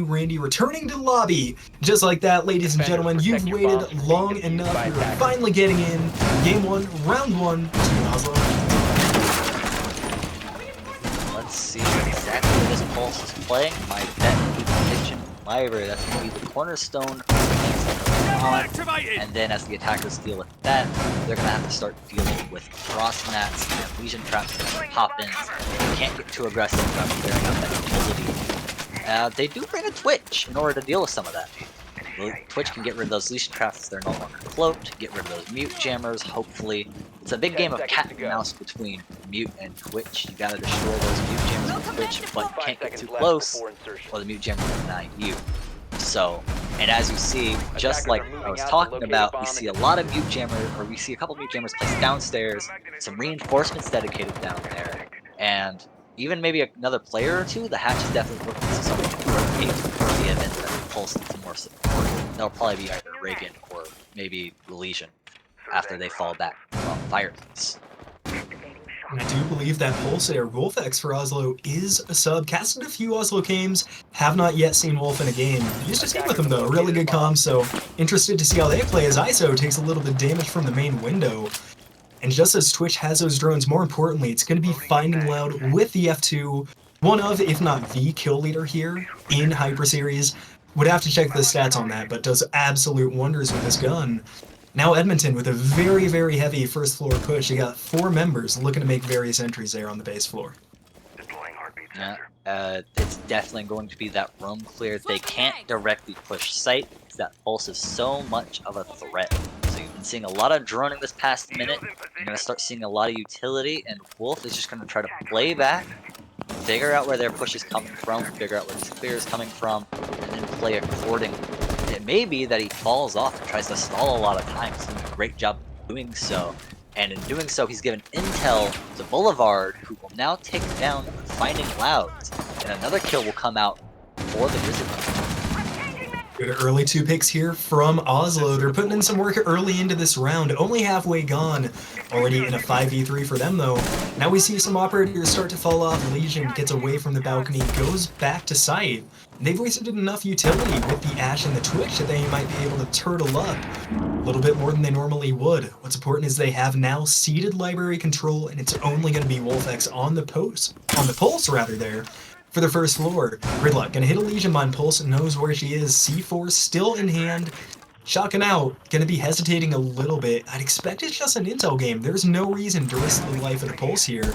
Randy returning to the lobby. Just like that, ladies and gentlemen, you've waited long enough. You're finally getting in. Game 1, round 1, between Oslo. Let's see exactly what this Pulse is playing. My bet would be Kitchen Library. That's going to be the cornerstone for things like and then as the attackers deal with that, they're going to have to start dealing with frost mats and legion traps and pop-ins. They can't get too aggressive without clearing up that utility. They do bring a Twitch in order to deal with some of that. Twitch can get rid of those legion traps if they're no longer cloaked, get rid of those mute jammers, hopefully. It's a big game of cat and mouse between mute and Twitch. You gotta destroy those mute jammers with Twitch, but you can't get too close or the mute jammer will deny you. So, and as you see, just like I was talking about, we see a lot of mute jammers, or we see a couple mute jammers placed downstairs, some reinforcements dedicated down there, and even maybe another player or two. The hatch is definitely looking to something to rotate for the event that Pulse needs some more support. That'll probably be either Reagan or maybe the Legion after they fall back from Fireplace. I do believe that Pulsar Wolfex for Oslo is a sub. Casted a few Oslo games, have not yet seen Wolf in a game. Used to skip with him though, really good comms, so interested to see how they play as ISO takes a little bit of damage from the main window. And just as Twitch has those drones, more importantly, it's going to be Finding Loud with the F2, one of, if not the kill leader here in Hyper Series. Would have to check the stats on that, but does absolute wonders with this gun. Now Edmonton with a very, very heavy first floor push. You got 4 members looking to make various entries there on the base floor. Yeah, it's definitely going to be that roam clear. They can't directly push site because that Pulse is so much of a threat. So you've been seeing a lot of droning this past minute. You're going to start seeing a lot of utility, and Wolf is just going to try to play back, figure out where their push is coming from, figure out where this clear is coming from, and then play accordingly. It may be that he falls off and tries to stall a lot of time. He's doing a great job doing so. And in doing so, he's given intel to Boulevard, who will now take down Finding Louds. And another kill will come out for the Grizzly. Good early 2 picks here from Oslo. They're putting in some work early into this round. Only halfway gone. Already in a 5v3 for them though. Now we see some operators start to fall off. Legion gets away from the balcony, goes back to site. They've wasted enough utility with the Ash and the Twitch that they might be able to turtle up a little bit more than they normally would. What's important is they have now ceded library control, and it's only going to be Wolfex on the pulse rather there for the first floor. Gridlock gonna hit a Legion mine. Pulse knows where she is. C4 still in hand. Shotgun out, gonna be hesitating a little bit. I'd expect it's just an intel game. There's no reason to risk the life of the Pulse here.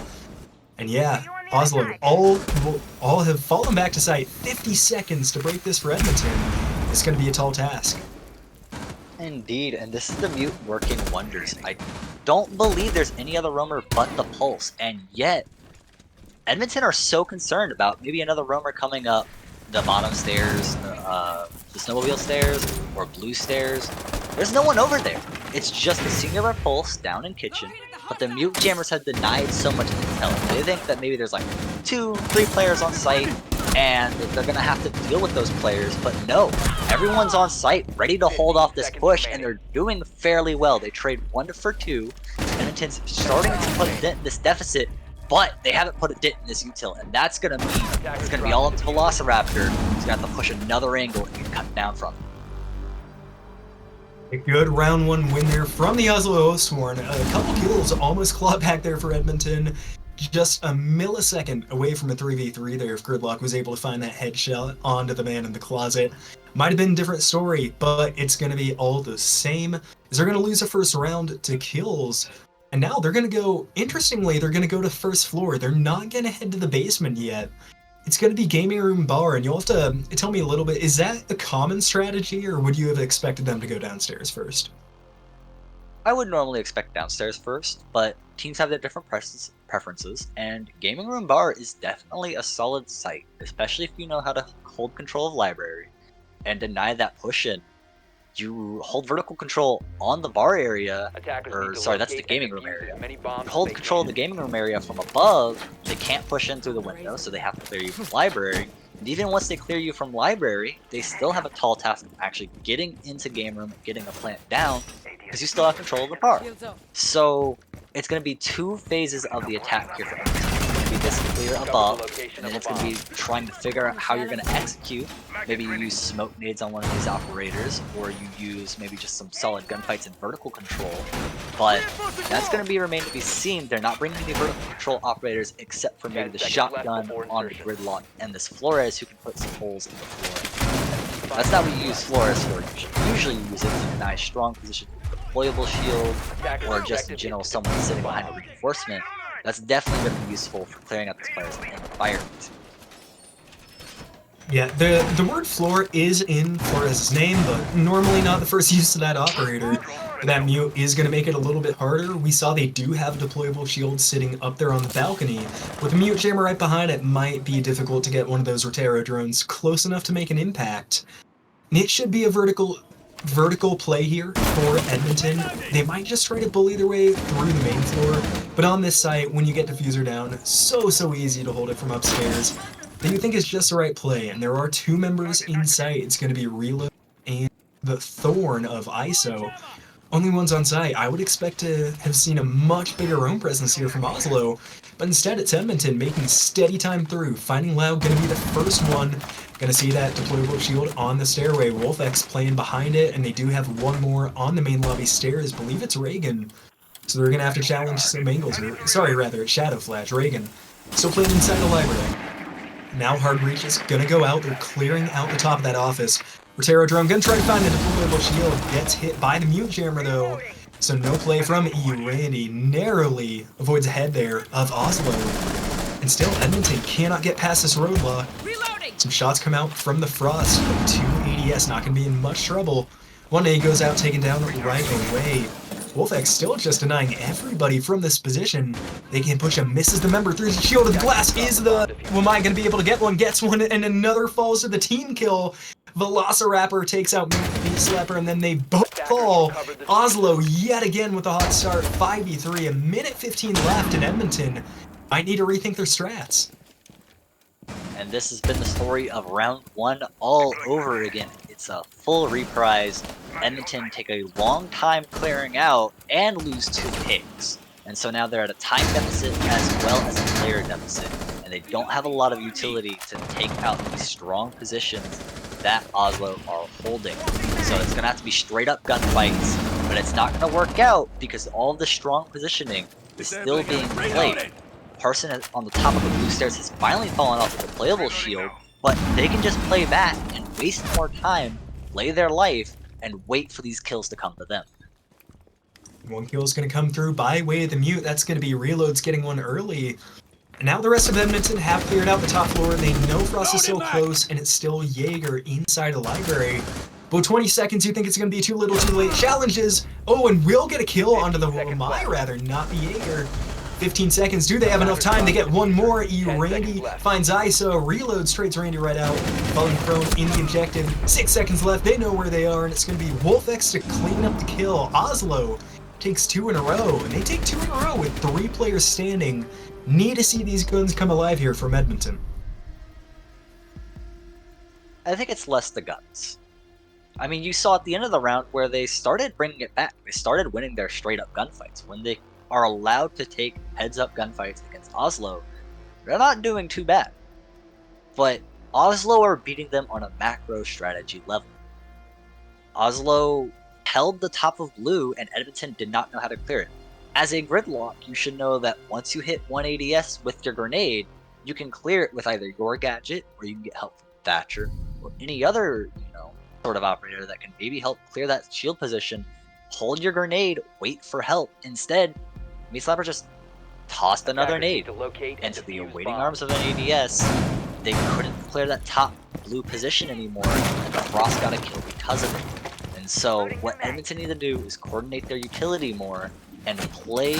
And yeah, Oslo all have fallen back to site. 50 seconds to break this for Edmonton. It's going to be a tall task. Indeed, and this is the mute working wonders. I don't believe there's any other roamer but the Pulse, and yet Edmonton are so concerned about maybe another roamer coming up the bottom stairs, the snowmobile stairs, or blue stairs. There's no one over there. It's just the singular Pulse down in kitchen. But the mute jammers have denied so much intel. They think that maybe there's like 2, 3 players on site, and they're gonna have to deal with those players. But no, everyone's on site, ready to hold off this push, and they're doing fairly well. They trade 1 for 2. Edmonton's starting to put a dent in this deficit, but they haven't put a dent in this util, and that's gonna mean it's gonna be all up to Velociraptor. He's gonna have to push another angle and get cut down from it. A good round 1 win there from the Oslo Oathsworn. A couple kills almost clawed back there for Edmonton. Just a millisecond away from a 3v3 there if Gridlock was able to find that headshot onto the man in the closet. Might have been a different story, but it's going to be all the same. They're going to lose the first round to kills. And now they're going to go, interestingly, they're going to go to first floor. They're not going to head to the basement yet. It's going to be gaming room bar, and you'll have to tell me a little bit, is that a common strategy, or would you have expected them to go downstairs first? I would normally expect downstairs first, but teams have their different preferences, and gaming room bar is definitely a solid site, especially if you know how to hold control of library and deny that push-in. You hold vertical control on the bar area, or sorry, that's the gaming room area. You hold control of the gaming room area from above. They can't push in through the window, so they have to clear you from library. And even once they clear you from library, they still have a tall task of actually getting into game room and getting a plant down, because you still have control of the bar. So it's going to be 2 phases of the attack here for Edmonton. to be this clear above, and then it's going to be trying to figure out how you're going to execute. Maybe you use smoke nades on one of these operators, or you use maybe just some solid gunfights in vertical control. But that's going to be remain to be seen. They're not bringing any vertical control operators except for maybe the shotgun on the gridlock and this Flores who can put some holes in the floor. That's not what you use Flores for. Usually you use it to deny strong position deployable shield, or just in general someone sitting behind a reinforcement. That's definitely going to be useful for clearing out these players in the environment. Yeah, the word floor is in Flores' name, but normally not the first use of that operator. That mute is going to make it a little bit harder. We saw they do have deployable shields sitting up there on the balcony. With the mute jammer right behind it, might be difficult to get one of those Rotero drones close enough to make an impact. It should be a vertical play here for Edmonton. They might just try to bully their way through the main floor, but on this site, when you get diffuser down, so easy to hold it from upstairs. That you think is just the right play, and there are two members in sight. It's going to be Reload and the Thorn of ISO. Only ones on site. I would expect to have seen a much bigger own presence here from Oslo, but instead it's Edmonton making steady time through. Finding Loud going to be the first one. Going to see that deployable shield on the stairway. WolfX playing behind it, and they do have one more on the main lobby stairs. I believe it's Reagan. So they're going to have to challenge some angles. Sorry, rather, it's Shadow Flash. Reagan. Still playing inside the library. Now Hard Reach is going to go out. They're clearing out the top of that office. Rotero drone going to try to find the deployable shield. Gets hit by the mute jammer, though. So no play from EU. Randy narrowly avoids a head there of Oslo. And still, Edmonton cannot get past this roadblock. Some shots come out from the Frost. Two ADS not going to be in much trouble. One A goes out, taken down right away. WolfX still just denying everybody from this position. They can push him, misses the member through the shield of the glass. Is the Wamai going to be able to get one? Gets one, and another falls to the team kill. Velociraptor takes out Beast Slapper, and then they both fall. Oslo yet again with a hot start. 5v3, a minute 15 left in Edmonton. Might need to rethink their strats. And this has been the story of round one all over again. It's a full reprise. Edmonton take a long time clearing out and lose 2 picks. And so now they're at a time deficit as well as a player deficit. And they don't have a lot of utility to take out these strong positions that Oslo are holding. So it's going to have to be straight up gunfights, but it's not going to work out because all of the strong positioning is still being played. Person on the top of the blue stairs has finally fallen off the deployable shield, but they can just play back and waste more time, play their life, and wait for these kills to come to them. One kill is going to come through by way of the mute. That's going to be Reloads getting one early. And now the rest of Edmonton have cleared out the top floor. They know Frost is so close, and it's still Jaeger inside the library. But 20 seconds, you think it's going to be too little too late. Challenges. Oh, and will get a kill onto the Wamai, rather, not the Jaeger. 15 seconds. Do they have enough time to get one more? Randy finds ISO, reloads, trades Randy right out, falling prone in the objective. 6 seconds left. They know where they are, and it's going to be WolfX to clean up the kill. Oslo takes 2 in a row, and they take 2 in a row with 3 players standing. Need to see these guns come alive here from Edmonton. I think it's less the guns. I mean, you saw at the end of the round where they started bringing it back. They started winning their straight-up gunfights. When they are allowed to take heads-up gunfights against Oslo, they're not doing too bad. But Oslo are beating them on a macro strategy level. Oslo held the top of blue, and Edmonton did not know how to clear it. As a gridlock, you should know that once you hit one ADS with your grenade, you can clear it with either your gadget, or you can get help from Thatcher, or any other, sort of operator that can maybe help clear that shield position. Hold your grenade, wait for help. Instead, Meat Slapper just tossed another nade into the awaiting arms of an ADS. They couldn't clear that top blue position anymore, and Frost got a kill because of it. And so what Edmonton need to do is coordinate their utility more and play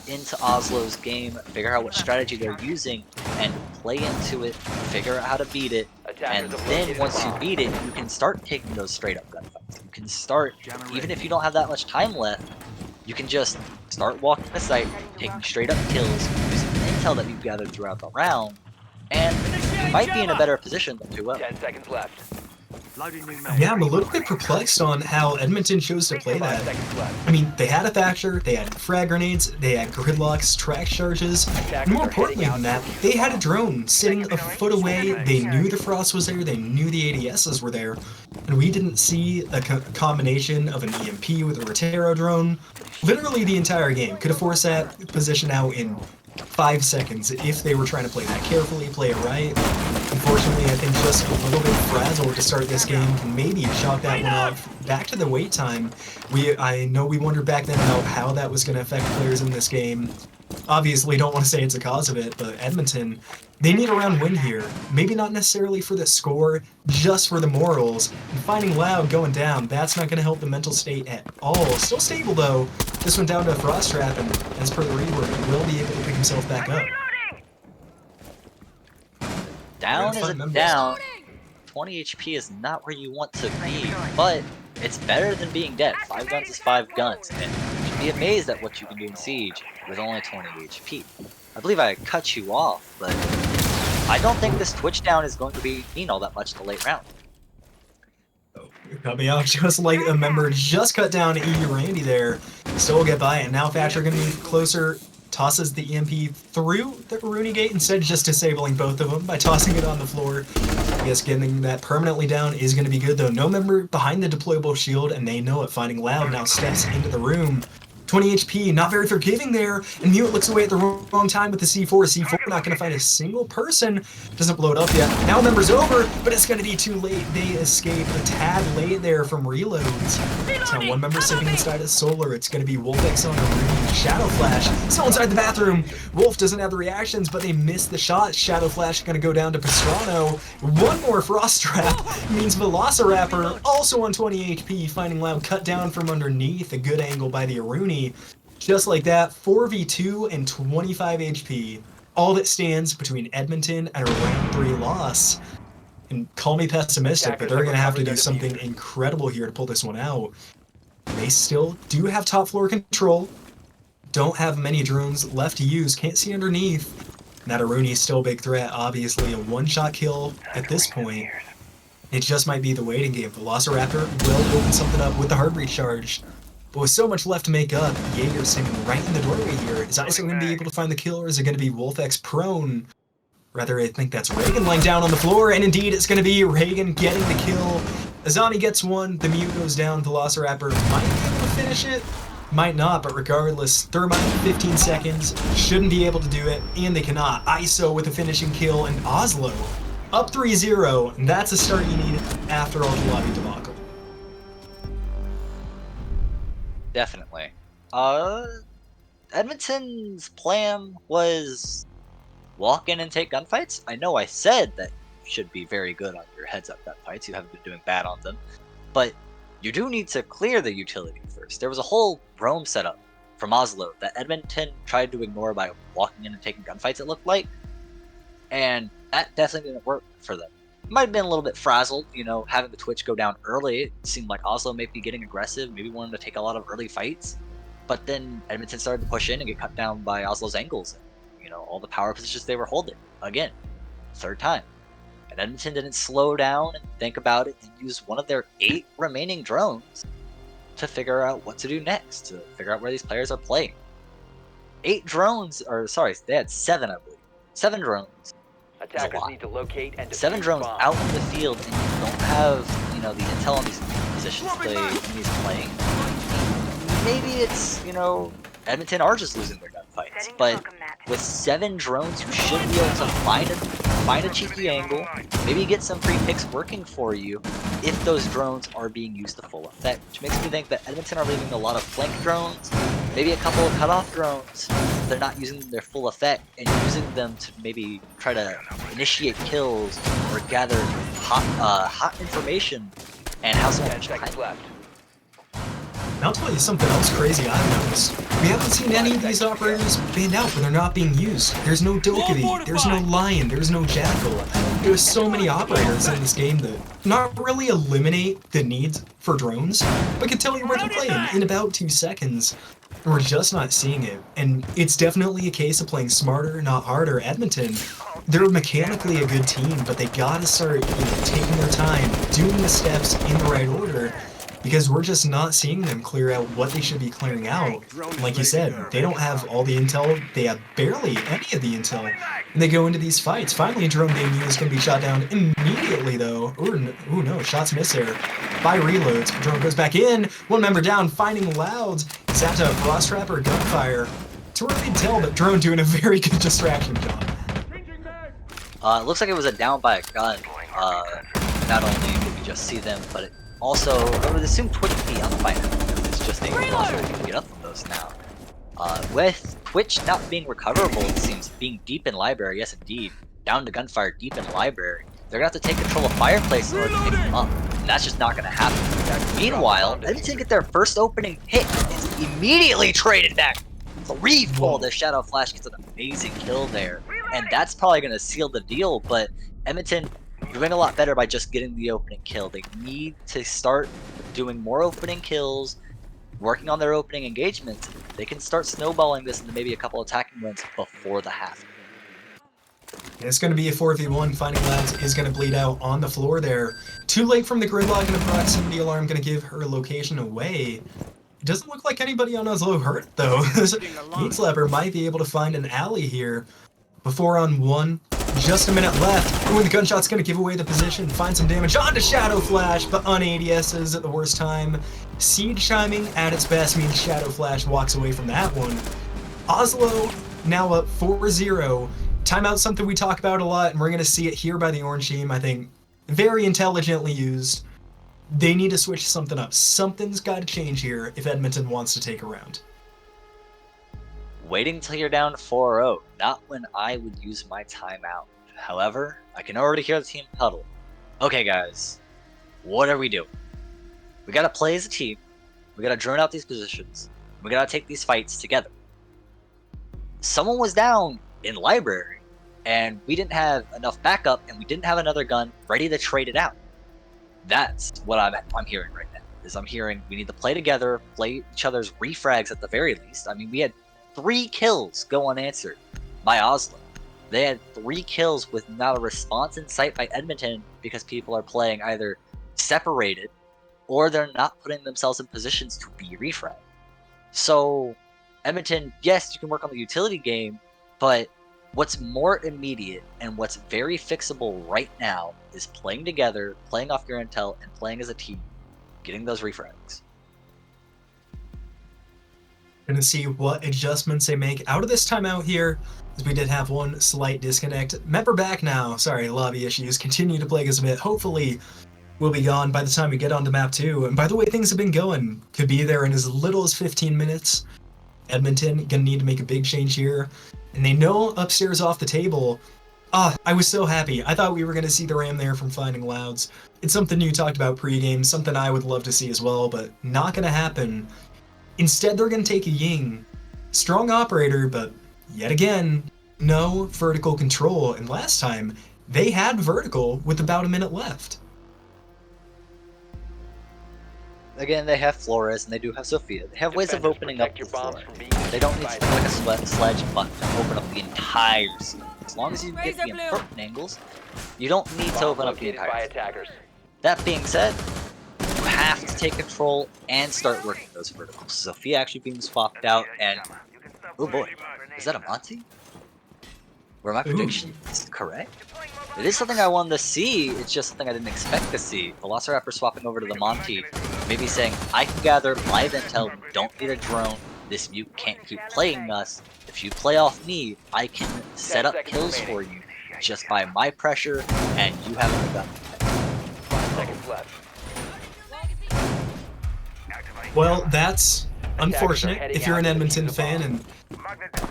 into Oslo's game, figure out what strategy they're using, and play into it, figure out how to beat it, and then once you beat it, you can start taking those straight up gunfights. You can start, even if you don't have that much time left, you can just start walking the site, taking straight up kills, using the intel that you've gathered throughout the round, and you might be in a better position than 2-0. 10 seconds left. Yeah, I'm a little bit perplexed on how Edmonton chose to play that. I mean, they had a Thatcher, they had frag grenades, they had gridlocks, track charges, and more importantly than that, they had a drone sitting a foot away. They knew the Frost was there, they knew the ADSs were there, and we didn't see a combination of an EMP with a Rotero drone. Literally the entire game. Could have forced that position out in 5 seconds if they were trying to play that carefully, play it right. Unfortunately, I think just a little bit frazzled to start this game can maybe chalk that one off. Back to the wait time. I know we wondered back then about how that was going to affect players in this game. Obviously, don't want to say it's a cause of it, but Edmonton, they need a round win here. Maybe not necessarily for the score, just for the morals. And finding Loud going down, that's not going to help the mental state at all. Still stable, though. This one down to a Frost Trap, and as per the rework, he will be able to pick himself back up. Down is a down. 20 HP is not where you want to be, but it's better than being dead. 5 guns is 5 guns, and you should be amazed at what you can do in Siege with only 20 HP. I believe I cut you off, but I don't think this Twitch down is going to mean all that much in the late round. Oh, you cut me off just like a member just cut down E. Randy there. Still will get by, and now Thatcher going to be closer. Tosses the EMP through the Rooney gate instead of just disabling both of them by tossing it on the floor. I guess getting that permanently down is going to be good, though. No member behind the deployable shield, and they know it. Finding Loud now steps into the room. 20 HP, not very forgiving there, and Mute looks away at the wrong time with the C4. C4 not going to find a single person. Doesn't blow it up yet. Now member's over, but it's going to be too late. They escape a tad late there from reloads. It's now one member sitting inside a Solar. It's going to be Wolfx on a Rooney. Shadow Flash, still inside the bathroom. Wolf doesn't have the reactions, but they miss the shot. Shadow Flash going to go down to Pastrano. One more Frost Trap means Velociraptor, also on 20 HP, finding Loud cut down from underneath. A good angle by the Rooney. Just like that, 4v2 and 25 HP. All that stands between Edmonton and a round 3 loss. And call me pessimistic, but they're going to have to do something incredible here to pull this one out. They still do have top floor control. Don't have many drones left to use. Can't see underneath. That Rooney is still a big threat. Obviously, a one-shot kill at this point. It just might be the waiting game. Velociraptor will open something up with the hard recharge. But with so much left to make up, Jaeger standing right in the doorway here. Is Isaac going to be able to find the kill, or is it going to be Wolfx prone? Rather, I think that's Reagan lying down on the floor, and indeed it's going to be Reagan getting the kill. Azami gets one, the Mute goes down, Velociraptor might be able to finish it, might not, but regardless, Thermite 15 seconds, shouldn't be able to do it, and they cannot. ISO with a finishing kill, and Oslo up 3-0, and that's a start you need after all the lobby debacle. Definitely. Edmonton's plan was walk in and take gunfights. I know I said that you should be very good on your heads-up gunfights. You haven't been doing bad on them. But you do need to clear the utility first. There was a whole roam setup from Oslo that Edmonton tried to ignore by walking in and taking gunfights, it looked like. And that definitely didn't work for them. Might have been a little bit frazzled, you know, having the Twitch go down early. It seemed like Oslo may be getting aggressive, maybe wanting to take a lot of early fights. But then Edmonton started to push in and get cut down by Oslo's angles. And, you know, all the power positions they were holding. Again, third time. And Edmonton didn't slow down and think about it and use one of their 8 remaining drones to figure out what to do next, to figure out where these players are playing. 8 drones, or sorry, they had 7, I believe. 7 drones. Attackers need to locate and 7 drones bomb. out in the field, and you don't have, you know, the intel on these positions the enemies playing. Maybe it's, you know, Edmonton are just losing their gunfights, but with 7 drones, you should be able to find a cheeky angle, maybe get some free picks working for you if those drones are being used to full effect, which makes me think that Edmonton are leaving a lot of flank drones, maybe a couple of cutoff drones. They're not using their full effect and using them to maybe try to initiate kills or gather hot information and how someone 10 seconds left. And I'll tell you something else crazy I've noticed. We haven't seen any of these operators banned out when they're not being used. There's no Dokkaebi, there's no Lion, there's no Jackal. There's so many operators in this game that not really eliminate the need for drones, but can tell you where they're playing in about 2 seconds. We're just not seeing it, and it's definitely a case of playing smarter, not harder. Edmonton, they're mechanically a good team, but they gotta start taking their time, doing the steps in the right order, because we're just not seeing them clear out what they should be clearing out. And like you said, they don't have all the intel, they have barely any of the intel, and they go into these fights. Finally, Drone Debut is going to be shot down immediately, though. Ooh, no, shots miss there. By reloads, Drone goes back in, one member down, finding Louds. Is that a frost trap or gunfire? Too early to tell, but Drone doing a very good distraction job. It looks like it was a down by a gun. Not only did we just see them, but it also, I would assume Twitch would be on the fighter. It's just a monster you can get up from those now. With Twitch not being recoverable, it seems, being deep in library, yes indeed, down to gunfire deep in library, they're gonna have to take control of fireplace in order to pick them up. And that's just not gonna happen. Meanwhile, Edmonton get their first opening hit. It's immediately traded back. Threefold as Shadow Flash gets an amazing kill there. And that's probably gonna seal the deal, but Edmonton doing a lot better by just getting the opening kill. They need to start doing more opening kills, working on their opening engagements. They can start snowballing this into maybe a couple attacking wins before the half. It's going to be a 4v1. Finding Labs is going to bleed out on the floor there. Too late from the gridlock, and a proximity alarm going to give her location away. It doesn't look like anybody on Oslo hurt, though. Meat Slapper might be able to find an alley here. Before on one, just a minute left. Ooh, the gunshot's going to give away the position. Find some damage onto Shadow Flash, but on ADSs at the worst time. Siege chiming at its best means Shadow Flash walks away from that one. Oslo now up 4-0. Timeout's something we talk about a lot, and we're going to see it here by the Orange team. I think very intelligently used. They need to switch something up. Something's got to change here if Edmonton wants to take a round. Waiting till you're down 4-0, not when I would use my timeout. However, I can already hear the team huddle. Okay guys, what are we doing? We gotta play as a team, we gotta drone out these positions, we gotta take these fights together. Someone was down in library, and we didn't have enough backup, and we didn't have another gun ready to trade it out. That's what I'm hearing right now, is I'm hearing we need to play together, play each other's refrags at the very least. I mean, we had 3 kills go unanswered by Oslo. They had 3 kills with not a response in sight by Edmonton because people are playing either separated or they're not putting themselves in positions to be refragged. So, Edmonton, yes, you can work on the utility game, but what's more immediate and what's very fixable right now is playing together, playing off your intel, and playing as a team, getting those refrags. Gonna see what adjustments they make out of this timeout here, as we did have one slight disconnect. Member back now. Sorry, lobby issues continue to plague us a bit. Hopefully we'll be gone by the time we get onto map 2. And by the way things have been going, could be there in as little as 15 minutes. Edmonton gonna need to make a big change here. And they know upstairs off the table. I was so happy. I thought we were gonna see the ram there from Finding Louds. It's something you talked about pregame, something I would love to see as well, but not gonna happen. Instead, they're going to take a Ying. Strong operator, but yet again, no vertical control. And last time, they had vertical with about a minute left. Again, they have Flores and they do have Sophia. They have ways of opening up the floor. They don't need to like a sledge button to open up the entire scene. As long as you get the important angles, you don't need to open up the entire scene. That being said, you have to take control and start working those verticals. Sophia actually being swapped out, and oh boy, is that a Monty? Were my prediction is correct? It is something I wanted to see, it's just something I didn't expect to see. Velociraptor swapping over to the Monty, maybe saying, I can gather live intel, don't need a drone, this mute can't keep playing us. If you play off me, I can set up kills for you just by my pressure, and you haven't done it. 5 seconds left. Well, that's unfortunate if you're an Edmonton fan, and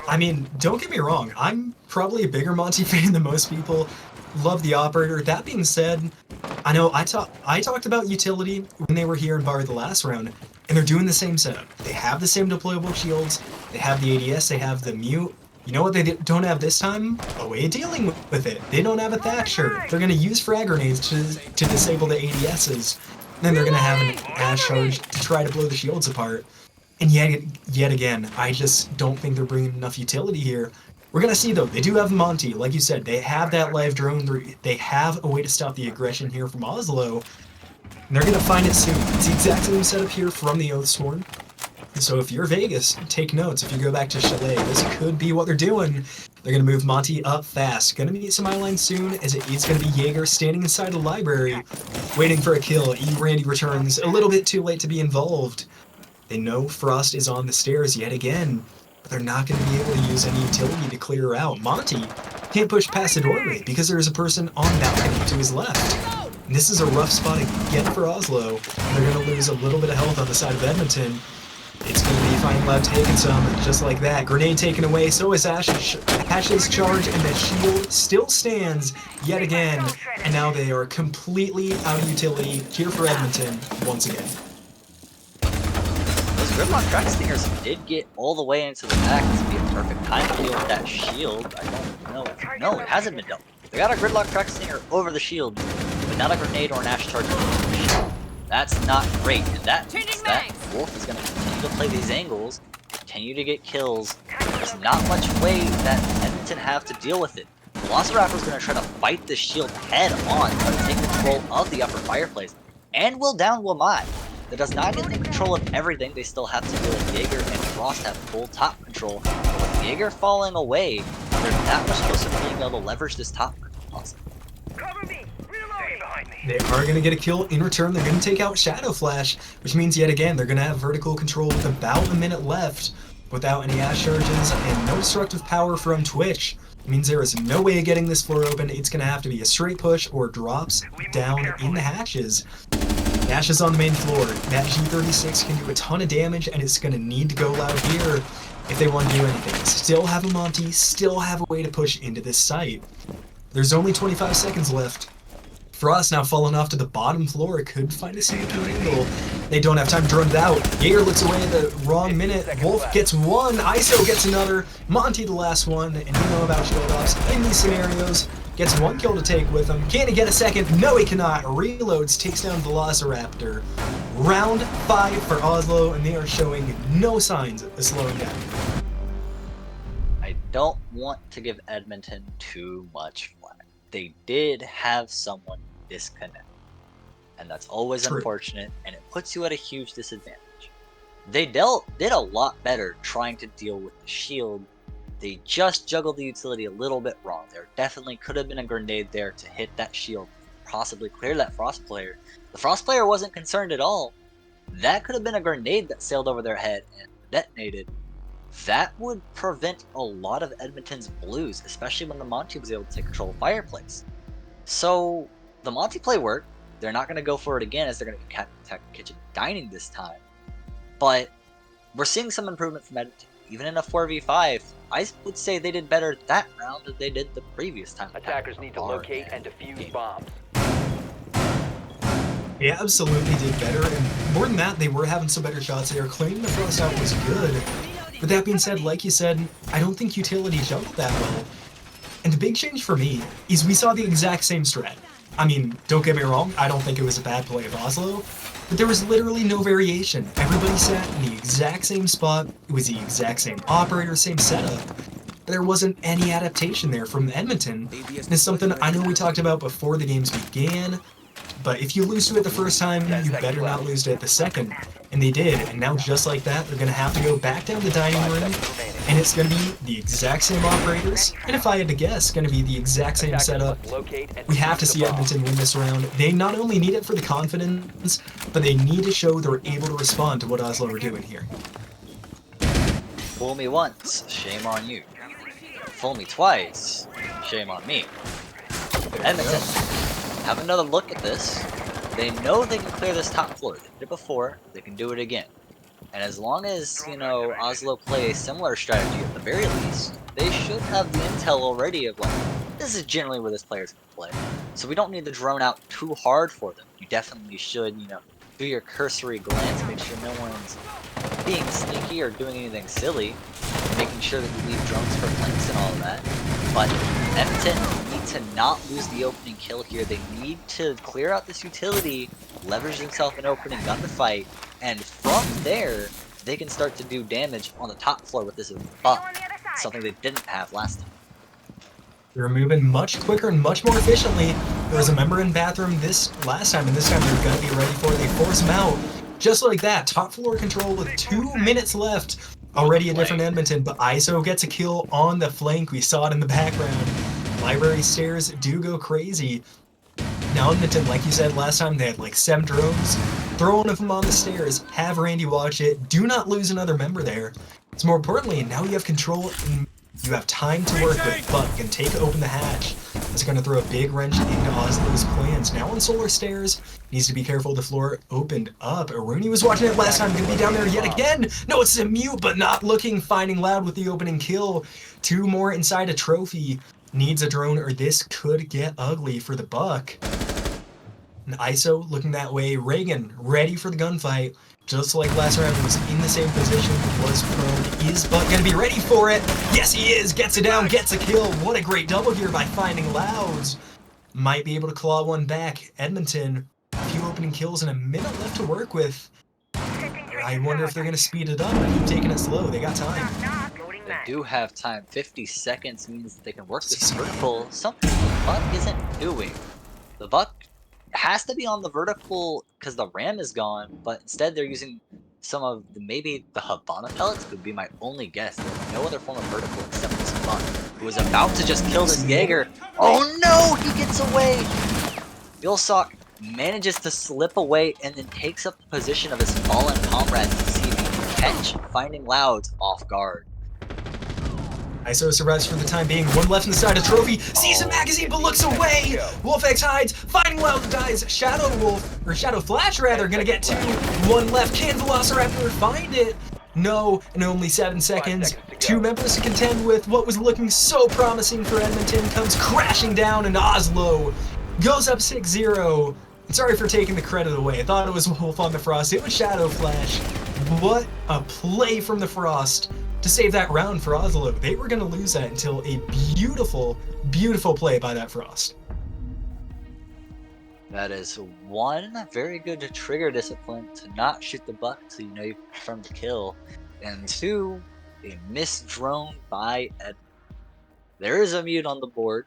I mean, don't get me wrong, I'm probably a bigger Monty fan than most people. Love the operator. That being said, I know I talked about utility when they were here in Bar the last round, and they're doing the same setup. They have the same deployable shields, they have the ADS, they have the mute. You know what they don't have this time? A way of dealing with it. They don't have a Thatcher. They're going to use frag grenades to disable the ADSs. Then they're going to have an ash charge to try to blow the shields apart. And yet again, I just don't think they're bringing enough utility here. We're going to see, though, they do have Monty. Like you said, they have that live drone. They have a way to stop the aggression here from Oslo. And they're going to find it soon. It's the exact same setup here from the Oathsworn. So if you're Vegas, take notes. If you go back to Chalet, this could be what they're doing. They're going to move Monty up fast. Going to meet some eyeline soon, as it's going to be Jaeger standing inside the library, waiting for a kill. Randy returns a little bit too late to be involved. They know Frost is on the stairs yet again, but they're not going to be able to use any utility to clear her out. Monty can't push past the doorway because there's a person on balcony to his left. And this is a rough spot again for Oslo. They're going to lose a little bit of health on the side of Edmonton. It's going to be Fine Lab taking some, just like that. Grenade taken away, so is Ash's charge, and the shield still stands yet again. And now they are completely out of utility here for Edmonton once again. Those Gridlock Track Stingers did get all the way into the back. This would be a perfect time to deal with that shield. I don't know. No, it hasn't been dealt. They got a Gridlock Track Stinger over the shield, but not a grenade or an Ash charge over the shield. That's not great, and that means that Wolf is going to continue to play these angles, continue to get kills. There's not much way that Edmonton have to deal with it. Velociraptor is going to try to fight this shield head on, try to take control of the upper fireplace, and will down Wamai. That does not get them control of everything. They still have to deal with Jaeger, and Frost have full top control. But with Jaeger falling away, they're that much closer to being able to leverage this top puzzle. Cover me! Reloading behind me! They are going to get a kill. In return, they're going to take out Shadow Flash, which means yet again they're going to have vertical control with about a minute left without any Ash charges and no destructive power from Twitch. It means there is no way of getting this floor open. It's going to have to be a straight push or drops down in the hatches. Nash is on the main floor. That G36 can do a ton of damage, and it's going to need to go loud here if they want to do anything. Still have a Monty, still have a way to push into this site. There's only 25 seconds left. Frost now falling off to the bottom floor. Could find a sneaky angle. They don't have time to drone it out. Jaeger looks away at the wrong minute. Wolf gets one. ISO gets another. Monty the last one. And you know about shield-offs in these scenarios. Gets one kill to take with him. Can he get a second? No, he cannot. Reloads, takes down Velociraptor. Round 5 for Oslo, and they are showing no signs of slowing down. I don't want to give Edmonton too much flack. They did have someone disconnect, and that's always unfortunate, and it puts you at a huge disadvantage. They did a lot better trying to deal with the shield. They just juggled the utility a little bit wrong. There definitely could have been a grenade there to hit that shield, possibly clear that Frost player. The Frost player wasn't concerned at all. That could have been a grenade that sailed over their head and detonated. That would prevent a lot of Edmonton's blues, especially when the Monty was able to take control of Fireplace. So the Monty play worked. They're not going to go for it again, as they're going to attack kitchen dining this time. But we're seeing some improvement from Edmonton. Even in a 4v5, I would say they did better that round than they did the previous time. Attackers need to locate and defuse bombs. They absolutely did better, and more than that, they were having some better shots. They were claiming the Frost out was good. But that being said, like you said, I don't think utility juggled that well. And the big change for me is we saw the exact same strat. I mean, don't get me wrong, I don't think it was a bad play of Oslo, but there was literally no variation. Everybody sat in the exact same spot, it was the exact same operator, same setup. There wasn't any adaptation there from Edmonton. And it's something I know we talked about before the games began, but if you lose to it the first time, you better not lose to it the second. And they did, and now just like that, they're going to have to go back down the dining room, and it's going to be the exact same operators, and if I had to guess, going to be the exact same setup. We have to see Edmonton win this round. They not only need it for the confidence, but they need to show they're able to respond to what Oslo are doing here. Fool me once, shame on you. Fool me twice, shame on me. Edmonton, have another look at this. They know they can clear this top floor. They did it before, they can do it again. And as long as, Oslo play a similar strategy at the very least, they should have the intel already of like, this is generally where this player's going to play. So we don't need to drone out too hard for them. You definitely should, do your cursory glance, make sure no one's being sneaky or doing anything silly, making sure that you leave drones for flanks and all of that. But Edmonton need to not lose the opening kill here. They need to clear out this utility, leverage themselves an opening gun to fight, and from there, they can start to do damage on the top floor with this buff. something they didn't have last time. They're moving much quicker and much more efficiently. There was a member in bathroom this last time, and this time they're going to be ready for it. They force him out. Just like that, top floor control with 2 minutes left. Already a different Edmonton, but ISO gets a kill on the flank. We saw it in the background. Library stairs do go crazy. Now Edmonton, like you said last time, they had like 7 drones. Throw one of them on the stairs, have Randy watch it. Do not lose another member there. It's more importantly, now you have control and you have time to work with Buck and take open the hatch. That's going to throw a big wrench into Oslo's plans. Now on solar stairs, needs to be careful. The floor opened up. Rooney was watching it last time. Going to be down there yet again. No, it's a mute, but not looking. Finding Loud with the opening kill. 2 more inside a trophy. Needs a drone or this could get ugly for the Buck. And ISO looking that way. Reagan ready for the gunfight. Just like last round, he was in the same position, was prone. Is Buck gonna be ready for it? Yes, he is! Gets it down, gets a kill. What a great double here by finding Louds. Might be able to claw one back. Edmonton, a few opening kills and a minute left to work with. I wonder if they're gonna speed it up or keep taking it slow. They got time. They do have time. 50 seconds means that they can work this vertical. Something the Buck isn't doing. The Buck has to be on the vertical because the ram is gone, but instead they're using some of maybe the Habana pellets would be my only guess. There's no other form of vertical except this Buck, who is about to just kill this Jaeger. Oh no, he gets away! Bilsock manages to slip away and then takes up the position of his fallen comrades to see if he can catch Finding Louds off guard. ISO survives for the time being. 1 left inside a trophy. Sees a magazine but looks away. Wolfx hides. Finding Loud dies. Shadow Wolf, or Shadow Flash rather, gonna get 2. 1 left. Can Velociraptor find it? No, in only 7 seconds. 2 members to contend with. What was looking so promising for Edmonton comes crashing down, and Oslo goes up 6-0. Sorry for taking the credit away. I thought it was Wolf on the Frost. It was Shadow Flash. What a play from the Frost to save that round for Oslo. They were going to lose that until a beautiful, beautiful play by that Frost. That is 1 very good trigger discipline to not shoot the Buck so you know you confirmed the kill, and 2, a missed drone by Ed. There is a mute on the board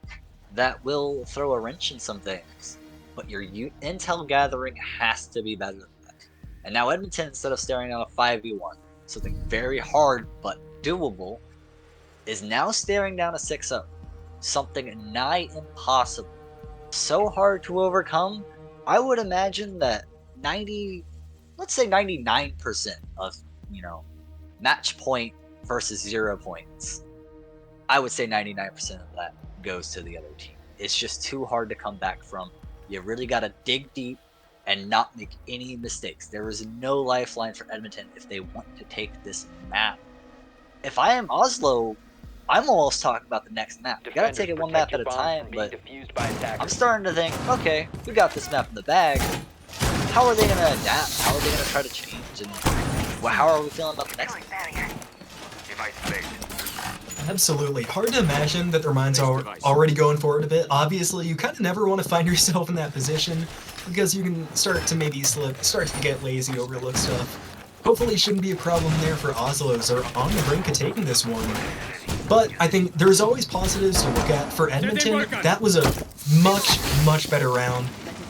that will throw a wrench in some things, but your intel gathering has to be better than that. And now Edmonton, instead of staring down a 5v1, something very hard but doable, is now staring down a 6-0. Something nigh impossible. So hard to overcome, I would imagine that 99% of, match point versus 0 points, I would say 99% of that goes to the other team. It's just too hard to come back from. You really gotta dig deep and not make any mistakes. There is no lifeline for Edmonton if they want to take this map. If I am Oslo, I'm almost talking about the next map. You gotta take it 1 map at a time, but I'm starting to think, okay, we got this map in the bag. How are they gonna adapt? How are they gonna try to change? And how are we feeling about the next one? Absolutely. Hard to imagine that their minds are already going forward a bit. Obviously, you kind of never want to find yourself in that position because you can start to maybe start to get lazy, overlook stuff. Hopefully it shouldn't be a problem there for Oslos. They're on the brink of taking this one. But I think there's always positives to look at. For Edmonton, that was a much, much better round.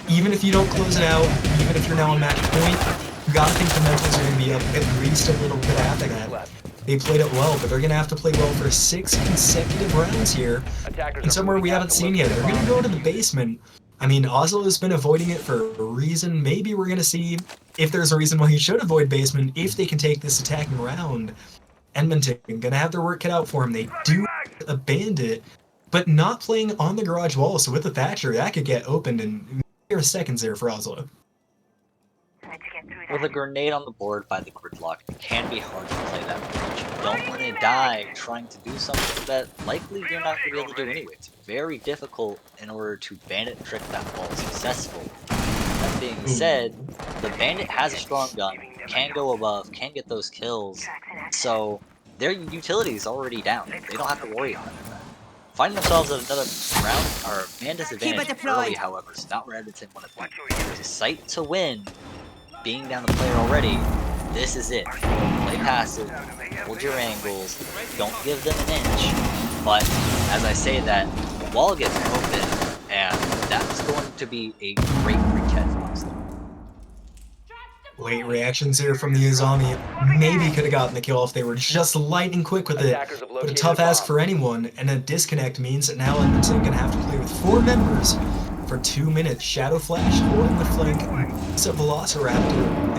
Even if you don't close it out, even if you're now on match point, you gotta think the mentals are going to be up at least a little bit after that. They played it well, but they're going to have to play well for 6 consecutive rounds here. And somewhere we haven't seen yet. They're going to go to the basement. I mean, Oslo has been avoiding it for a reason. Maybe we're going to see if there's a reason why he should avoid basement if they can take this attacking round. Edmonton going to have their work cut out for him. They do a bandit, but not playing on the garage wall. So with the Thatcher, that could get opened in mere seconds there for Oslo. With a grenade on the board by the gridlock, it can be hard to play that much. You don't want to die trying to do something that likely you're not going to be able to do anyway. It's very difficult in order to bandit trick that ball successfully. That being said, the bandit has a strong gun, can go above, can get those kills, so their utility is already down. They don't have to worry about it. Finding themselves at another round or man disadvantage early, however, is not where Edmonton want to play. There's a sight to win. Being down the player already, this is it. Play passive, hold your angles, don't give them an inch. But as I say that, the wall gets open, and that's going to be a great pretend monster. Late reactions here from the Uzami. Maybe could have gotten the kill if they were just lightning quick with it. Attackers have But a located tough a ask bomb. for anyone, and a disconnect means that now Edmonton gonna have to play with 4 members for 2 minutes. Shadow Flash holding the flank. So Velociraptor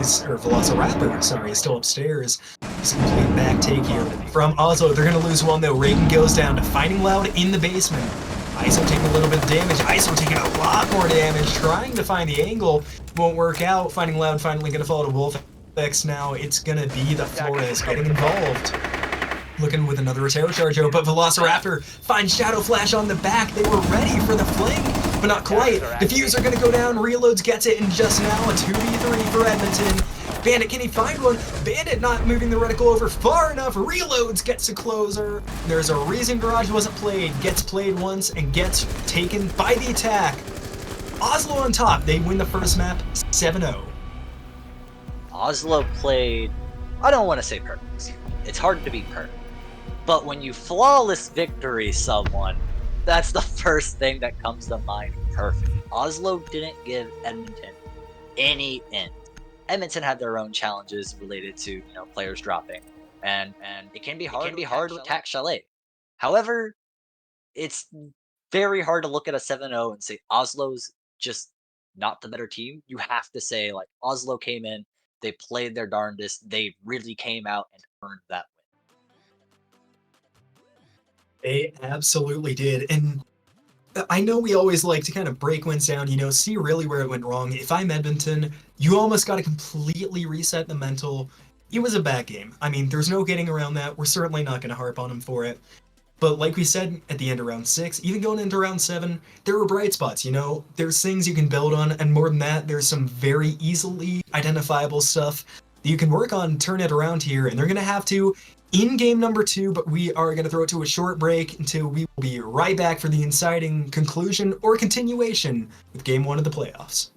is still upstairs. It's a complete back take here from Oslo. They're gonna lose one though. Reagan goes down to Fighting Loud in the basement. ISO taking a little bit of damage. ISO taking a lot more damage. Trying to find the angle. Won't work out. Fighting Loud finally gonna fall to Wolfx now. It's gonna be the Flores getting involved. Looking with another Terror Charge, but Velociraptor finds Shadow Flash on the back. They were ready for the flank, but not quite. Diffuser gonna go down, Reloads gets it, and just now a 2v3 for Edmonton. Bandit, can he find one? Bandit not moving the reticle over far enough. Reloads gets a closer. There's a reason Garage wasn't played. Gets played once and gets taken by the attack. Oslo on top. They win the first map 7-0. Oslo played, I don't want to say perfect. It's hard to be perfect. But when you flawless victory someone, that's the first thing that comes to mind. Perfect. Oslo didn't give Edmonton any in. Edmonton had their own challenges related to, players dropping, and it can be hard to attack Chalet. However, it's very hard to look at a 7-0 and say Oslo's just not the better team. You have to say, like, Oslo came in, they played their darndest, they really came out and earned that win. They absolutely did. And I know we always like to kind of break wins down, see really where it went wrong. If I'm Edmonton, you almost got to completely reset the mental. It was a bad game. I mean, there's no getting around that. We're certainly not going to harp on them for it. But like we said at the end of round 6, even going into round 7, there were bright spots, There's things you can build on, and more than that, there's some very easily identifiable stuff that you can work on, turn it around here, and they're going to have to in game number 2, but we are going to throw it to a short break until we will be right back for the inciting conclusion or continuation with game 1 of the playoffs.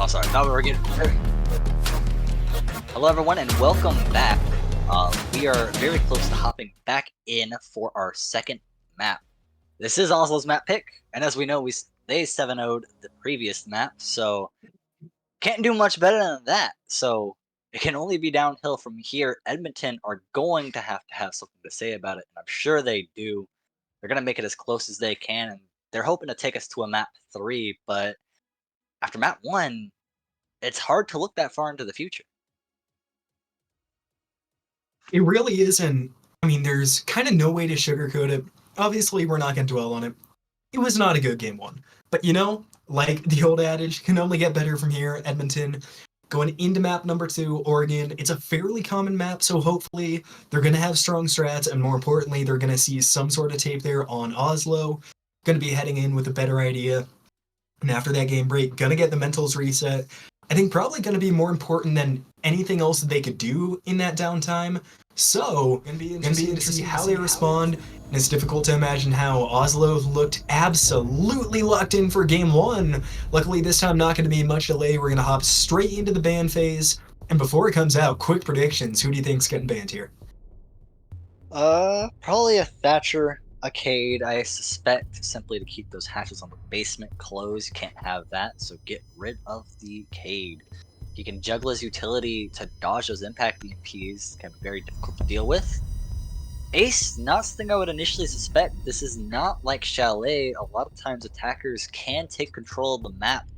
Oh, sorry. Thought we were getting. Hello, everyone, and welcome back. We are very close to hopping back in for our second map. This is Oslo's map pick, and as we know, they 7-0'd the previous map, so can't do much better than that. So it can only be downhill from here. Edmonton are going to have something to say about it, and I'm sure they do. They're going to make it as close as they can, and they're hoping to take us to a map 3, but after map 1, it's hard to look that far into the future. It really is, and I mean, there's kind of no way to sugarcoat it. Obviously, we're not going to dwell on it. It was not a good game 1. But you know, like the old adage, can only get better from here. Edmonton going into map number 2, Oregon. It's a fairly common map, so hopefully they're going to have strong strats, and more importantly, they're going to see some sort of tape there on Oslo. Going to be heading in with a better idea. And after that game break, going to get the mentals reset. I think probably going to be more important than anything else that they could do in that downtime. So, going to be interesting to see how they respond. And it's difficult to imagine how Oslo looked absolutely locked in for game 1. Luckily, this time not going to be much delay. We're going to hop straight into the ban phase. And before it comes out, quick predictions. Who do you think's getting banned here? Probably a Thatcher, a Cade, I suspect, simply to keep those hatches on the basement closed. You can't have that, so get rid of the Cade. He can juggle his utility to dodge those impact EMPs, can be very difficult to deal with. Ace, not something I would initially suspect. This is not like Chalet. A lot of times attackers can take control of the map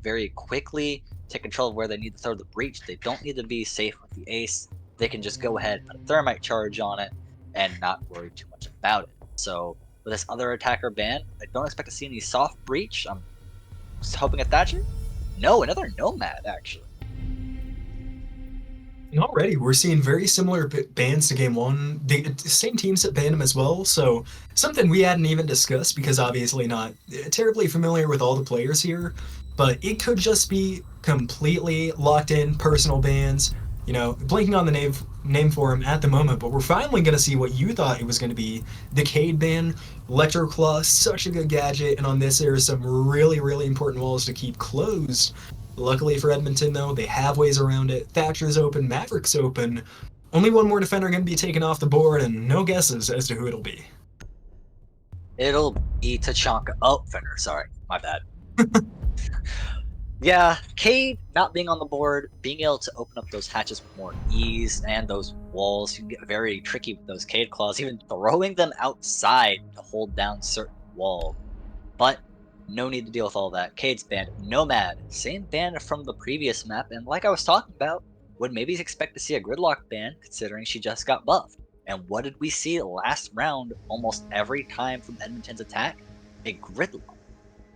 very quickly, take control of where they need to throw the breach. They don't need to be safe with the Ace. They can just go ahead and put a thermite charge on it and not worry too much about it. So with this other attacker ban, I don't expect to see any soft breach. I'm hoping a Thatcher. No, another Nomad actually. Already, we're seeing very similar bans to game 1. The same teams that banned them as well, so something we hadn't even discussed because obviously not terribly familiar with all the players here, but it could just be completely locked in personal bans. You know, blanking on the name for him at the moment, but we're finally going to see what you thought it was going to be. The Cade ban, Electroclaw, such a good gadget, and on this there are some really, really important walls to keep closed. Luckily for Edmonton, though, they have ways around it. Thatcher's open, Maverick's open. Only one more defender going to be taken off the board, and no guesses as to who it'll be. It'll be Tachanka. Oh, Fender, sorry. My bad. Yeah, Cade not being on the board, being able to open up those hatches with more ease, and those walls, you can get very tricky with those Cade claws, even throwing them outside to hold down certain wall. But no need to deal with all that. Cade's banned. Nomad, same ban from the previous map, and like I was talking about, would maybe expect to see a Gridlock ban, considering she just got buffed. And what did we see last round almost every time from Edmonton's attack? A Gridlock.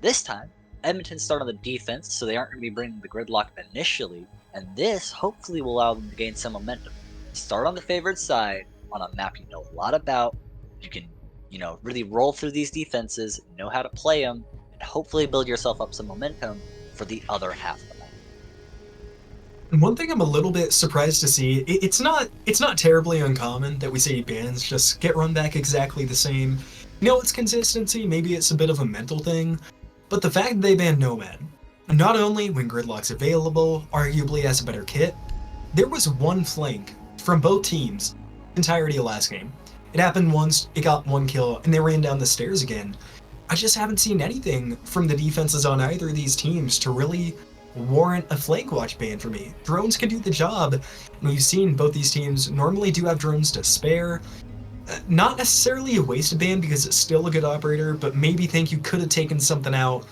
This time, Edmonton start on the defense, so they aren't going to be bringing the Gridlock initially, and this hopefully will allow them to gain some momentum. Start on the favored side, on a map you know a lot about. You can, really roll through these defenses, know how to play them, and hopefully build yourself up some momentum for the other half of the map. And one thing I'm a little bit surprised to see, it's not terribly uncommon that we see bans just get run back exactly the same. It's consistency, maybe it's a bit of a mental thing, but the fact that they banned Nomad, not only when Gridlock's available, arguably has a better kit, there was one flank from both teams the entirety of last game. It happened once, it got one kill, and they ran down the stairs again. I just haven't seen anything from the defenses on either of these teams to really warrant a flank watch ban for me. Drones can do the job, and we've seen both these teams normally do have drones to spare. Not necessarily a wasted ban because it's still a good operator, but maybe think you could have taken something out,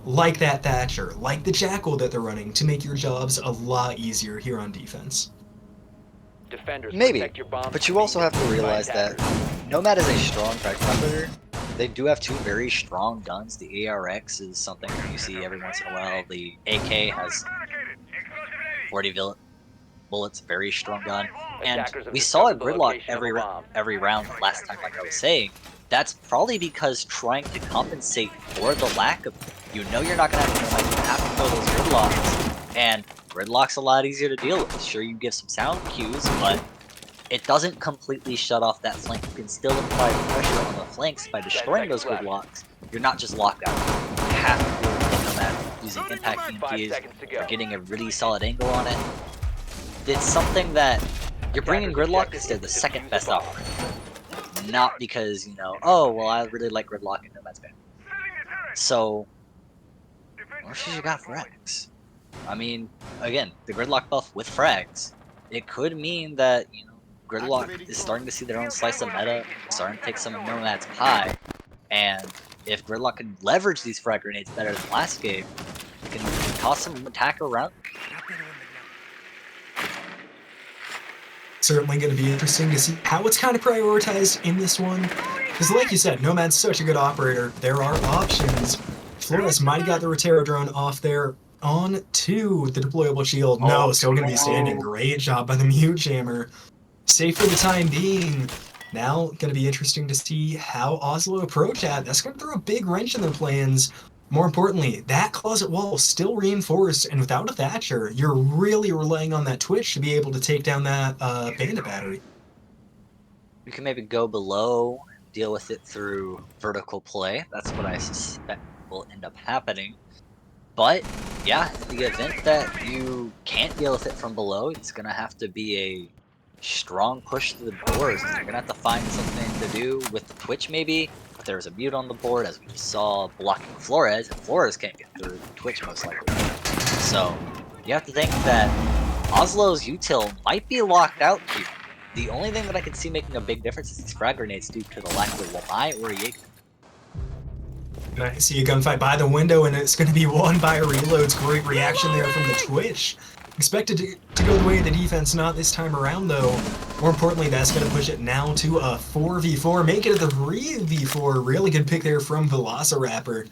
like that Thatcher, like the Jackal that they're running, to make your jobs a lot easier here on defense. Defenders, maybe, but you also have to realize that Nomad is a strong practice operator. They do have two very strong guns. The ARX is something that you see every once in a while. The AK has 40 bullets, very strong gun. And we saw a Gridlock every round last time, like I was saying. That's probably because trying to compensate for the lack of you're not going to have to throw those Gridlocks. And Gridlock's a lot easier to deal with. Sure, you give some sound cues, but it doesn't completely shut off that flank. You can still apply pressure on the flanks by destroying those Gridlocks. You're not just locked out. You have to deal with Nomad using impact 5 EMPs, seconds to go. for getting a really solid angle on it. It's something that you're bringing Attacker's Gridlock objective because they're is the to second defuse best the bomb. operator. Not because, you know, oh, well, I really like Gridlock and Nomad's bad. So, what should you got for X? I mean, again, the Gridlock buff with frags, it could mean that, you know, Gridlock is starting to see their own slice of meta, starting to take some of Nomad's pie, and if Gridlock can leverage these frag grenades better than last game, it can cause some attack around. Certainly going to be interesting to see how it's kind of prioritized in this one. Because like you said, Nomad's such a good operator. There are options. Flores might have got the Rotero drone off there on to the deployable shield. No, still going to be standing. Great job by the mute jammer. Safe for the time being. Now, going to be interesting to see how Oslo approach that. That's going to throw a big wrench in their plans. More importantly, that closet wall is still reinforced, and without a Thatcher, you're really relying on that Twitch to be able to take down that Bandit battery. You can maybe go below and deal with it through vertical play. That's what I suspect will end up happening. But, yeah, in the event that you can't deal with it from below, it's going to have to be a strong push to the doors. You're going to have to find something to do with the Twitch, maybe. If there's a mute on the board, as we just saw, blocking Flores. If Flores can't get through, Twitch most likely. So, you have to think that Oslo's util might be locked out here. The only thing that I can see making a big difference is these frag grenades due to the lack of a Wamai or a Jaeger. I see a gunfight by the window, and it's going to be won by reloads. Great reaction there from the Twitch. Expected to go the way of the defense, not this time around, though. More importantly, that's going to push it now to a 4v4, make it a 3v4. Really good pick there from Velociraptor.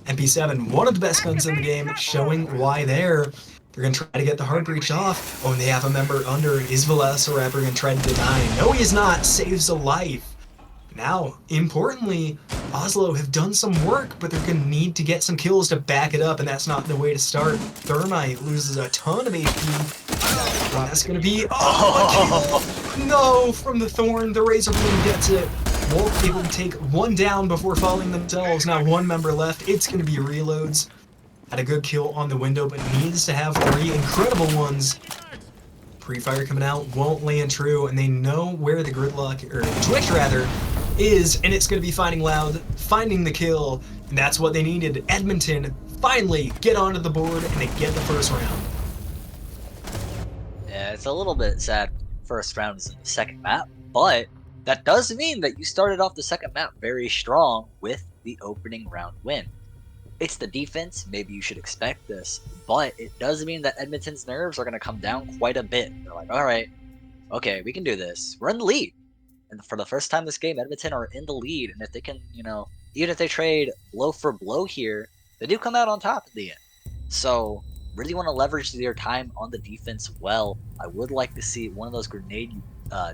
MP7, one of the best guns in the game, showing why there. They're going to try to get the hard breach off. Oh, and they have a member under. Is Velociraptor going to try to deny? No, he is not. Saves a life. Now, importantly, Oslo have done some work, but they're going to need to get some kills to back it up, and that's not the way to start. Thermite loses a ton of HP. And that's going to be... Oh, a kill! No, from the Thorn. The Razor Bloom gets it. Wolf able to take one down before falling themselves. Now one member left. It's going to be reloads. Had a good kill on the window, but needs to have 3 incredible ones. Pre-fire coming out, won't land true, and they know where the Gridlock, or Twitch rather, is, and it's going to be finding Loud, finding the kill, and that's what they needed. Edmonton finally get onto the board, and they get the first round. Yeah, it's a little bit sad first round is in the second map, but that does mean that you started off the second map very strong with the opening round win. It's the defense, maybe you should expect this, but it does mean that Edmonton's nerves are going to come down quite a bit. They're like, alright, okay, we can do this. We're in the lead. And for the first time this game, Edmonton are in the lead, and if they can, you know, even if they trade blow for blow here, they do come out on top at the end. So, really want to leverage their time on the defense well. I would like to see one of those grenade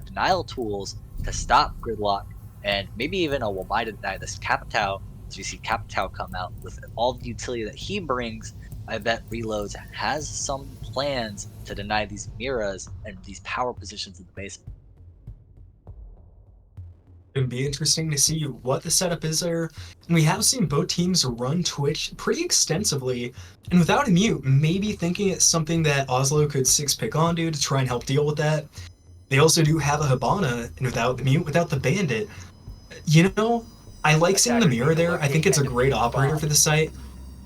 denial tools to stop Gridlock, and maybe even a Wamai to deny this Capitao. As we see Capitao come out with all the utility that he brings, I bet Reloads has some plans to deny these Miras and these power positions in the basement. It'd be interesting to see what the setup is there. And we have seen both teams run Twitch pretty extensively, and without a mute, maybe thinking it's something that Oslo could 6-pick onto to try and help deal with that. They also do have a Hibana, and without the mute, without the Bandit, you know, I like seeing the mirror there. I think it's a great operator for the site,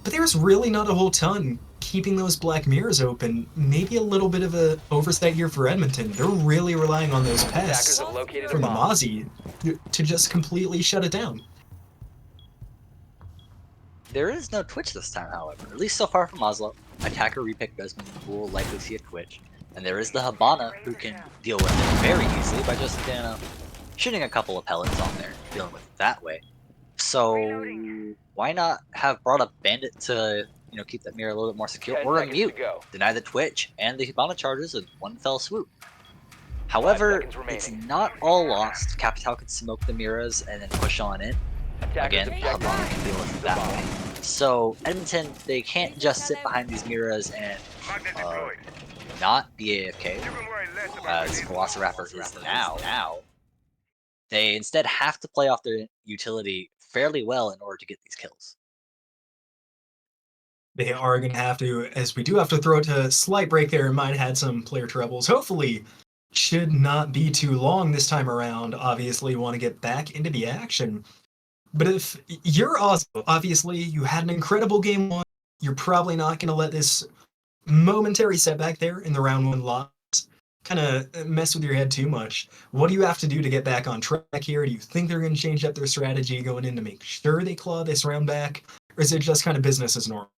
but there's really not a whole ton keeping those black mirrors open. Maybe a little bit of a oversight here for Edmonton. They're really relying on those pests from the Mozzie to just completely shut it down. There is no Twitch this time, however, at least so far from Oslo. Attacker repick does mean we will likely see a Twitch, and there is the Hibana who can deal with it very easily by just, you know, shooting a couple of pellets on there, dealing with it that way. So why not have brought a Bandit to, you know, keep that mirror a little bit more secure, or a mute, deny the Twitch and the Hibana charges in one fell swoop. However, it's not all lost. Capitao can smoke the Miras and then push on in. Again, Hibana can deal with it that way. So Edmonton, they can't just sit behind these Miras and not be AFK, as Velociraptor is now. They instead have to play off their utility fairly well in order to get these kills. They are going to have to, as we do have to throw it to a slight break there. Might have had some player troubles. Hopefully, should not be too long this time around. Obviously, want to get back into the action. But if you're Oslo, obviously, you had an incredible game one. You're probably not going to let this momentary setback there in the round one loss kind of mess with your head too much. What do you have to do to get back on track here? Do you think they're going to change up their strategy going in to make sure they claw this round back? Or is it just kind of business as normal?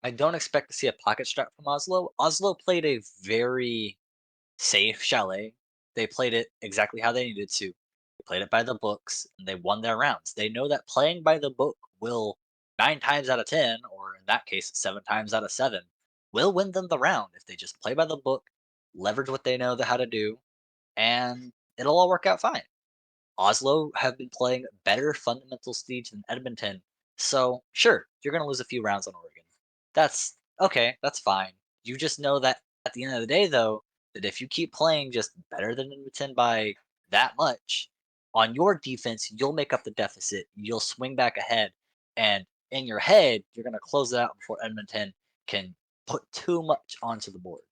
I don't expect to see a pocket strat from Oslo. Oslo played a very safe chalet. They played it exactly how they needed to. They played it by the books and they won their rounds. They know that playing by the book will 9 times out of 10, or in that case, 7 times out of 7, will win them the round if they just play by the book, leverage what they know how to do, and it'll all work out fine. Oslo have been playing better fundamental siege than Edmonton, so sure, you're going to lose a few rounds on Oregon. That's okay, that's fine. You just know that at the end of the day, though, that if you keep playing just better than Edmonton by that much, on your defense, you'll make up the deficit, you'll swing back ahead, and in your head, you're going to close it out before Edmonton can put too much onto the board.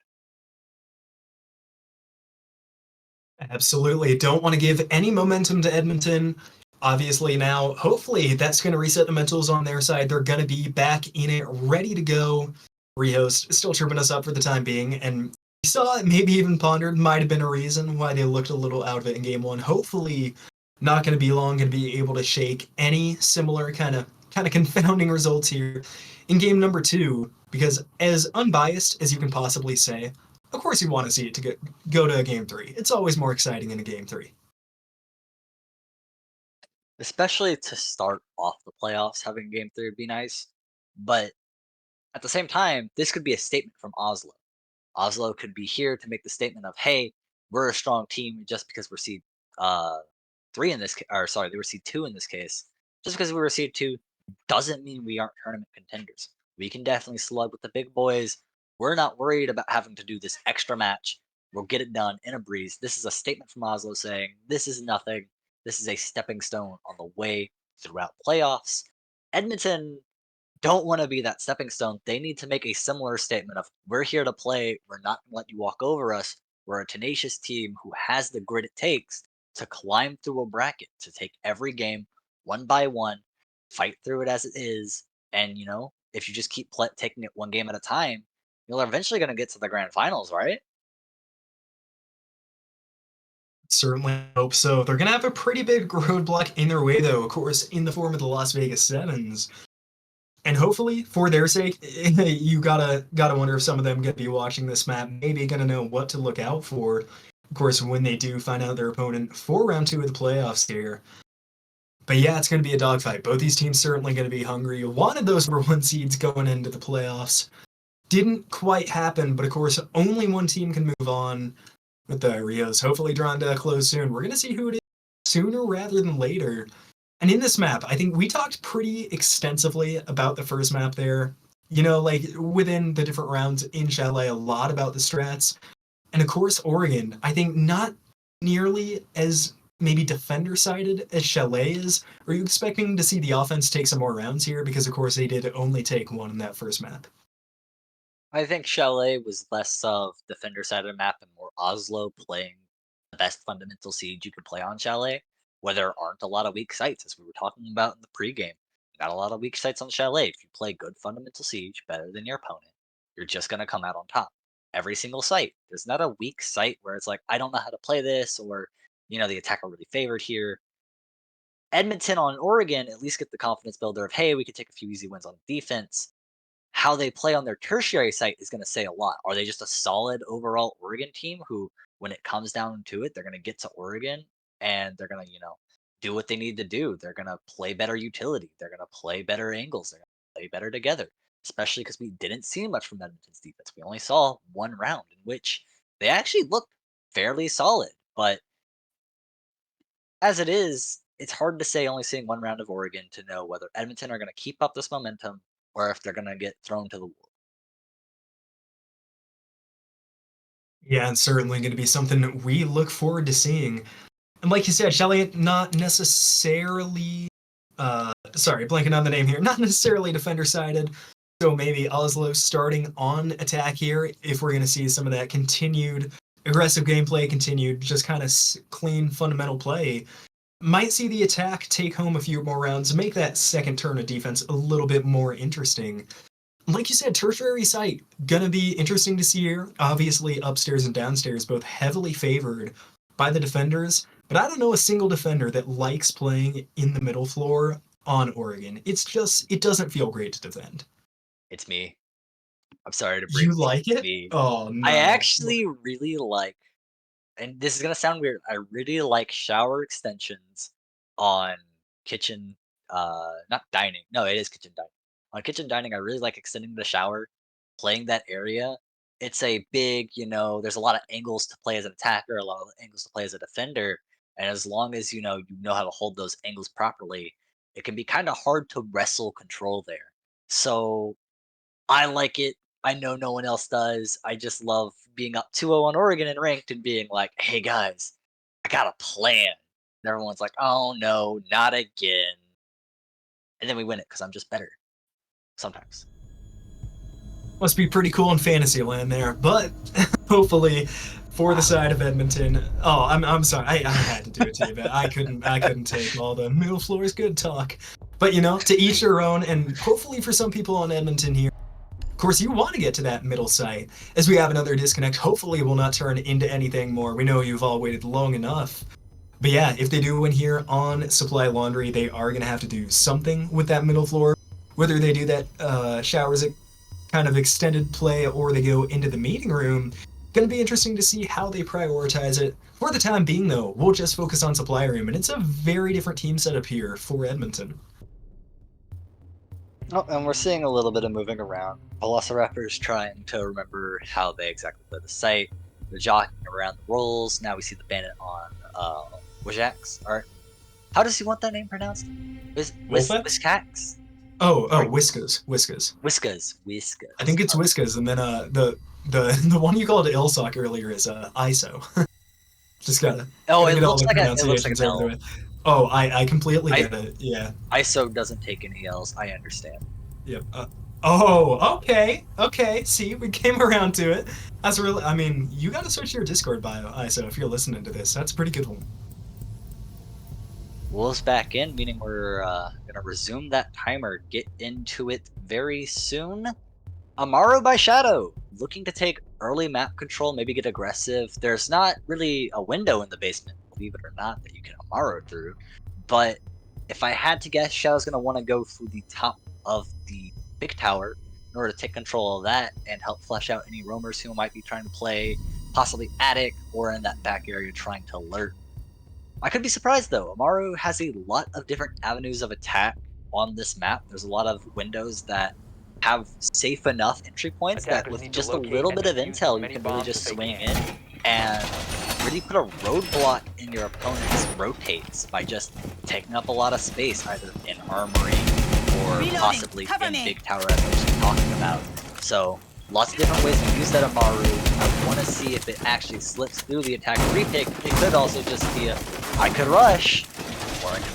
Absolutely. Don't want to give any momentum to Edmonton. Obviously, now, hopefully, that's going to reset the mentals on their side. They're going to be back in it, ready to go. Rehost still tripping us up for the time being. And we saw it, maybe even pondered, might have been a reason why they looked a little out of it in game one. Hopefully, not going to be long, going to be able to shake any similar kind of confounding results here in game number two. Because as unbiased as you can possibly say, of course you want to see it to go to a game three. It's always more exciting in a game three. Especially to start off the playoffs, having game three would be nice. But at the same time, this could be a statement from Oslo. Oslo could be here to make the statement of, "Hey, we're a strong team just because we're seed uh, three in this, or sorry, they were seed two in this case. Just because we were seed two doesn't mean we aren't tournament contenders. We can definitely slug with the big boys. We're not worried about having to do this extra match. We'll get it done in a breeze." This is a statement from Oslo saying, "This is nothing. This is a stepping stone on the way throughout playoffs." Edmonton don't want to be that stepping stone. They need to make a similar statement of, "We're here to play. We're not going to let you walk over us. We're a tenacious team who has the grit it takes to climb through a bracket, to take every game one by one, fight through it as it is. And, if you just keep taking it one game at a time, you're eventually going to get to the grand finals, right?" Certainly hope so. They're going to have a pretty big roadblock in their way, though, of course, in the form of the Las Vegas Sevens. And hopefully, for their sake, you gotta wonder if some of them gonna be watching this map, maybe gonna know what to look out for. Of course, when they do find out their opponent for round two of the playoffs here. But yeah, it's gonna be a dogfight. Both these teams certainly gonna be hungry. Wanted those number one seeds going into the playoffs. Didn't quite happen, but of course, only one team can move on with the Rios. Hopefully, drawn to a close soon. We're gonna see who it is sooner rather than later. And in this map, I think we talked pretty extensively about the first map there. Like within the different rounds in Chalet, a lot about the strats. And of course, Oregon, I think not nearly as maybe defender sided as Chalet is. Are you expecting to see the offense take some more rounds here? Because of course they did only take one in that first map. I think Chalet was less of defender side of the map and more Oslo playing the best fundamental siege you could play on Chalet, where there aren't a lot of weak sites, as we were talking about in the pregame. Not a lot of weak sites on Chalet. If you play good fundamental siege better than your opponent, you're just going to come out on top. Every single site. There's not a weak site where it's like, I don't know how to play this, or, the attacker really favored here. Edmonton on Oregon at least get the confidence builder of, hey, we could take a few easy wins on defense. How they play on their tertiary site is going to say a lot. Are they just a solid overall Oregon team who, when it comes down to it, they're going to get to Oregon and they're going to, do what they need to do? They're going to play better utility. They're going to play better angles. They're going to play better together, especially because we didn't see much from Edmonton's defense. We only saw one round in which they actually looked fairly solid. But as it is, it's hard to say only seeing one round of Oregon to know whether Edmonton are going to keep up this momentum or if they're going to get thrown to the wolves. Yeah, and certainly going to be something we look forward to seeing. And like you said, Shelly, not necessarily sorry, blanking on the name here. Not necessarily defender-sided. So maybe Oslo starting on attack here if we're going to see some of that continued aggressive gameplay, continued just kind of clean fundamental play. Might see the attack take home a few more rounds, make that second turn of defense a little bit more interesting. Like you said, tertiary site, gonna be interesting to see here. Obviously, upstairs and downstairs both heavily favored by the defenders, but I don't know a single defender that likes playing in the middle floor on Oregon. It's just, it doesn't feel great to defend. It's me. I'm sorry to break You like it's it? me. Oh, I no. actually really like, and this is gonna sound weird, I really like shower extensions on kitchen, not dining. No, it is kitchen dining. On kitchen dining, I really like extending the shower, playing that area. It's a big, there's a lot of angles to play as an attacker, a lot of angles to play as a defender, and as long as you know how to hold those angles properly, it can be kind of hard to wrestle control there. So I like it. I know no one else does. I just love being up 2-0 on Oregon and ranked and being like, "Hey guys, I got a plan." And everyone's like, "Oh no, not again." And then we win it because I'm just better sometimes. Must be pretty cool in fantasy land there, but hopefully for the side of Edmonton. Oh, I'm sorry. I had to do it to you, but I couldn't take all the middle floor is good talk. But to each their own, and hopefully for some people on Edmonton here, of course you want to get to that middle site. As we have another disconnect, hopefully it will not turn into anything more. We know you've all waited long enough. But yeah, if they do win here on Supply Laundry, they are going to have to do something with that middle floor. Whether they do that showers kind of extended play or they go into the meeting room, going to be interesting to see how they prioritize it. For the time being, though, we'll just focus on Supply Room, and it's a very different team setup here for Edmonton. Oh, and we're seeing a little bit of moving around. Velociraptor's trying to remember how they exactly play the site. They're jockeying around the roles. Now we see the bandit on Wajax. Or how does he want that name pronounced? Whiskax? Oh, Whiskas. Whiskas. I think it's Whiskas, and then the one you called Ilsock earlier is ISO. Just gotta it get all looks the like pronunciations an over the L. way. Oh, I completely get it. Yeah. ISO doesn't take any L's. I understand. Yep. Oh, okay. See, we came around to it. That's really. I mean, you gotta switch your Discord bio, ISO, if you're listening to this. That's a pretty good one. Wolves back in, meaning we're gonna resume that timer. Get into it very soon. Amaru by Shadow, looking to take early map control, maybe get aggressive. There's not really a window in the basement, believe it or not, that you can Amaru through. But if I had to guess, Shadow's going to want to go through the top of the big tower in order to take control of that and help flesh out any roamers who might be trying to play possibly attic or in that back area trying to lurk. I could be surprised though. Amaru has a lot of different avenues of attack on this map. There's a lot of windows that have safe enough entry points that with just a little bit of intel you can really just swing in and really put a roadblock in your opponent's rotates by just taking up a lot of space either in armory or possibly in big tower as I was talking about. So lots of different ways to use that Amaru. I want to see if it actually slips through the attack repick. It could also just be I could rush, or I could.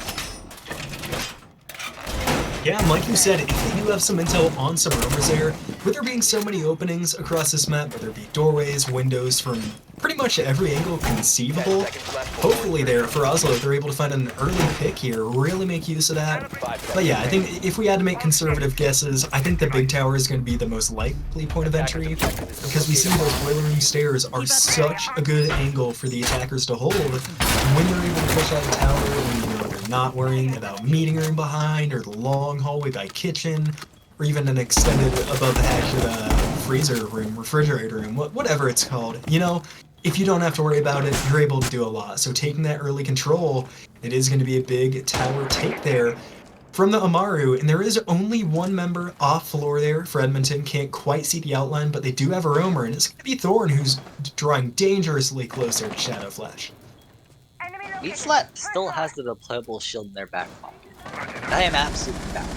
Yeah, and like you said, if they do have some intel on some roamers there, with there being so many openings across this map, whether it be doorways, windows from pretty much every angle conceivable, hopefully there for Oslo they're able to find an early pick here, really make use of that. But yeah, I think if we had to make conservative guesses, I think the big tower is going to be the most likely point of entry, because we see those boiler room stairs are such a good angle for the attackers to hold when they're able to push out the tower, when they're not worrying about meeting room behind or the long hallway by kitchen, or even an extended above the hatch of the freezer room, refrigerator room, whatever it's called. If you don't have to worry about it, you're able to do a lot. So taking that early control, it is going to be a big tower take there from the Amaru, and there is only one member off floor there for Edmonton. Can't quite see the outline, but they do have a roamer, and it's going to be Thorn who's drawing dangerously closer to Shadow Flash. Meatslat still has the deployable shield in their back pocket. I am absolutely back.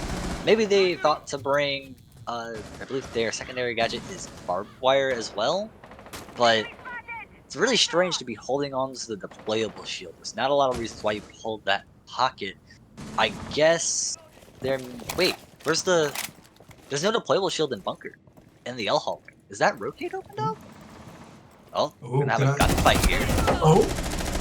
Maybe they thought to bring, I believe their secondary gadget is barbed wire as well, but it's really strange to be holding on to the deployable shield. There's not a lot of reasons why you would hold that pocket, I guess there. Wait, where's the? There's no deployable shield in bunker, in the L hallway. Is that rotate opened up? Oh, we're Oh, gonna have a gunfight here. Oh,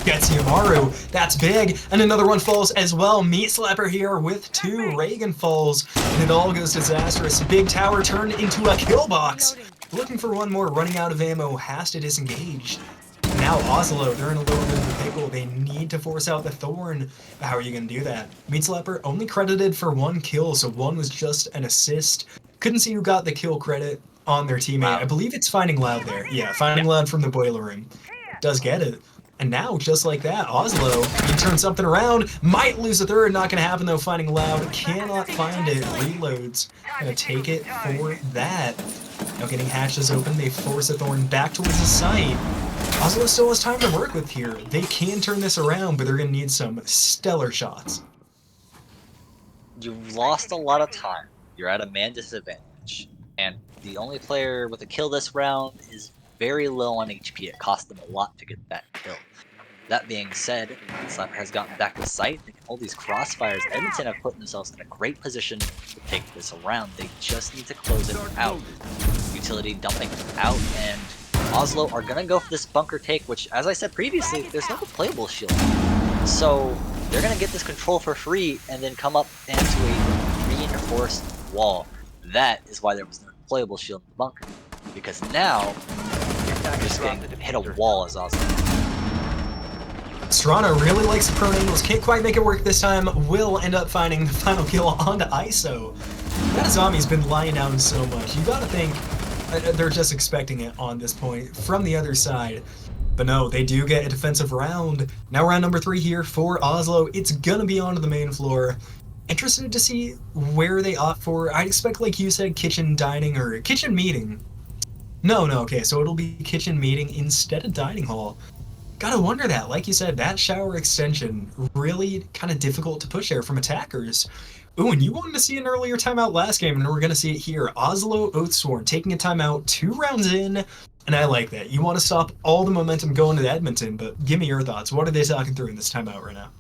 gets Yamaru. That's big. And another one falls as well. Meat Slapper here with 2. Reagan falls. And it all goes disastrous. Big tower turned into a kill box. Looking for one more, running out of ammo, has to disengage. Now Oslo, they're in a little bit of a pickle. They need to force out the Thorn. How are you going to do that? Meat Slapper only credited for 1 kill, so 1 was just an assist. Couldn't see who got the kill credit on their teammate. Loud. I believe it's Finding Loud there. Yeah, Finding Loud from the boiler room. Does get it. And now, just like that, Oslo can turn something around. Might lose a third. Not going to happen, though. Finding Loud cannot find it. Reloads. Going to take it for that. Now getting hatches open. They force a Thorn back towards the site. Oslo still has time to work with here. They can turn this around, but they're going to need some stellar shots. You've lost a lot of time. You're at a man disadvantage. And the only player with a kill this round is very low on HP. It cost them a lot to get that kill. That being said, Slapper has gotten back to site. They can hold these crossfires. Edmonton have put themselves in a great position to take this around. They just need to close it out. Utility dumping out, and Oslo are going to go for this bunker take, which, as I said previously, there's no playable shield. So they're going to get this control for free and then come up into a reinforced wall. That is why there was no playable shield in the bunker. Because now, you're just getting hit a wall as Oslo. Strana really likes the prone angles, can't quite make it work this time, will end up finding the final kill onto ISO. That zombie's been lying down so much, you gotta think they're just expecting it on this point from the other side. But no, they do get a defensive round. Now round number 3 here for Oslo, it's gonna be onto the main floor. Interested to see where they opt for. I'd expect, like you said, kitchen dining or kitchen meeting. No, okay, so it'll be kitchen meeting instead of dining hall. Gotta wonder that, like you said, that shower extension, really kind of difficult to push there from attackers. Ooh, and you wanted to see an earlier timeout last game, and we're gonna see it here. Oslo Oathsworn taking a timeout 2 rounds in, and I like that. You want to stop all the momentum going to Edmonton, but give me your thoughts. What are they talking through in this timeout right now?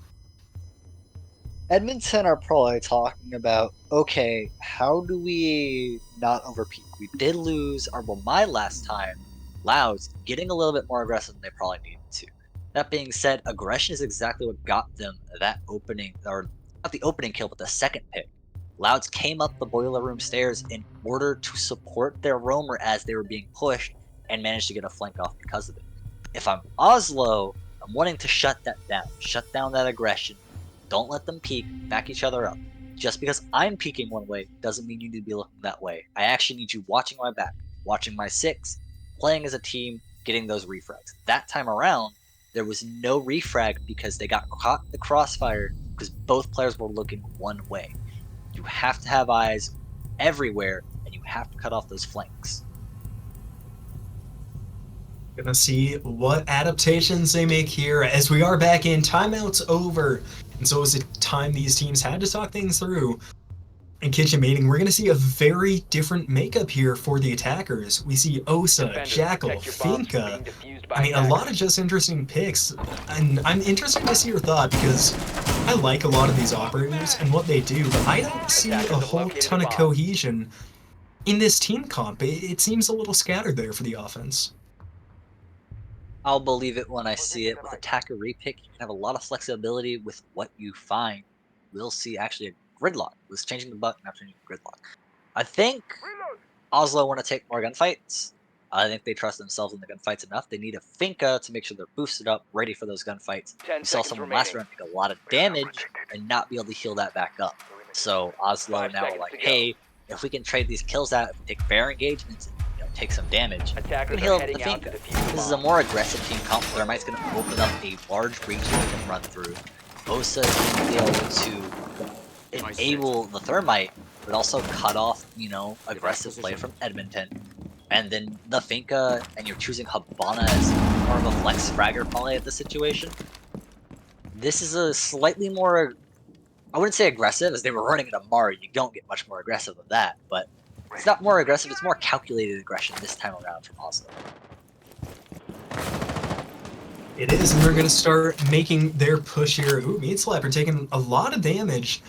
Edmonton are probably talking about, okay, how do we not overpeak? We did lose my last time. Loud's getting a little bit more aggressive than they probably needed to. That being said, aggression is exactly what got them that opening, or not the opening kill, but the second pick. Louds came up the boiler room stairs in order to support their roamer as they were being pushed and managed to get a flank off because of it. If I'm Oslo, I'm wanting to shut that down. Shut down that aggression. Don't let them peek, back each other up. Just because I'm peeking one way doesn't mean you need to be looking that way. I actually need you watching my back, watching my 6, playing as a team, getting those refrags. That time around, there was no refrag because they got caught in the crossfire because both players were looking one way. You have to have eyes everywhere, and you have to cut off those flanks. Gonna see what adaptations they make here as we are back in. Timeout's over, and so is the time these teams had to talk things through. In kitchen meeting, we're gonna see a very different makeup here for the attackers. We see Osa, Defenders, Jackal, protect your bombs from Finka. being defused by I mean, a attackers. lot of just interesting picks, and I'm interested to see your thought because I like a lot of these operators and what they do, but I don't see a whole ton of cohesion in this team comp. It seems a little scattered there for the offense. I'll believe it when I see it. With attacker repick, you can have a lot of flexibility with what you find. We'll see actually a gridlock. It was changing the button, now changing the gridlock. I think Oslo want to take more gunfights. I think they trust themselves in the gunfights enough. They need a Finka to make sure they're boosted up, ready for those gunfights. 10 We saw seconds someone last remaining. round take a lot of damage and not be able to heal that back up. So Oslo 5 now are seconds like, to go. hey, if we can trade these kills out, if we take fair engagements and take some damage, we Attackers can are heal up with the heading out to Finka. defuse the This is a bomb. more aggressive team comp. Thermite's going to open up a large breach that they can run through. Osa is going to be able to enable the Thermite, but also cut off, aggressive play from Edmonton. And then the Finka, and you're choosing Habana as more of a flex fragger probably at the situation. This is a slightly more, I wouldn't say aggressive, as they were running at Amari. You don't get much more aggressive than that, but it's not more aggressive, it's more calculated aggression this time around from Oslo. It is, and they're going to start making their push here. Ooh, Meat Slapper taking a lot of damage,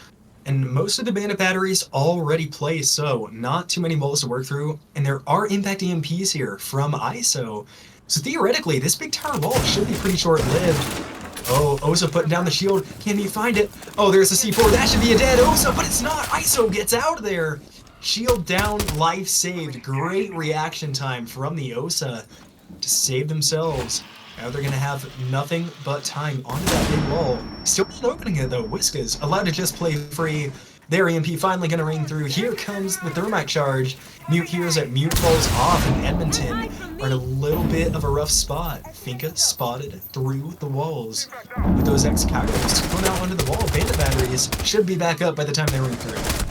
and most of the bandit batteries already placed, so not too many moles to work through, and there are impact EMPs here from ISO. So theoretically, this big tower wall should be pretty short-lived. Oh, Osa putting down the shield. Can he find it? Oh, there's the C4. That should be a dead Osa, but it's not. ISO gets out of there. Shield down, life saved. Great reaction time from the Osa to save themselves. Now they're going to have nothing but time onto that big wall. Still not opening it though. Whiskers allowed to just play free. Their EMP finally going to ring through. Here comes the thermite charge. Mute hears that Mute falls off, and Edmonton are in a little bit of a rough spot. Finka spotted through the walls. With those X-Kairos going out onto the wall, bandit batteries should be back up by the time they ring through.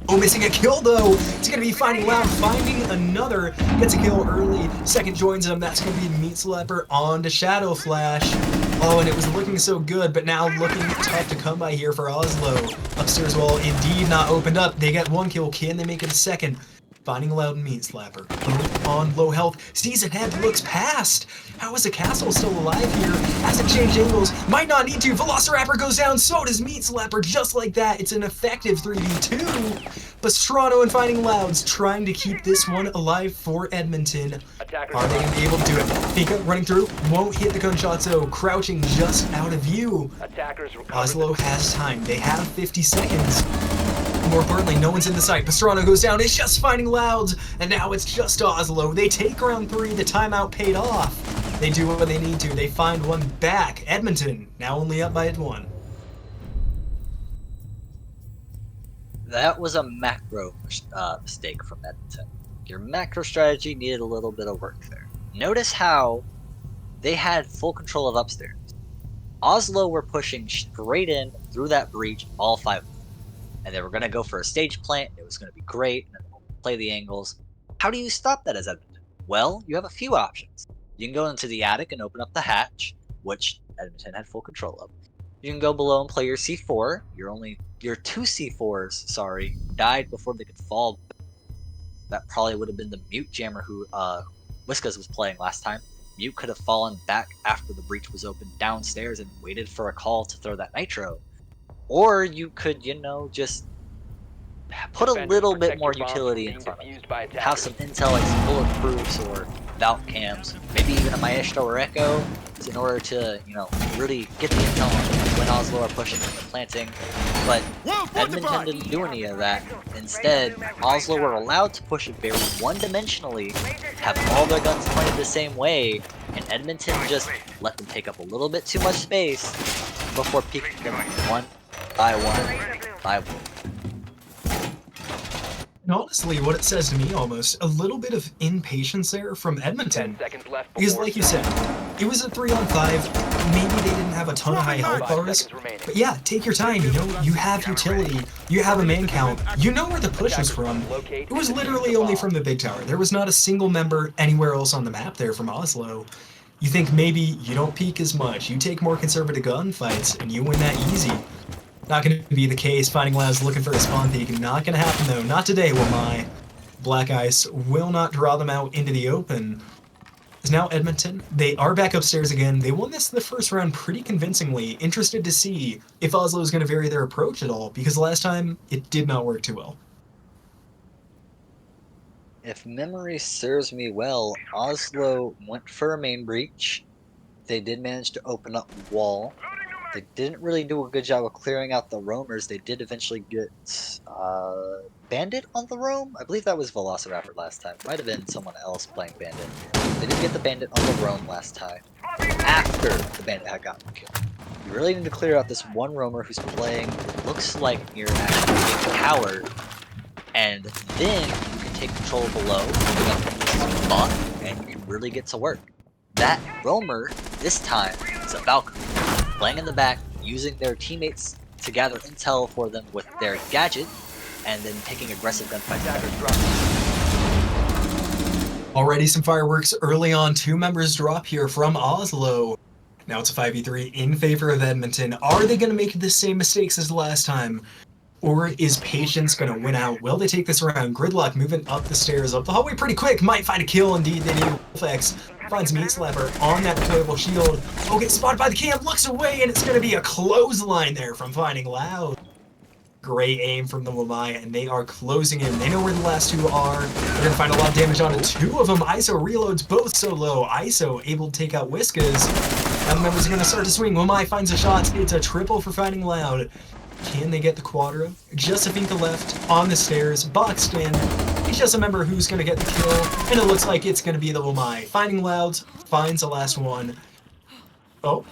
Oh, missing a kill though! It's gonna be Finding Loud, finding another, gets a kill early, second joins him, that's gonna be Meat Slapper on to Shadow Flash. Oh, and it was looking so good, but now looking tough to come by here for Oslo. Upstairs wall indeed not opened up, they get one kill, can they make it a second? Finding Loud and Meat Slapper, both on low health, sees ahead, looks past. How is the castle still alive here? Hasn't changed angles, might not need to. Velociraptor goes down, so does Meat Slapper, just like that. It's an effective 3v2. But Strano and Finding Loud's trying to keep this one alive for Edmonton. Are they going to be able to do it? Finka running through, won't hit the gunshots though, crouching just out of view. Oslo has time, they have 50 seconds. More importantly, no one's in the sight. Pastrano goes down, it's just Finding Louds, and now it's just Oslo. They take round 3, the timeout paid off. They do what they need to, they find one back. Edmonton, now only up by 1. That was a macro mistake from Edmonton. Your macro strategy needed a little bit of work there. Notice how they had full control of upstairs. Oslo were pushing straight in through that breach, all 5 of them. And they were going to go for a stage plant, it was going to be great, and then play the angles. How do you stop that as Edmonton? Well, you have a few options. You can go into the attic and open up the hatch, which Edmonton had full control of. You can go below and play your C4. Your 2 C4s, sorry, died before they could fall. That probably would have been the Mute jammer who Whiskas was playing last time. Mute could have fallen back after the breach was opened downstairs and waited for a call to throw that nitro. Or you could, just put a little bit more utility in front of it. Have some intel like some bulletproofs or Valk cams, maybe even a Maestro or Echo, in order to, really get the intel on when Oslo are pushing and planting. But Edmonton didn't do any of that. Instead, Oslo were allowed to push it very one-dimensionally, have all their guns pointed the same way, and Edmonton just let them take up a little bit too much space before peeking them one by one. And honestly, what it says to me almost, a little bit of impatience there from Edmonton. Because like you said, it was a 3-on-5, maybe they didn't have a ton of high health bars, but yeah, take your time, you have utility, you have a man count, you know where the push was from. It was literally only from the big tower. There was not a single member anywhere else on the map there from Oslo. You think maybe you don't peek as much, you take more conservative gunfights, and you win that easy. Not going to be the case. Finding Loud's looking for a spawn peek. Not going to happen though. Not today, will my. Black Ice will not draw them out into the open. Is now Edmonton. They are back upstairs again. They won this the first round pretty convincingly. Interested to see if Oslo is going to vary their approach at all, because last time it did not work too well. If memory serves me well, Oslo went for a main breach. They did manage to open up the wall. They didn't really do a good job of clearing out the roamers. They did eventually get Bandit on the roam. I believe that was Velociraptor last time. Might have been someone else playing Bandit. They did get the Bandit on the roam last time, after the Bandit had gotten killed. You really need to clear out this one roamer who's playing, it looks like near actually being coward, and then you can take control below, moving up from this spot, and you can really get to work. That roamer, this time, is a Valkyrie. Playing in the back, using their teammates to gather intel for them with their gadget, and then taking aggressive gunfights. Already some fireworks early on. 2 members drop here from Oslo. Now it's a 5v3 in favor of Edmonton. Are they going to make the same mistakes as last time? or is patience going to win out? Will they take this round? Gridlock moving up the stairs, up the hallway pretty quick. Might find a kill, indeed they do. Wolfex finds Meat Slapper on that deployable shield. Oh, gets spotted by the cam, looks away, and it's going to be a clothesline there from Finding Loud. Great aim from the Wamai, and they are closing in. They know where the last two are. They're going to find a lot of damage on it. Two of them. ISO reloads both so low. ISO able to take out Whiskas. Now the members are going to start to swing. Wamai finds a shot. It's a triple for Finding Loud. Can they get the quadra? Josefinka left on the stairs, boxed in. He's just a member who's going to get the kill, and it looks like it's going to be the Wamai. Finding Loud finds the last one. Oh,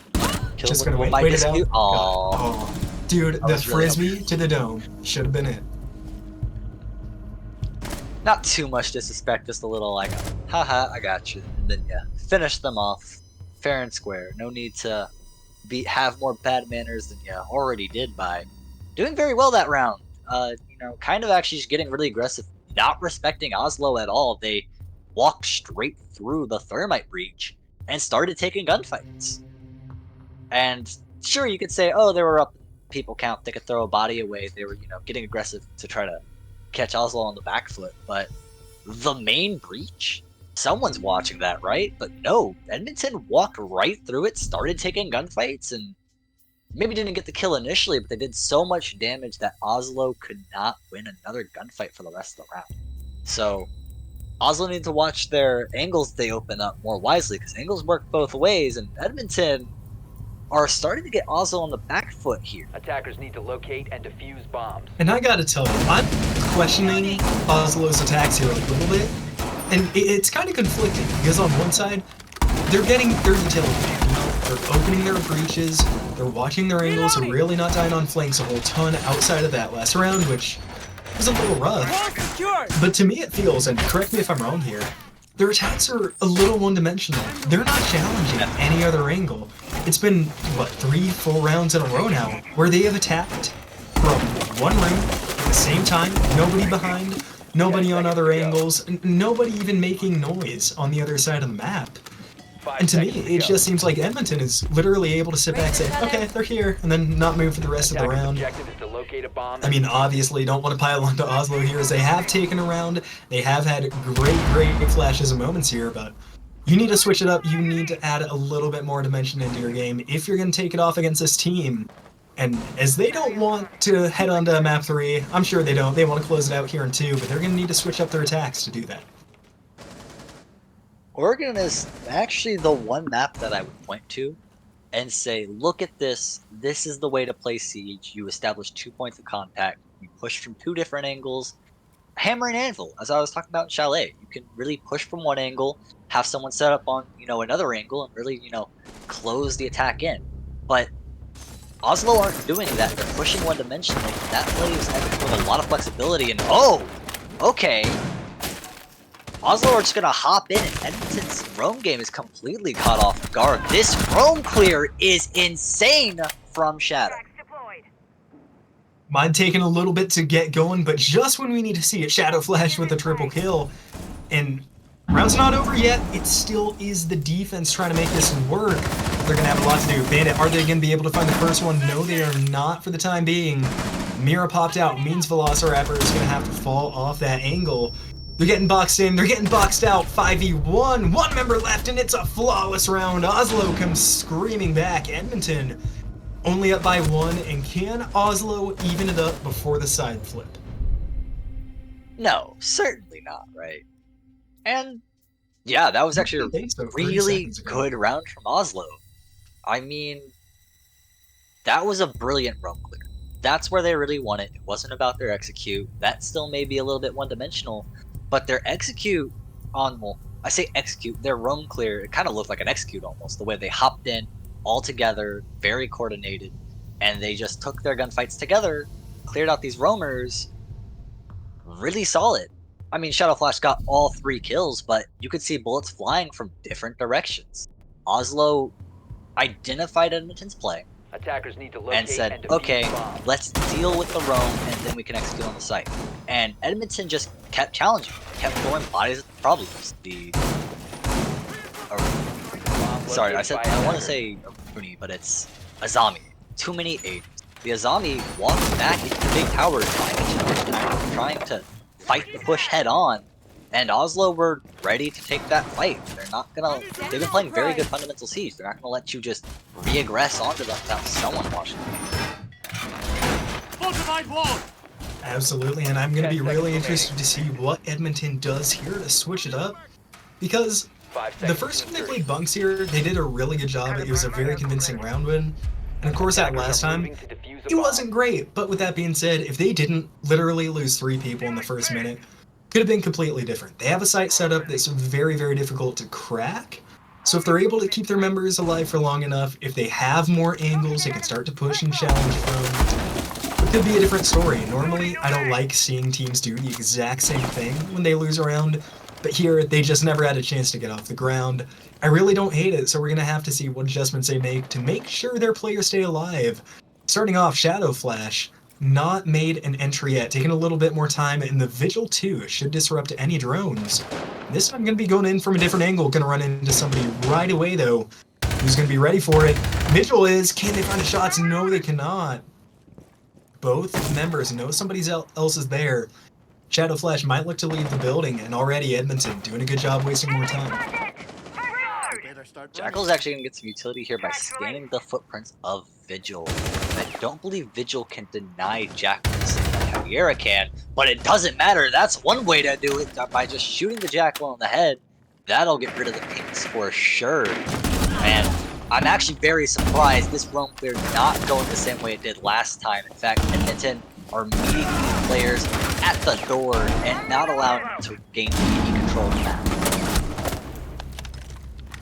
Kill just with going to wait it out. Oh, dude, the frisbee to the dome should have been it. Not too much disrespect, just a little like, haha, I got you. And then yeah, finish them off fair and square. No need to have more bad manners than you already did by doing very well that round. You know, kind of actually just getting really aggressive, not respecting Oslo at all. They walked straight through the thermite breach and started taking gunfights. And sure, you could say, oh, they were up people count, they could throw a body away. They were, you know, getting aggressive to try to catch Oslo on the back foot. But the main breach, someone's watching that, right? But no, Edmonton walked right through it, started taking gunfights, and maybe didn't get the kill initially, but they did so much damage that Oslo could not win another gunfight for the rest of the round. So Oslo need to watch their angles they open up more wisely, because angles work both ways, and Edmonton are starting to get Oslo on the back foot here. Attackers need to locate and defuse bombs. And I gotta tell you, I'm questioning Oslo's attacks here a little bit, and it's kind of conflicting, because on one side, they're getting their utility. You know, they're opening their breaches, they're watching their angles, they're really not dying on flanks a whole ton outside of that last round, which was a little rough. But to me it feels, and correct me if I'm wrong here, their attacks are a little one-dimensional. They're not challenging any other angle. It's been, what, 3 full rounds in a row now, where they have attacked from one room at the same time, nobody behind, nobody on other angles, nobody even making noise on the other side of the map. And to me, it just seems like Edmonton is literally able to sit back and say, okay, they're here, and then not move for the rest of the round. I mean, obviously, don't want to pile onto Oslo here, as they have taken a round. They have had great flashes and moments here, but you need to switch it up. You need to add a little bit more dimension into your game if you're going to take it off against this team. And as they don't want to head on to map 3, I'm sure they don't. They want to close it out here in 2, but they're going to need to switch up their attacks to do that. Oregon is actually the one map that I would point to and say, look at this. This is the way to play Siege. You establish 2 points of contact. You push from 2 different angles. Hammer and anvil, as I was talking about in Chalet. You can really push from one angle, have someone set up on, you know, another angle, and really, you know, close the attack in. But Oslo aren't doing that. They're pushing one-dimensionally. That leaves Edmonton with a lot of flexibility, and oh! Okay. Oslo are just going to hop in, and Edmonton's roam game is completely caught off guard. This roam clear is insane from Shadow. Mine taking a little bit to get going, but just when we need to see it, Shadow Flash with a triple kill. And round's not over yet. It still is the defense trying to make this work. They're going to have a lot to do. Bandit, are they going to be able to find the first one? No, they are not for the time being. Mira popped out, means Velociraptor is going to have to fall off that angle. They're getting boxed in, they're getting boxed out, 5v1, 1 member left, and it's a flawless round. Oslo comes screaming back. Edmonton only up by 1, and can Oslo even it up before the side flip? No, certainly not, right? And yeah, that was actually a really good round from Oslo. I mean, that was a brilliant roam clear. That's where they really won it. It wasn't about their execute. That still may be a little bit one-dimensional. But their execute on, well, I say execute, their roam clear, it kind of looked like an execute almost, the way they hopped in all together, very coordinated, and they just took their gunfights together, cleared out these roamers, really solid. I mean, Shadow Flash got all 3 kills, but you could see bullets flying from different directions. Oslo identified Edmonton's play, Attackers need to locate and said, and defuse okay, bombs. let's deal with the roam, and then we can execute on the site. And Edmonton just kept challenging, kept throwing bodies at the problems. Sorry, I want to say Rooney, but it's Azami. Too many A's. the Azami walks back into the big tower, trying to fight the push head on. And Oslo were ready to take that fight. They're not gonna. They've been playing very good fundamental siege. They're not gonna let you just re-aggress onto them without someone watching. Fortified wall. Absolutely, and I'm going to be really interested to see what Edmonton does here to switch it up. Because the first time they played Bunks here, they did a really good job. It was a very convincing round win. And of course, that last time, it wasn't great. But with that being said, if they didn't literally lose 3 people in the first minute, could have been completely different. They have a site set up that's very, very difficult to crack. So if they're able to keep their members alive for long enough, if they have more angles, they can start to push and challenge from. It could be a different story. Normally, I don't like seeing teams do the exact same thing when they lose a round, but here, they just never had a chance to get off the ground. I really don't hate it, so we're going to have to see what adjustments they make to make sure their players stay alive. Starting off, Shadow Flash. Not made an entry yet, taking a little bit more time, and the Vigil 2 should disrupt any drones. This time I'm going to be going in from a different angle, going to run into somebody right away though, who's going to be ready for it. Vigil is, can they find the shots? No, they cannot. Both members know somebody else is there. Shadow Flash might look to leave the building, and already Edmonton doing a good job wasting more time. Jackal's actually going to get some utility here by scanning the footprints of Vigil. I don't believe Vigil can deny Jackal like Javiera can, but it doesn't matter. That's one way to do it, by just shooting the Jackal in the head. That'll get rid of the pinks for sure. And I'm actually very surprised this roam clear not going the same way it did last time. In fact, Edmonton are meeting these players at the door and not allowing them to gain any control of the map.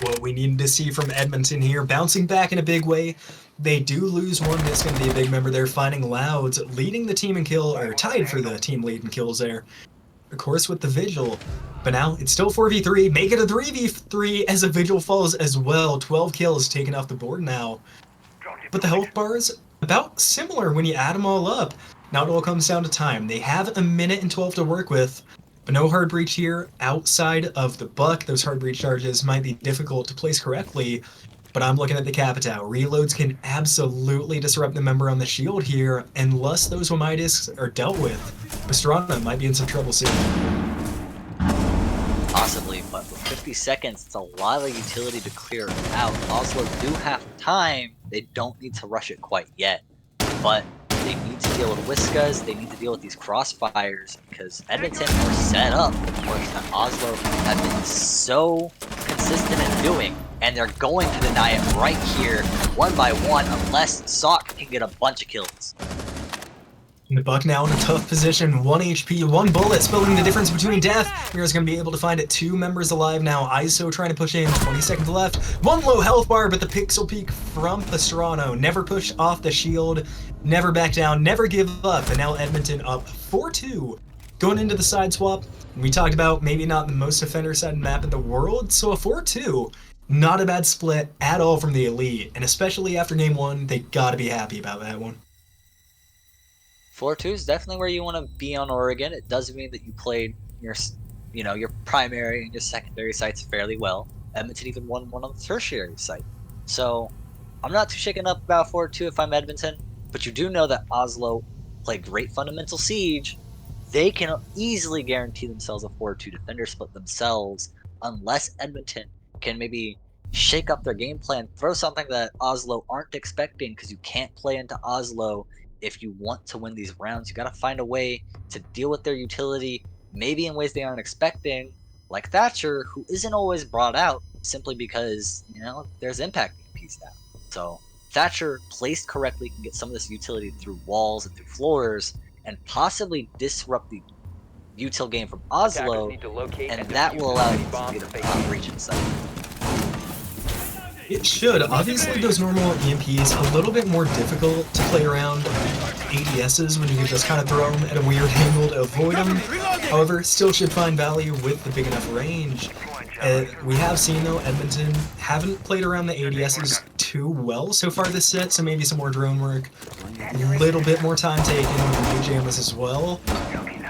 What we needed to see from Edmonton here, bouncing back in a big way. They do lose one. It's going to be a big member there, finding Louds, leading the team in kill, or tied for the team lead in kills there. Of course, with the Vigil. But now it's still 4v3. Make it a 3v3 as a Vigil falls as well. 12 kills taken off the board now. But the health bars, about similar when you add them all up. Now it all comes down to time. They have 1 minute and 12 to work with. But no hard breach here outside of the buck. Those hard breach charges might be difficult to place correctly. But I'm looking at the Capitao. Reloads can absolutely disrupt the member on the shield here, unless those Womidis are dealt with. Pastrana might be in some trouble soon. Possibly, but with 50 seconds, it's a lot of utility to clear out. Oslo do have time. They don't need to rush it quite yet. But they need to deal with Whiskas, they need to deal with these crossfires, because Edmonton are set up, of course, that Oslo have been so consistent in doing, and they're going to deny it right here, 1 by 1, unless Sock can get a bunch of kills. The Buck now in a tough position, 1 HP, 1 bullet, spilling the difference between death. Mira's going to be able to find it, 2 members alive now. ISO trying to push in, 20 seconds left. 1 low health bar, but the pixel peek from Pastrano. Never push off the shield, never back down, never give up. And now Edmonton up 4-2. Going into the side swap, we talked about maybe not the most defender-sided map in the world, so a 4-2. Not a bad split at all from the Elite, and especially after game 1, they got to be happy about that one. 4-2 is definitely where you want to be on Oregon. It does mean that you played your, your primary and your secondary sites fairly well. Edmonton even won one on the tertiary site. So I'm not too shaken up about 4-2 if I'm Edmonton, but you do know that Oslo play great fundamental siege. They can easily guarantee themselves a 4-2 defender split themselves, unless Edmonton can maybe shake up their game plan, throw something that Oslo aren't expecting, because you can't play into Oslo. If you want to win these rounds, you got to find a way to deal with their utility, maybe in ways they aren't expecting, like Thatcher, who isn't always brought out simply because, there's impact EMPs now. So Thatcher, placed correctly, can get some of this utility through walls and through floors, and possibly disrupt the util game from Oslo, and that will allow you to get a breach inside. It should. Obviously, those normal EMPs a little bit more difficult to play around ADSs when you can just kind of throw them at a weird angle to avoid them. However, still should find value with the big enough range. We have seen, though, Edmonton haven't played around the ADSs too well so far this set, so maybe some more drone work. A little bit more time taken with the new jammers as well.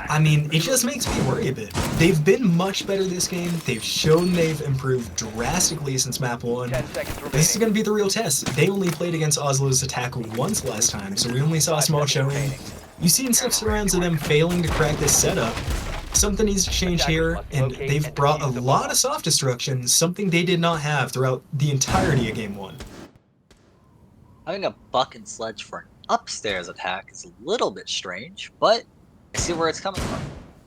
I mean, it just makes me worry a bit. They've been much better this game. They've shown they've improved drastically since map 1. 10 seconds remaining. This is going to be the real test. They only played against Oslo's attack once last time, so we only saw a small showing. You've seen 6 rounds of them failing to crack this setup. Something needs to change here, and they've brought a lot of soft destruction, something they did not have throughout the entirety of Game 1. Having a buck and sledge for an upstairs attack is a little bit strange, but I see where it's coming from.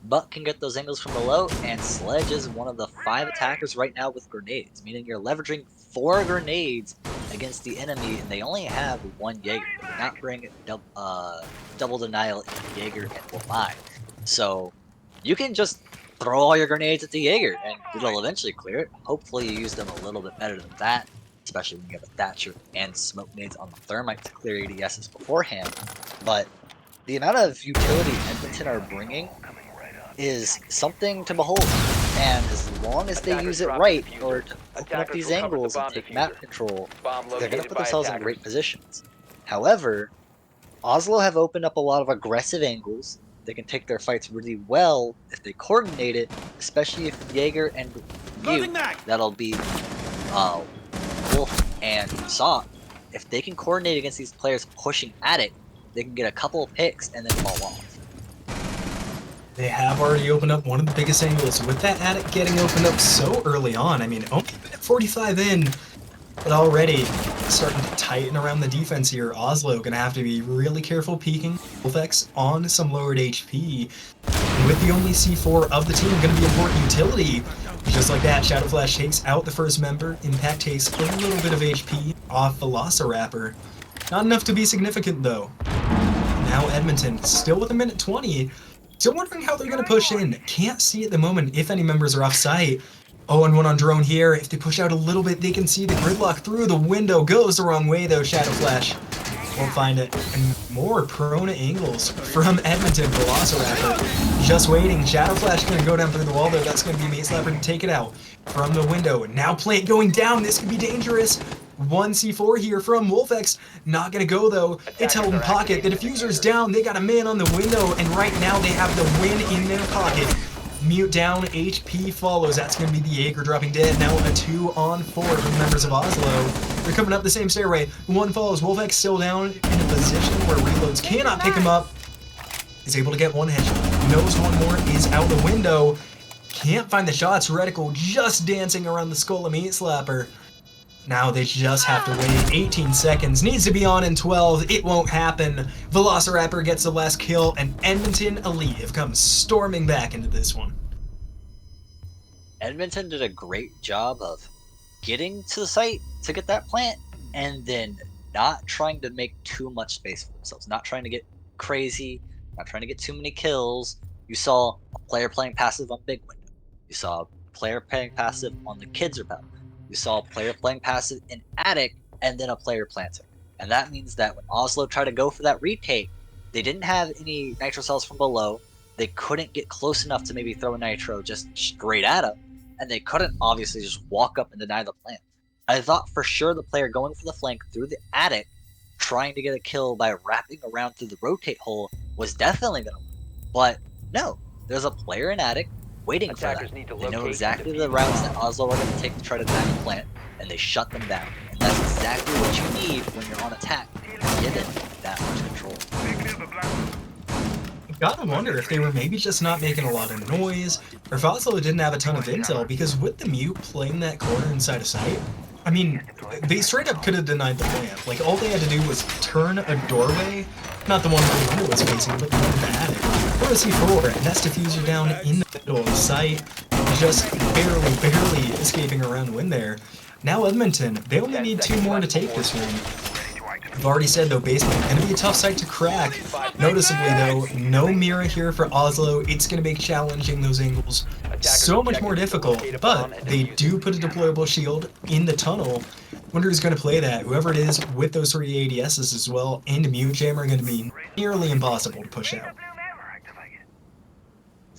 Buck can get those angles from below, and Sledge is one of the 5 attackers right now with grenades, meaning you're leveraging 4 grenades against the enemy, and they only have 1 Jaeger. They're not bringing double denial in Jaeger and Wamai. So you can just throw all your grenades at the Jaeger, and it'll eventually clear it. Hopefully you use them a little bit better than that, especially when you have a Thatcher and smoke nades on the Thermite to clear ADSs beforehand. But the amount of utility Edmonton are bringing is something to behold, and as long as they use it right in order to open up these angles and take map control, they're going to put themselves in great positions. However, Oslo have opened up a lot of aggressive angles. They can take their fights really well if they coordinate it, especially if Jaeger and you, that'll be Wolf and Saw, if they can coordinate against these players pushing at it, they can get a couple of picks and then fall off. They have already opened up one of the biggest angles with that attic getting opened up so early on. I mean, only 45 in, but already starting to tighten around the defense here. Oslo gonna have to be really careful peeking effects on some lowered HP. And with the only C4 of the team gonna be important utility. Just like that, Shadow Flash takes out the first member. Impact takes a little bit of HP off Velociraptor. Not enough to be significant though. Now Edmonton, still with a minute 20. Still wondering how they're going to push in. Can't see at the moment if any members are off site. Oh, and one on drone here. If they push out a little bit, they can see the gridlock through the window. Goes the wrong way though, Shadow Flash. Won't find it. And more prone angles from Edmonton. Velociraptor just waiting. Shadow Flash going to go down through the wall though. That's going to be Mate Slapper to take it out from the window. Now Plant going down. This could be dangerous. 1 C4 here from Wolfex. Not gonna go though. It's held in pocket. The diffuser's down. They got a man on the window, and right now they have the win in their pocket. Mute down. HP follows. That's gonna be the Jaeger dropping dead. Now a 2 on 4 from members of Oslo. They're coming up the same stairway. 1 follows. Wolfex still down in a position where reloads cannot pick him up. Is able to get 1 headshot. Knows 1 more is out the window. Can't find the shots. Reticle just dancing around the skull of Meat Slapper. Now they just have to wait 18 seconds. Needs to be on in 12. It won't happen. Velociraptor gets the last kill, and Edmonton Elite have come storming back into this one. Edmonton did a great job of getting to the site to get that plant, and then not trying to make too much space for themselves. Not trying to get crazy, not trying to get too many kills. You saw a player playing passive on Big Window. You saw a player playing passive on the Kids Repel. You saw a player playing passive in Attic, and then a player planting. And that means that when Oslo tried to go for that retake, they didn't have any nitro cells from below. They couldn't get close enough to maybe throw a nitro just straight at him. And they couldn't obviously just walk up and deny the plant. I thought for sure the player going for the flank through the Attic, trying to get a kill by wrapping around through the rotate hole, was definitely going to win. But no, there's a player in Attic waiting for that. They know exactly the routes that Oslo are going to take to try to deny the plant, and they shut them down. And that's exactly what you need when you're on attack, given that much control. Gotta wonder if they were maybe just not making a lot of noise, or if Oslo didn't have a ton of intel, because with the mute playing that corner inside of sight, I mean, they straight up could have denied the plant. Like, all they had to do was turn a doorway, not the one where the window was facing, but the one in the attic, for a C4, and that's diffuser down in the middle of the site, just barely escaping around the win there. Now Edmonton, they only need 2 more to take this win. I've already said though, basement gonna be a tough site to crack. Noticeably though, no mirror here for Oslo. It's gonna make challenging those angles so much more difficult, but they do put a deployable shield in the tunnel. Wonder who's gonna play that. Whoever it is with those 3 ADSs as well and a mute jam are gonna be nearly impossible to push out.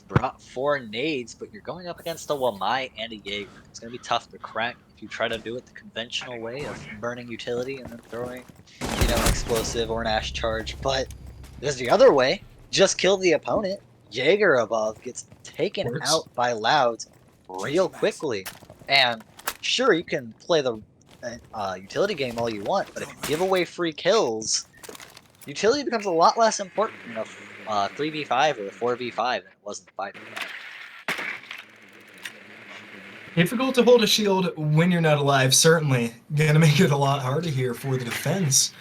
Brought 4 nades, but you're going up against a Wamai and a Jaeger. It's going to be tough to crack if you try to do it the conventional way of burning utility and then throwing, an explosive or an ash charge. But there's the other way. Just kill the opponent. Jaeger above gets taken Works. out by Louds real quickly. And sure, you can play the utility game all you want, but if you give away free kills, utility becomes a lot less important in a 3v5 or a 4v5 than it was in 5v5. Difficult to hold a shield when you're not alive, certainly. Gonna make it a lot harder here for the defense.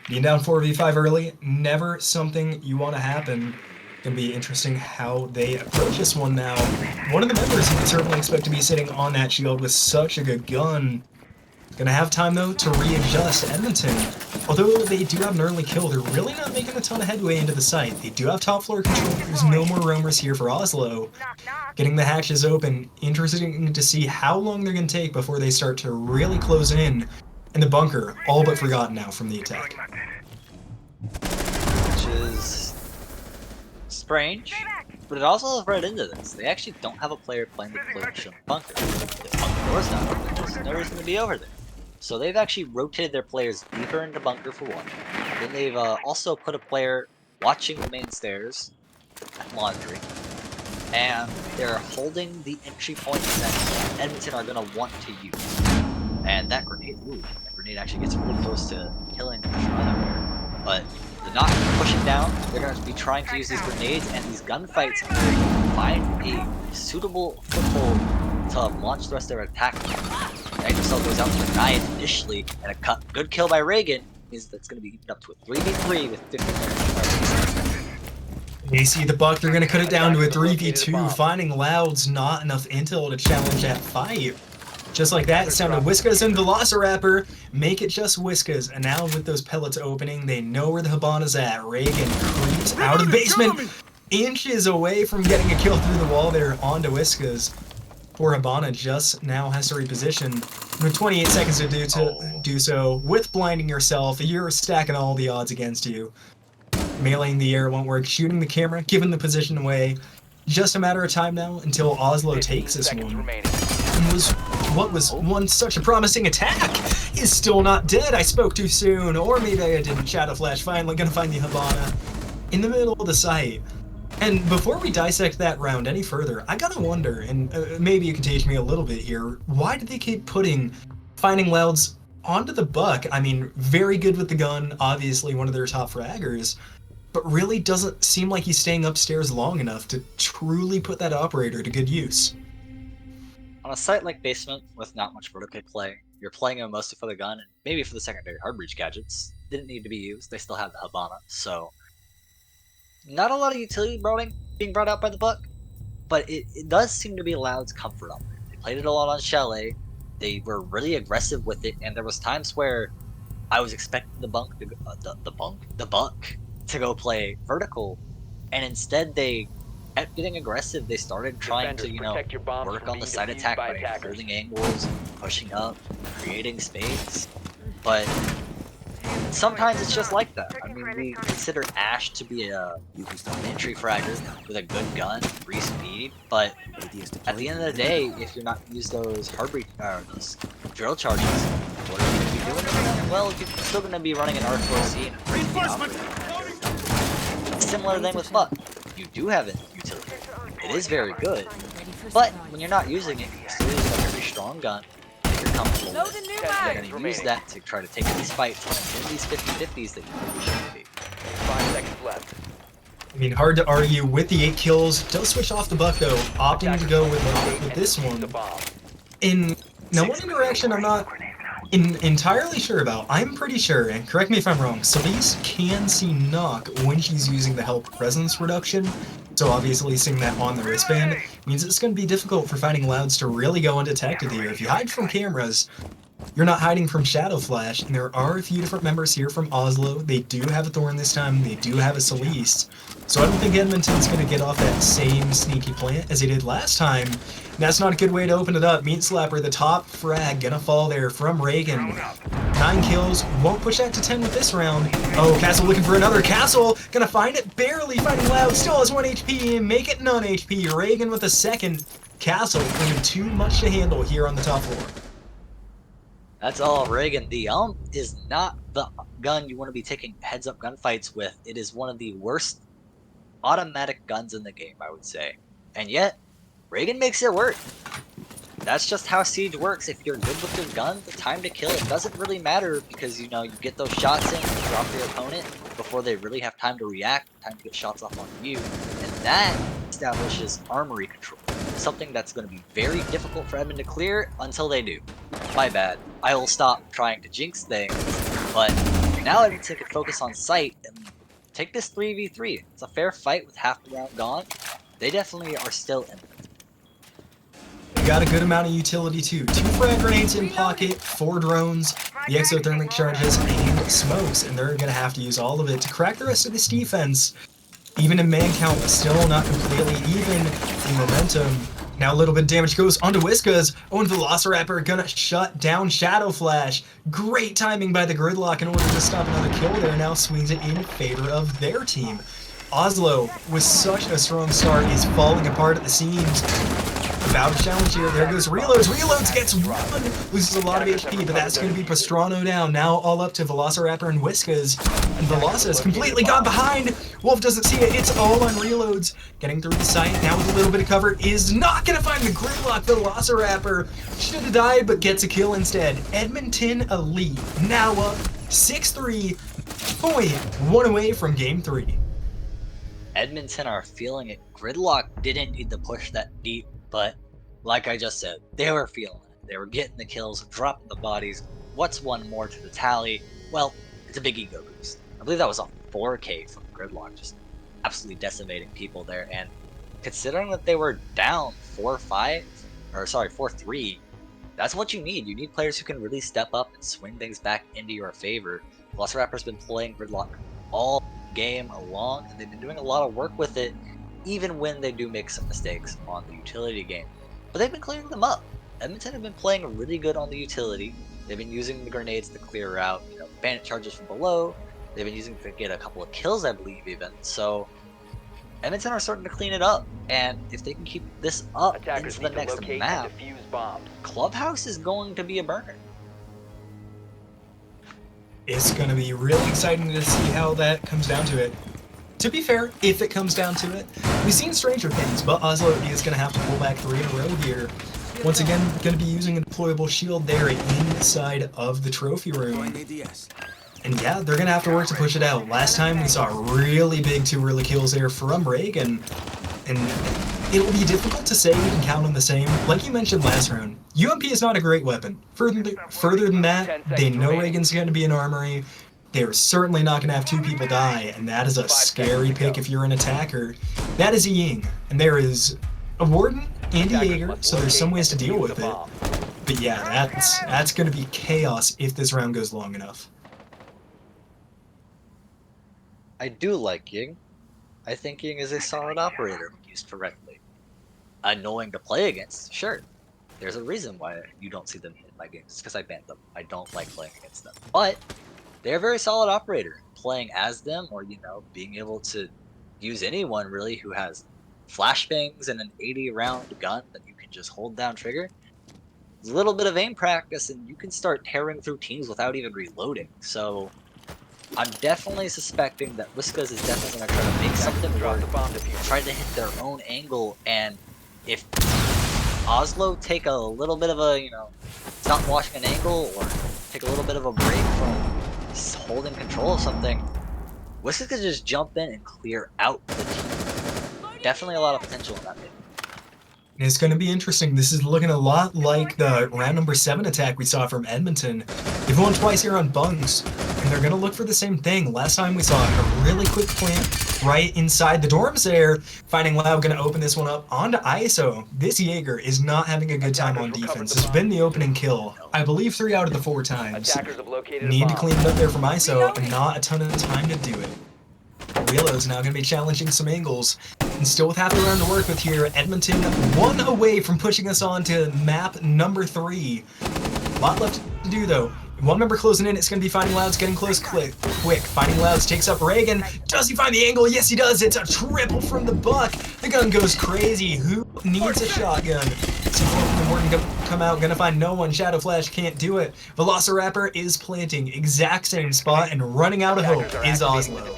Being down 4v5 early, never something you want to happen. Gonna be interesting how they approach this one now. One of the members you can certainly expect to be sitting on that shield with such a good gun. Gonna have time, though, to readjust. Edmonton, although they do have an early kill, they're really not making a ton of headway into the site. They do have top floor control. There's no more roamers here for Oslo. Getting the hatches open, interesting to see how long they're gonna take before they start to really close in. And the bunker, all but forgotten now from the attack. Which is strange, but it also has read into this. They actually don't have a player playing the position of the bunker. The bunker door's not open, there's no reason to be over there. So they've actually rotated their players deeper into bunker for one. Then they've also put a player watching the main stairs at laundry. And they're holding the entry points that Edmonton are going to want to use. And that grenade actually gets really close to killing the there. But they're not pushing down. They're going to be trying to use these grenades and these gunfights to find a suitable foothold to launch the rest of their attack. Magnucell goes out to deny it initially, and a good kill by Reagan means that's going to be heated up to a 3v3 with 50 minutes. They see the buck, they're going to cut it down to a 3v2, finding Louds not enough intel to challenge that fight. Just like that, it's down to Whiskas and Velociraptor. Make it just Whiskas, and now with those pellets opening, they know where the Habana's at. Reagan creeps out of the basement, inches away from getting a kill through the wall there onto Whiskas. Poor Habana just now has to reposition. With 28 seconds to do so, with blinding yourself, you're stacking all the odds against you. Meleeing the air won't work, shooting the camera, giving the position away. Just a matter of time now until Oslo takes this one. And what was once such a promising attack is still not dead. I spoke too soon, or maybe I didn't. Shadow Flash finally gonna find the Habana in the middle of the site. And before we dissect that round any further, I gotta wonder, and maybe you can teach me a little bit here, why do they keep finding Louds onto the buck? I mean, very good with the gun, obviously one of their top fraggers, but really doesn't seem like he's staying upstairs long enough to truly put that operator to good use. On a site like Basement, with not much vertical play, you're playing him mostly for the gun and maybe for the secondary hard breach gadgets. Didn't need to be used, they still have the Habana, so not a lot of utility being brought out by the buck, but it does seem to be Loud's comfort on it. They played it a lot on Chalet, they were really aggressive with it, and there was times where I was expecting the buck to go play vertical, and instead they kept getting aggressive. They started trying to, work on the side attack by holding angles, pushing up, creating space, but sometimes it's just like that. I mean, we consider Ash to be an entry fragger with a good gun, free speed, but at the end of the day, if you're not use those those drill charges, what are you going to be doing? Well, you're still going to be running an R4C and a similar thing with Buck. You do have it utility. It is very good, but when you're not using it, you're still using a very strong gun. You're comfortable with it. You're going to use that to try to take these fights and win these 50-50s that you really shouldn't be. 5 seconds left. I mean, hard to argue with the 8 kills. Does switch off the buck, though, opting to go with this one. Now, one interaction I'm not entirely sure about. I'm pretty sure, and correct me if I'm wrong, Celise can see knock when she's using the help presence reduction. So obviously seeing that on the wristband means it's going to be difficult for finding Louds to really go undetected here. If you hide from cameras, you're not hiding from Shadow Flash, and there are a few different members here from Oslo. They do have a Thorn this time, they do have a Celeste. So I don't think Edmonton's going to get off that same sneaky plant as he did last time. And that's not a good way to open it up. Meat Slapper, the top frag, gonna fall there from Reagan. 9 kills, won't push that to 10 with this round. Oh, Castle looking for another. Castle, gonna find it, barely finding Loud, still has 1 HP, and make it none HP. Reagan with a second. Castle, bringing too much to handle here on the top floor. That's all Reagan. The is not the gun you want to be taking heads-up gunfights with. It is one of the worst automatic guns in the game, I would say. And yet, Reagan makes it work. That's just how Siege works. If you're good with your gun, the time to kill, it doesn't really matter because, you know, you get those shots in, you drop your opponent before they really have time to react, time to get shots off on you, and that establishes armory control. Something that's going to be very difficult for Edmonton to clear until they do. My bad. I will stop trying to jinx things, but now Edmonton can focus on sight and take this 3v3. It's a fair fight with half the round gone. They definitely are still in it. They got a good amount of utility too. 2 frag grenades in pocket, 4 drones, the exothermic charges, and smokes, and they're going to have to use all of it to crack the rest of this defense. Even in man count, still not completely even in momentum. Now a little bit of damage goes onto Whiskas. Oh, and Velociraptor gonna shut down Shadow Flash. Great timing by the Gridlock in order to stop another kill there. Now swings it in favor of their team. Oslo, with such a strong start, is falling apart at the seams. About to challenge here. There goes Reloads. Reloads gets 1. Loses a lot of HP, but that's going to be Pastrano down. Now all up to Velociraptor and Whiskas. And Veloci's completely gone behind. Wolf doesn't see it. It's all on Reloads. Getting through the site now with a little bit of cover. Is not going to find the Gridlock. Velociraptor should have died, but gets a kill instead. Edmonton Elite now up 6-3. Point 1 away from Game 3. Edmonton are feeling it. Gridlock didn't need to push that deep, but like I just said, they were feeling it. They were getting the kills, dropping the bodies. What's one more to the tally? Well, it's a big ego boost. I believe that was a 4K from Gridlock, just absolutely decimating people there. And considering that they were down 4-3, that's what you need. You need players who can really step up and swing things back into your favor. Velociraptor's been playing Gridlock all game along, and they've been doing a lot of work with it, even when they do make some mistakes on the utility game. But they've been clearing them up. Edmonton have been playing really good on the utility. They've been using the grenades to clear out, you know, bandit charges from below. They've been using to get a couple of kills, I believe, even. So Edmonton are starting to clean it up, and if they can keep this up into the next map, Clubhouse is going to be a burner. It's going to be really exciting to see how that comes down to it. To be fair, if it comes down to it, we've seen stranger things, but Oslo is going to have to pull back 3 in a row here. Once again, going to be using a deployable shield there inside of the trophy room. And yeah, they're going to have to work to push it out. Last time we saw really big 2 early kills there from Reagan, and it'll be difficult to say we can count on the same. Like you mentioned last round, UMP is not a great weapon. Further than that, they know Reagan's going to be an armory. They're certainly not going to have 2 people die, and that is a scary pick if you're an attacker. That is a Ying, and there is a Warden and a Jaeger, so there's some ways to deal with it. But yeah, that's going to be chaos if this round goes long enough. I do like Ying. I think Ying is a solid operator when used correctly. Annoying to play against, sure. There's a reason why you don't see them in my games. It's because I banned them. I don't like playing against them. But they're a very solid operator. Playing as them, or, you know, being able to use anyone really who has flashbangs and an 80-round gun that you can just hold down trigger. A little bit of aim practice and you can start tearing through teams without even reloading. So I'm definitely suspecting that Whiskas is definitely going to try to make something work, try to hit their own angle, and if Oslo take a little bit of a, you know, stop watching an angle or take a little bit of a break from holding control of something, Whiskas could just jump in and clear out the team. Definitely a lot of potential in that mid. It's going to be interesting. This is looking a lot like the round number 7 attack we saw from Edmonton. They've won twice here on bunks, and they're going to look for the same thing. Last time we saw a really quick plant right inside the dorms there. Fighting Loud going to open this one up onto ISO. This Jaeger is not having a good time on defense. This has been the opening kill, I believe 3 out of the 4 times. Need to clean it up there from ISO, and not a ton of time to do it. Reload's now going to be challenging some angles, and still with half the round to work with here, Edmonton 1 away from pushing us on to map number 3. A lot left to do though. 1 member closing in, it's going to be Fighting Louds getting close quick. Fighting Louds takes up Reagan. Does he find the angle? Yes, he does. It's a triple from the Buck. The gun goes crazy. Who needs a shotgun? C4 from the Warden come out, gonna find no one. Shadow Flash can't do it. Velociraptor is planting, exact same spot, and running out of hope is Oslo.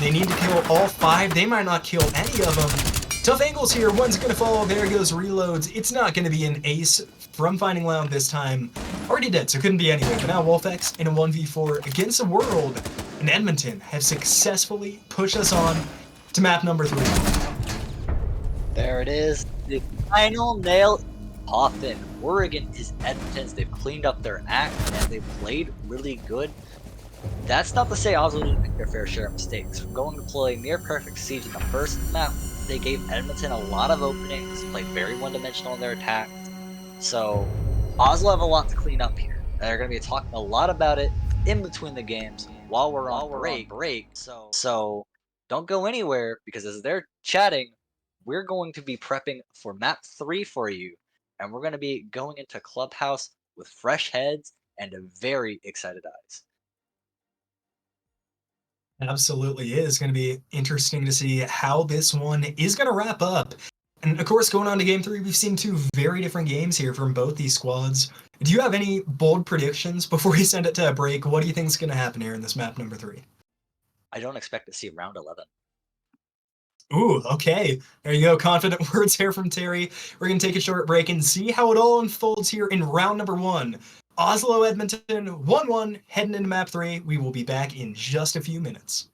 they need to kill all 5. They might not kill any of them. Tough angles here. One's going to fall. There goes reloads. It's not going to be an ace from Finding Loud this time. Already dead, so couldn't be anyway. But now Wolfex in a 1v4 against the world. And Edmonton have successfully pushed us on to map number 3. There it is. The final nail coffin. Oregon is Edmonton's. They've cleaned up their act and they've played really good. That's not to say Oslo didn't make their fair share of mistakes. From going to play near perfect siege in the first map, they gave Edmonton a lot of openings, played very one-dimensional in their attack. So Oslo have a lot to clean up here. They're going to be talking a lot about it in between the games while we're on break. So don't go anywhere, because as they're chatting, we're going to be prepping for map 3 for you, and we're going to be going into Clubhouse with fresh heads and very excited eyes. Absolutely is going to be interesting to see how this one is going to wrap up. And of course, going on to game 3, we've seen 2 very different games here from both these squads. Do you have any bold predictions before we send it to a break? What do you think is going to happen here in this map number 3? I don't expect to see round 11. Ooh, okay. There you go. Confident words here from Terry. We're going to take a short break and see how it all unfolds here in round number 1. Oslo, Edmonton, 1-1, heading into map 3. We will be back in just a few minutes.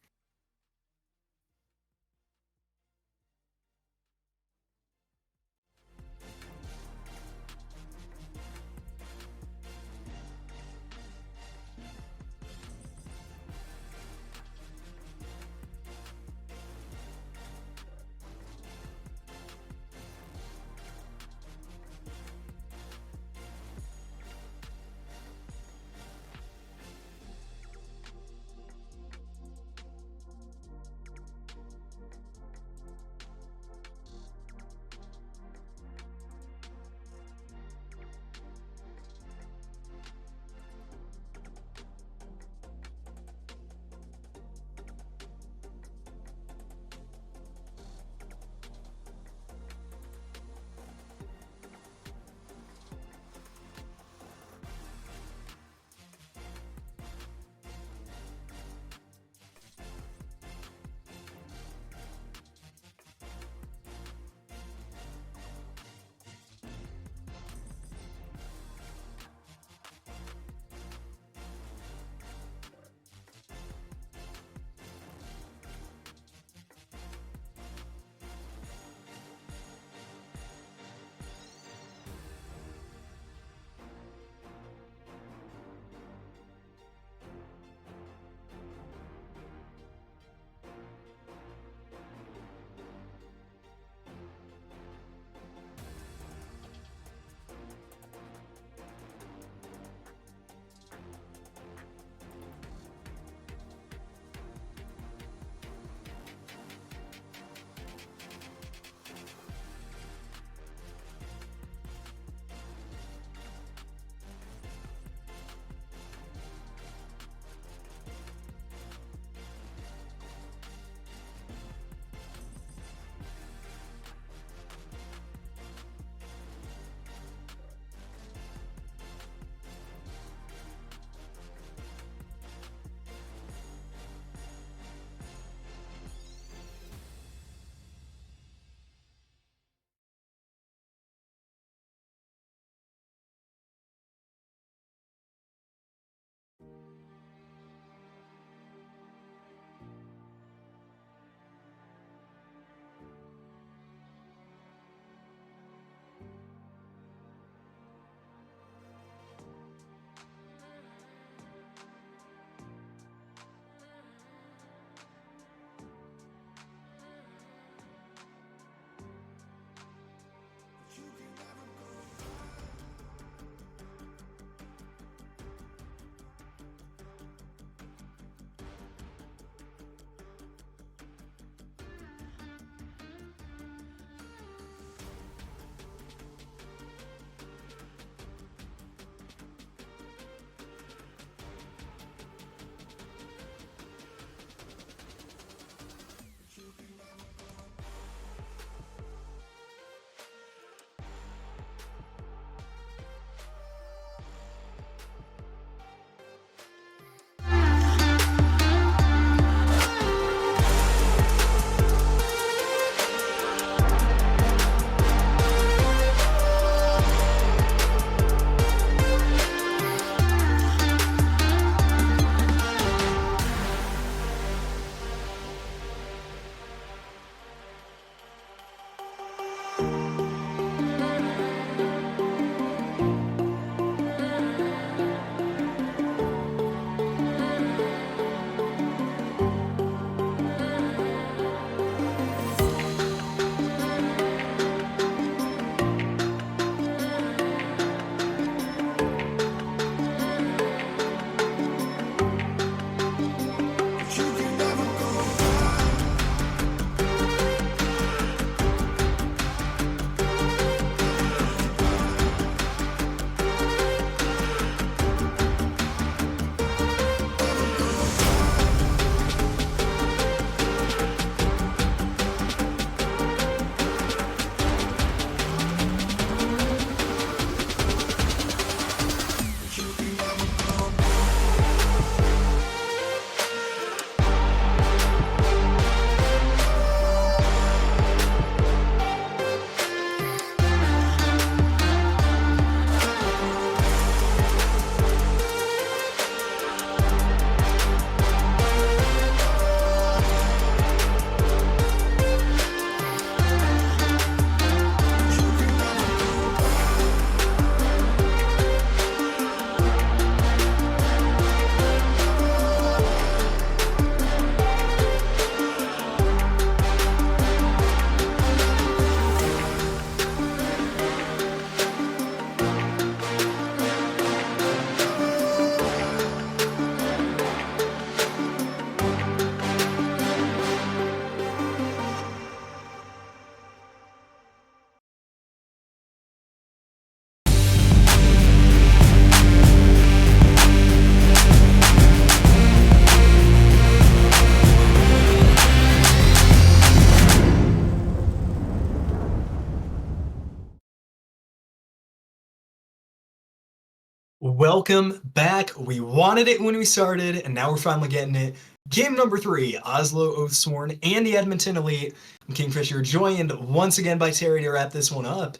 Welcome back. We wanted it when we started, and now we're finally getting it. Game number 3, Oslo Oathsworn and the Edmonton Elite. I'm Kingfisher, joined once again by Terry to wrap this one up.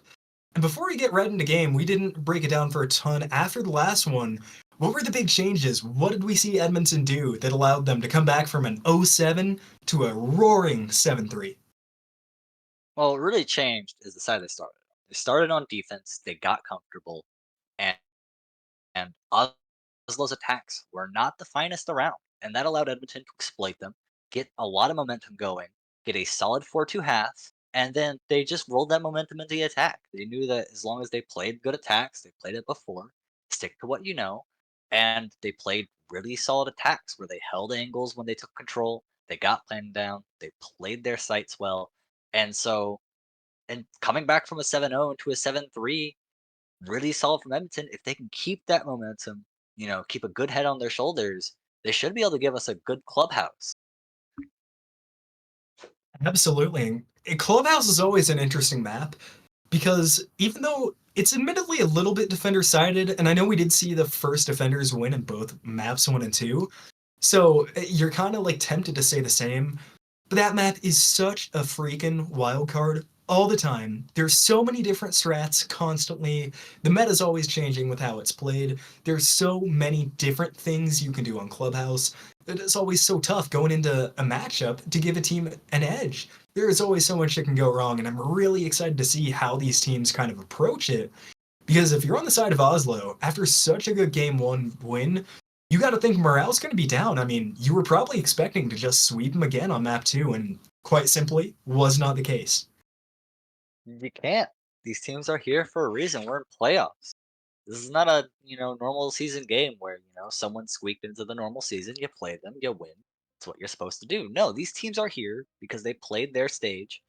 And before we get right into game, we didn't break it down for a ton. After the last one, what were the big changes? What did we see Edmonton do that allowed them to come back from an 0-7 to a roaring 7-3? Well, what really changed is the side they started on. They started on defense, they got comfortable, and and Oslo's attacks were not the finest around, and that allowed Edmonton to exploit them, get a lot of momentum going, get a solid 4-2 half, and then they just rolled that momentum into the attack. They knew that as long as they played good attacks, they played it before, stick to what you know, and they played really solid attacks where they held angles when they took control, they got planned down, they played their sights well, and so and coming back from a 7-0 to a 7-3, really solid from Edmonton. If they can keep that momentum, keep a good head on their shoulders, they should be able to give us a good clubhouse. Absolutely. Clubhouse is always an interesting map because even though it's admittedly a little bit defender sided, and I know we did see the first defenders win in both maps 1 and 2, so you're kind of like tempted to say the same. But that map is such a freaking wild card all the time. There's so many different strats constantly. The meta's always changing with how it's played. There's so many different things you can do on Clubhouse that it's always so tough going into a matchup to give a team an edge. There is always so much that can go wrong, and I'm really excited to see how these teams kind of approach it. Because if you're on the side of Oslo, after such a good game 1 win, you got to think morale's going to be down. I mean, you were probably expecting to just sweep them again on map 2, and quite simply, was not the case. You can't. These teams are here for a reason. We're in playoffs. This is not a normal season game where someone squeaked into the normal season. You play them, you win. It's what you're supposed to do. No, these teams are here because they played their stage.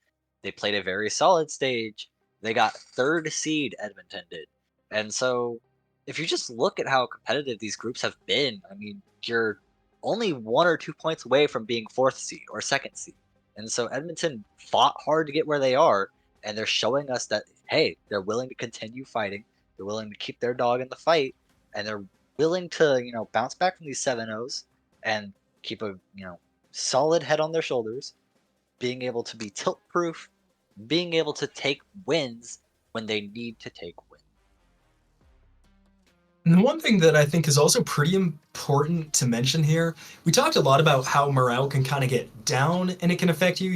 They played a very solid stage. They got third seed Edmonton did, and so if you just look at how competitive these groups have been, I mean, you're only 1 or 2 points away from being fourth seed or second seed, and so Edmonton fought hard to get where they are, and they're showing us that hey, they're willing to continue fighting, they're willing to keep their dog in the fight, and they're willing to, bounce back from these 7-0s and keep a, solid head on their shoulders, being able to be tilt proof, being able to take wins when they need to take wins. And one thing that I think is also pretty important to mention here, we talked a lot about how morale can kind of get down and it can affect you,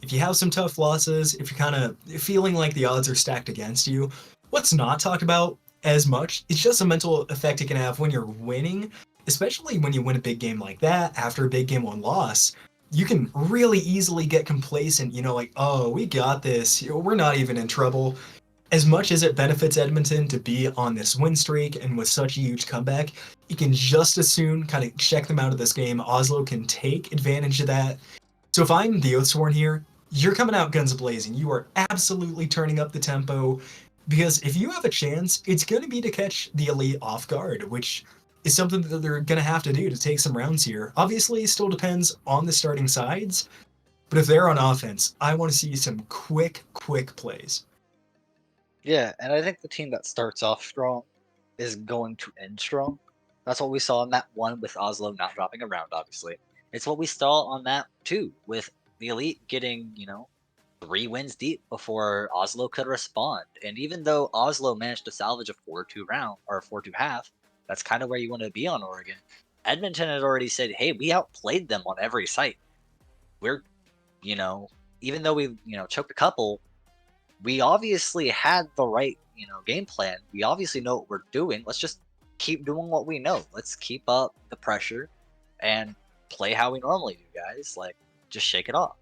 if you have some tough losses, if you're kind of feeling like the odds are stacked against you. What's not talked about as much is just a mental effect it can have when you're winning, especially when you win a big game like that after a big game 1 loss. You can really easily get complacent, like, oh, we got this, we're not even in trouble. As much as it benefits Edmonton to be on this win streak and with such a huge comeback, you can just as soon kind of check them out of this game. Oslo can take advantage of that. So if I'm the Oathsworn here, you're coming out guns blazing. You are absolutely turning up the tempo because if you have a chance, it's going to be to catch the Elite off guard, which is something that they're going to have to do to take some rounds here. Obviously, it still depends on the starting sides, but if they're on offense, I want to see some quick plays. Yeah, and I think the team that starts off strong is going to end strong. That's what we saw in that one with Oslo not dropping a round, obviously. It's what we saw on that two with the Elite getting, 3 wins deep before Oslo could respond. And even though Oslo managed to salvage a 4-2 round or a 4-2 half, that's kind of where you want to be on Oregon. Edmonton had already said, hey, we outplayed them on every site. We're, you know, even though we, choked a couple, we obviously had the right, game plan. We obviously know what we're doing. Let's just keep doing what we know. Let's keep up the pressure and play how we normally do, guys. Like, just shake it off.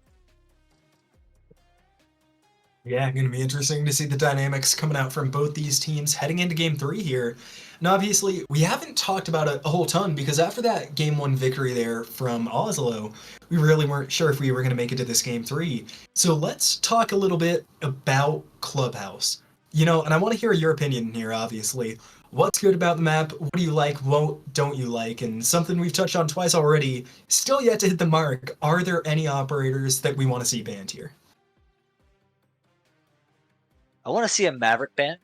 Yeah, going to be interesting to see the dynamics coming out from both these teams heading into game 3 here. Now, obviously, we haven't talked about it a whole ton because after that game 1 victory there from Oslo, we really weren't sure if we were going to make it to this game 3. So let's talk a little bit about Clubhouse. And I want to hear your opinion here, obviously. What's good about the map? What do you like? What don't you like? And something we've touched on twice already, still yet to hit the mark. Are there any operators that we want to see banned here? I want to see a Maverick ban.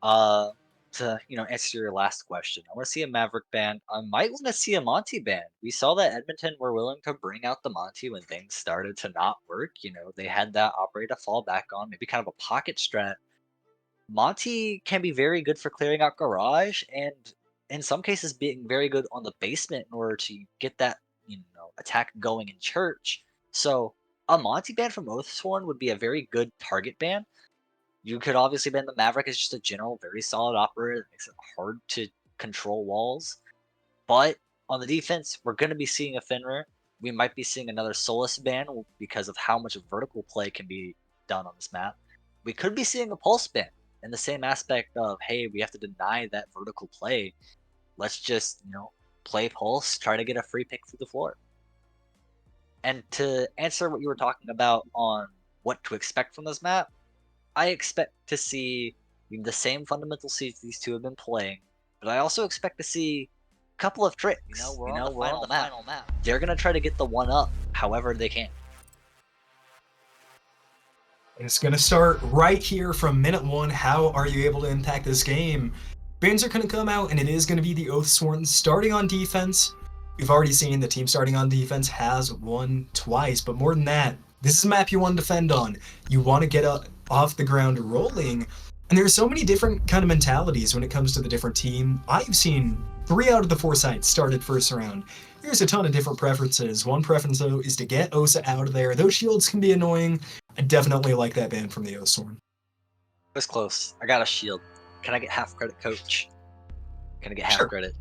Uh, to answer your last question, I want to see a Maverick ban. I might want to see a Monty ban. We saw that Edmonton were willing to bring out the Monty when things started to not work. They had that operator to fall back on, maybe kind of a pocket strat. Monty can be very good for clearing out garage, and in some cases being very good on the basement in order to get that attack going in church. So a Monty ban from Oathsworn would be a very good target ban. You could obviously ban the Maverick as just a general, very solid operator that makes it hard to control walls. But on the defense, we're going to be seeing a Fenrir. We might be seeing another Solus ban because of how much vertical play can be done on this map. We could be seeing a Pulse ban in the same aspect of, hey, we have to deny that vertical play. Let's just, play Pulse, try to get a free pick through the floor. And to answer what you were talking about on what to expect from this map, I expect to see the same fundamental seeds these two have been playing, but I also expect to see a couple of tricks. We're on the final map. They're going to try to get the one up however they can. And it's going to start right here from minute 1. How are you able to impact this game? Bans are going to come out, and it is going to be the Oathsworn starting on defense. We've already seen the team starting on defense has won twice, but more than that, this is a map you want to defend on. You want to get off the ground rolling, and there's so many different kind of mentalities when it comes to the different team. I've seen 3 out of the 4 sites started first round. There's a ton of different preferences. One preference, though, is to get Osa out of there. Those shields can be annoying. I definitely like that ban from the Oathsworn. It was close. I got a shield. Can I get half credit, coach? Can I get half credit?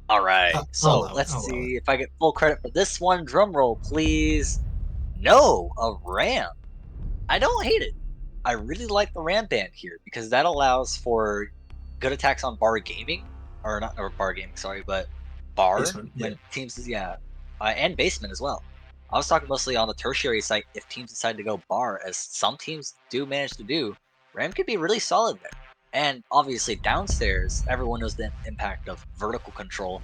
All right. So let's see if I get full credit for this one. Drum roll, please. No, a ram. I don't hate it. I really like the ram ban here because that allows for good attacks on bar gaming, or not bar gaming, sorry, but bar basement, yeah. When teams, and basement as well. I was talking mostly on the tertiary site. If teams decide to go bar, as some teams do manage to do, ram could be really solid there. And obviously downstairs, everyone knows the impact of vertical control.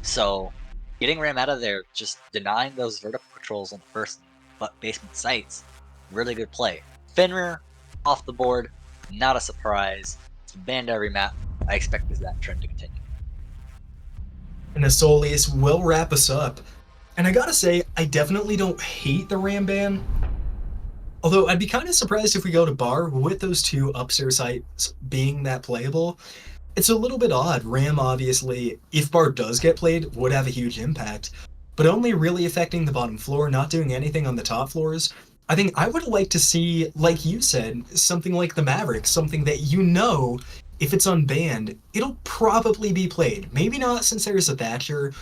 So getting ram out of there, just denying those vertical controls on the first but basement sites, really good play. Fenrir off the board, not a surprise. It's banned every map. I expect that trend to continue. And Asolius will wrap us up. And I gotta say, I definitely don't hate the ram ban. Although I'd be kind of surprised if we go to bar with those 2 upstairs sites being that playable. It's a little bit odd. Ram, obviously, if bar does get played, would have a huge impact, but only really affecting the bottom floor, not doing anything on the top floors. I think I would like to see, like you said, something like the Maverick, something that if it's unbanned, it'll probably be played. Maybe not since there's a Thatcher,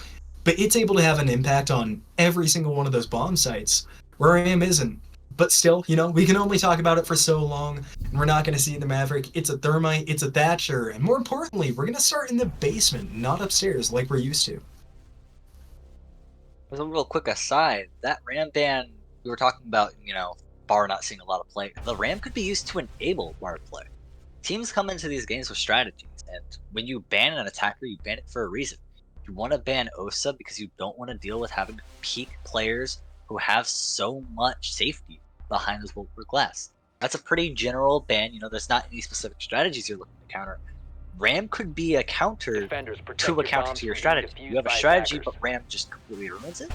but it's able to have an impact on every single one of those bomb sites, where Ram isn't. But still, we can only talk about it for so long, and we're not going to see the Maverick. It's a Thermite, it's a Thatcher, and more importantly, we're going to start in the basement, not upstairs like we're used to. As a real quick aside, that ram ban we were talking about, bar not seeing a lot of play. The ram could be used to enable bar play. Teams come into these games with strategies, and when you ban an attacker, you ban it for a reason. You want to ban Osa because you don't want to deal with having to peak players who have so much safety behind those bulletproof glass. That's a pretty general ban. There's not any specific strategies you're looking to counter. Ram could be a counter to a counter to your strategy. You have a strategy, but Ram just completely ruins it.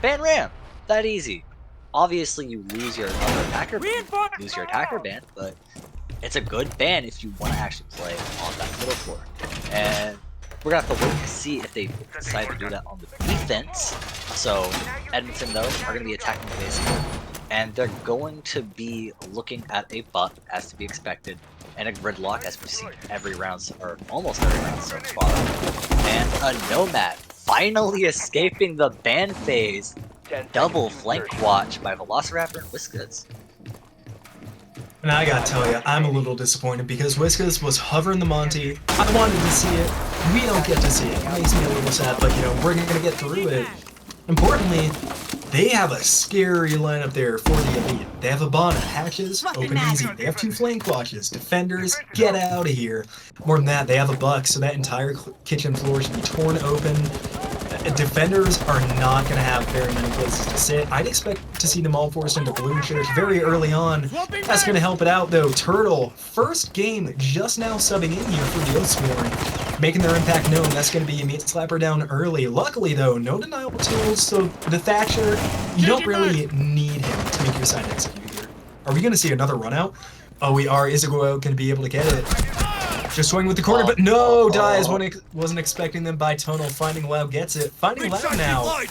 Ban Ram. That easy. Obviously, you lose your other attacker ban, but it's a good ban if you want to actually play on that middle floor. And we're going to have to wait to see if they decide to do that on the defense. So Edmonton, though, are going to be attacking the basement. And they're going to be looking at a butt, as to be expected, and a gridlock, as we've seen every round, or almost every round so far. And a Nomad finally escaping the ban phase. Double flank watch by Velociraptor and Whiskas. And I gotta tell you, I'm a little disappointed because Whiskas was hovering the Monty. I wanted to see it. We don't get to see it. It makes me a little sad, but we're gonna get through it. Importantly, they have a scary lineup there for the elite. They have a Bonnet, hatches, open easy. They have 2 flank watches, defenders, get out of here. More than that, they have a Buck, so that entire kitchen floor should be torn open. defenders are not going to have very many places to sit. I'd expect to see them all forced into blue church very early on. That's going to help it out, though. Turtle, first game just now subbing in here for the Oathsworn, making their impact known. That's going to be a meat slapper down early. Luckily, though, no denial tools, so the Thatcher, you don't really need him to make your side execute here. Are we going to see another run out? Oh, we are. Izuguo going to be able to get it. Just swing with the corner, but no! Dies wasn't expecting them by tunnel. Finding Loud gets it. Finding Loud now.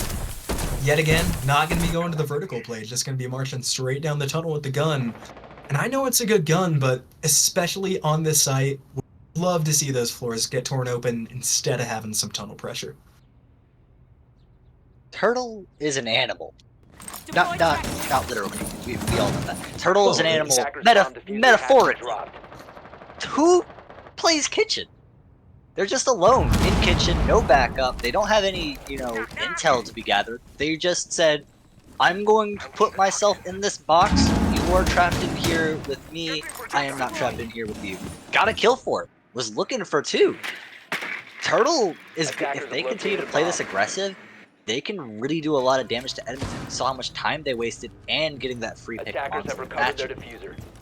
Yet again, not going to be going to the vertical play. Just going to be marching straight down the tunnel with the gun. And I know it's a good gun, but especially on this site, we'd love to see those floors get torn open instead of having some tunnel pressure. Turtle is an animal. Not literally. We all know that. Turtle is an animal. Metaphorically. Who plays kitchen? They're just alone in kitchen, no backup. They don't have any, intel to be gathered. They just said, I'm going to put myself in this box. You are trapped in here with me. I am not trapped in here with you. Got a kill for it. Was looking for 2. Turtle is, if they continue to play this aggressive, they can really do a lot of damage to Edmonton. We saw how much time they wasted and getting that free pick on Thatcher.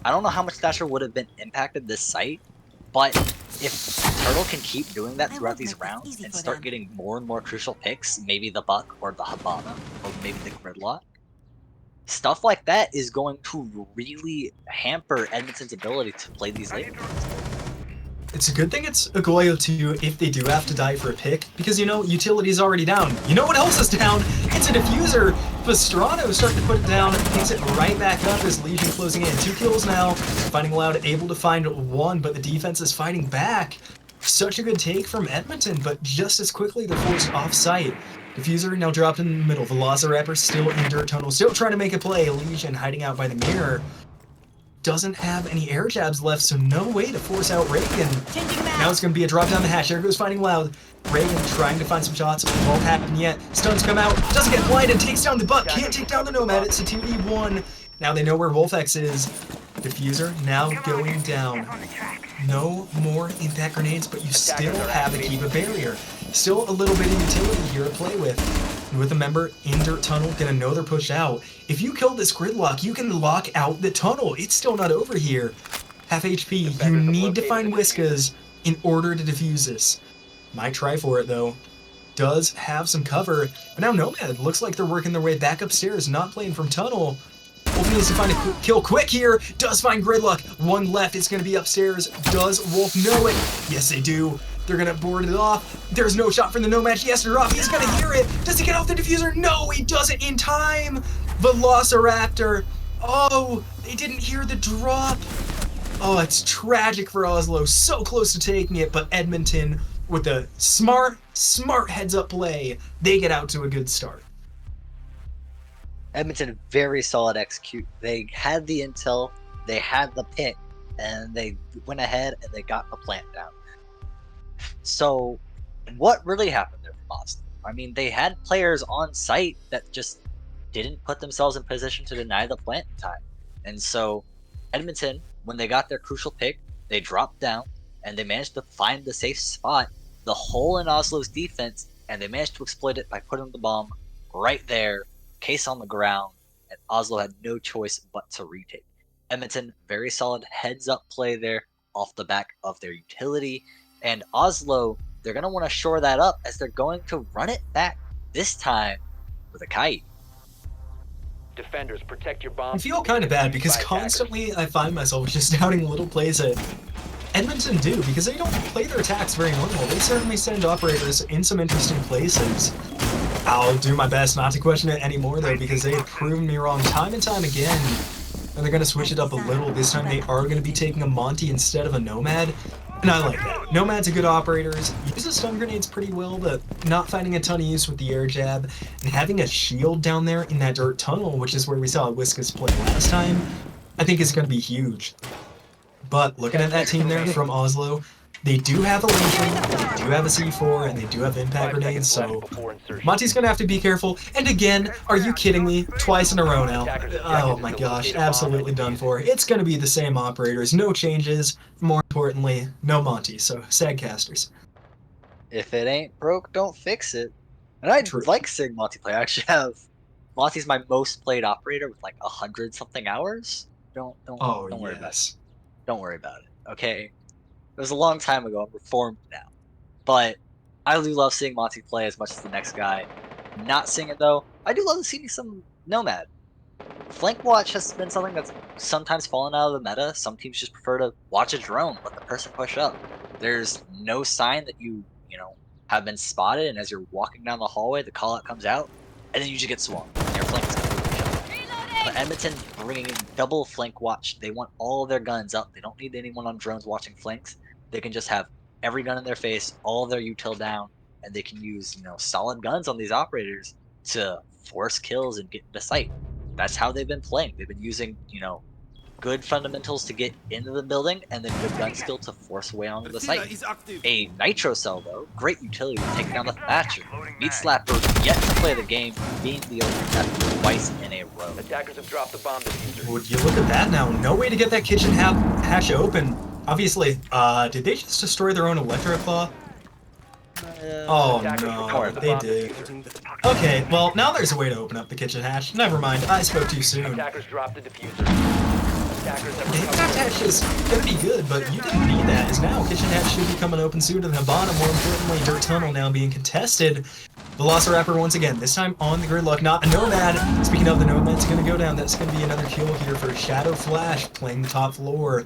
I don't know how much Thatcher would have been impacted this site, but if Turtle can keep doing that throughout these rounds and start getting more and more crucial picks, maybe the Buck or the Habana or maybe the Gridlock, stuff like that is going to really hamper Edmonton's ability to play these late rounds. It's a good thing it's a Goyo too if they do have to die for a pick, because utility's already down. You know what else is down? It's a diffuser. Pastrano's starting to put it down, picks it right back up as Legion closing in. 2 kills now. Finding Loud, able to find 1, but the defense is fighting back. Such a good take from Edmonton, but just as quickly they're forced off-site. Diffuser now dropped in the middle. Velociraptor still in dirt tunnel, still trying to make a play. Legion hiding out by the mirror. Doesn't have any air jabs left, so no way to force out Reagan. Now it's going to be a drop down the hatch. There goes Finding Loud. Reagan trying to find some shots. Won't happen yet. Stuns come out. Doesn't get blinded. Takes down the Buck. Can't take down the Nomad. It's a 2v1. Now they know where Wolfex is. Diffuser now going down. No more impact grenades, but you still have a Kiva barrier. Still a little bit of utility here to play with. And with a member in dirt tunnel, gonna know they're pushed out. If you kill this Gridlock, you can lock out the tunnel. It's still not over here. Half HP, you need to find Whiskas in order to defuse this. Might try for it though. Does have some cover, but now Nomad looks like they're working their way back upstairs, not playing from tunnel. Wolf needs to find a kill quick here. Does find Gridlock. 1 left. It's going to be upstairs. Does Wolf know it? Yes, they do. They're going to board it off. There's no shot from the Nomad. He has to drop. He's going to hear it. Does he get off the diffuser? No, he doesn't in time. Velociraptor. Oh, they didn't hear the drop. Oh, it's tragic for Oslo. So close to taking it, but Edmonton with a smart heads-up play, they get out to a good start. Edmonton, very solid execute. They had the intel, they had the pick, and they went ahead and they got the plant down. So, what really happened there from Oslo? I mean, they had players on site that just didn't put themselves in position to deny the plant in time. And so, Edmonton, when they got their crucial pick, they dropped down, and they managed to find the safe spot, the hole in Oslo's defense, and they managed to exploit it by putting the bomb right there, case on the ground, and Oslo had no choice but to retake. Edmonton, very solid heads-up play there off the back of their utility, and Oslo, they're going to want to shore that up as they're going to run it back, this time with a kite. Defenders, protect your bomb. I feel kind of bad because constantly I find myself just doubting little plays that Edmonton do, because they don't play their attacks very normal. They certainly send operators in some interesting places. I'll do my best not to question it anymore, though, because they have proven me wrong time and time again. And they're going to switch it up a little. This time they are going to be taking a Monty instead of a Nomad. And I like that. Nomad's a good operator. Uses stun grenades pretty well, but not finding a ton of use with the air jab. And having a shield down there in that dirt tunnel, which is where we saw Whiskas play last time, I think is going to be huge. But looking at that team there from Oslo, they do have a Legion, they do have a C4, and they do have impact grenades, so Monty's gonna have to be careful. And again, are you kidding me? Twice in a row now. Oh my gosh, absolutely done for. It's gonna be the same operators, no changes, more importantly, no Monty, so sad casters. If it ain't broke, don't fix it. And I True. like seeing Monty play. I actually have Monty's my most played operator with like 100 something hours. Don't Oh, worry about it. yes. Don't worry about it. Okay, it was a long time ago. I'm reformed now, but I do love seeing Monty play as much as the next guy. Not seeing it though. I do love seeing some Nomad. Flank watch has been something that's sometimes fallen out of the meta. Some teams just prefer to watch a drone, let the person push up. There's no sign that you know, have been spotted, and as you're walking down the hallway, the call out comes out, and then you just get swung, and your flank is completely shut down. But Edmonton bringing in double flank watch. They want all of their guns up. They don't need anyone on drones watching flanks. They can just have every gun in their face, all of their util down, and they can use solid guns on these operators to force kills and get into sight. That's how they've been playing. They've been using, good fundamentals to get into the building and then good gun skill to force away onto the site. A Nitro Cell, though, great utility to take down the Thatcher. Meat Slapper yet to play the game, being the OP twice in a row. Attackers have dropped the bomb diffuser. Would you look at that now? No way to get that kitchen hatch open. Obviously, did they just destroy their own Electroclaw? Oh no, they did. Okay, well, now there's a way to open up the kitchen hatch. Never mind, I spoke too soon. Attackers dropped the diffuser. Attackers have The recovered. impact hatch is gonna be good, but you didn't need that, as now kitchen hatch should be coming open soon to the bottom. More importantly, Dirt Tunnel now being contested. Velociraptor once again, this time on the gridlock, not a Nomad. Speaking of, the Nomad's gonna go down. That's gonna be another kill here for Shadow Flash playing the top floor.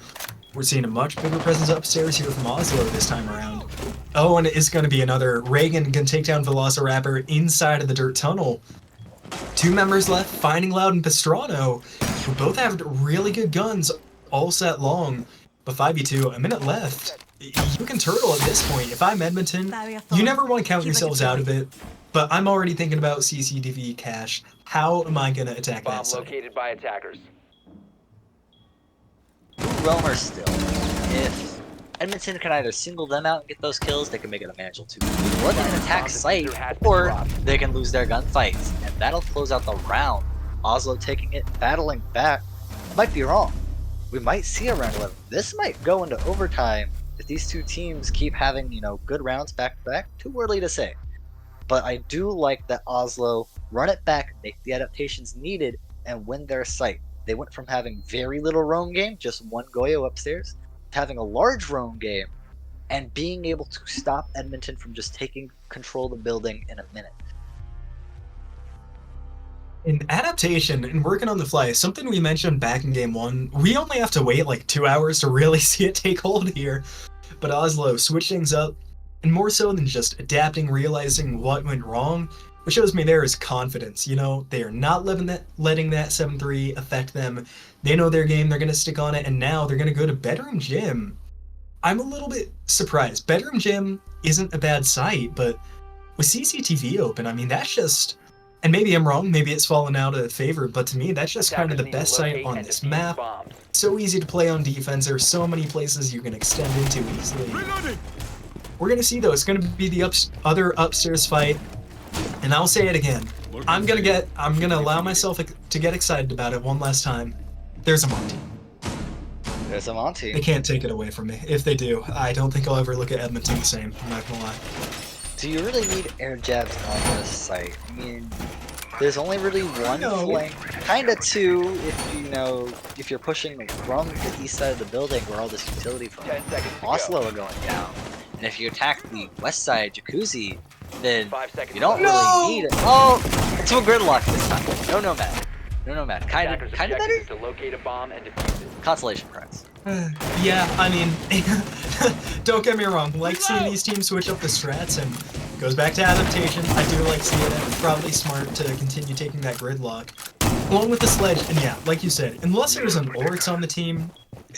We're seeing a much bigger presence upstairs here from Oslo this time around. Oh, and it's going to be another. Reagan can take down Velociraptor inside of the Dirt Tunnel. Two members left, Finding Loud and Pastrano, who both have really good guns all set long. But 5v2, a minute left. You can turtle at this point. If I'm Edmonton, you never want to count yourselves out of it. But I'm already thinking about CCTV cache. How am I going to attack Bomb that site? located by attackers. Roamer still. If Edmonton can either single them out and get those kills, they can make it a manageable 2v2. Or they can attack site, or they can lose their gunfights, and that'll close out the round. Oslo taking it, battling back. Might be wrong. We might see a round 11. This might go into overtime if these two teams keep having, good rounds back to back. Too early to say. But I do like that Oslo run it back, make the adaptations needed, and win their site. They went from having very little roam game, just one Goyo upstairs, to having a large roam game, and being able to stop Edmonton from just taking control of the building in a minute. In adaptation and working on the fly, something we mentioned back in game 1, we only have to wait like 2 hours to really see it take hold here. But Oslo switched things up, and more so than just adapting, realizing what went wrong, what shows me there is confidence. They are not letting that 7-3 affect them. They know their game, they're going to stick on it, and now they're going to go to Bedroom Gym. I'm a little bit surprised. Bedroom Gym isn't a bad site, but with CCTV open, I mean, that's just... And maybe I'm wrong, maybe it's fallen out of favor, but to me, that's just kind of the best site on this map. So easy to play on defense, there's so many places you can extend into easily. We're going to see, though, it's going to be the other upstairs fight. And I'll say it again. I'm gonna allow myself to get excited about it one last time. There's a Monty. There's a Monty. They can't take it away from me. If they do, I don't think I'll ever look at Edmonton the same. I'm not gonna lie. Do you really need air jabs on this site? I mean, there's only really one flank, kinda two if you're pushing from the east side of the building where all this utility from Oslo are going down. And if you attack the west side Jacuzzi, then you don't really need it. Oh, it's a gridlock this time. No Nomad. No Nomad. Kind of better. To locate a bomb and defuse it. Consolation prize. Yeah, I mean, don't get me wrong. Like seeing these teams switch up the strats, and goes back to adaptation. I do like seeing it. It's probably smart to continue taking that gridlock. Along with the sledge, and yeah, like you said, unless there's an Oryx on the team,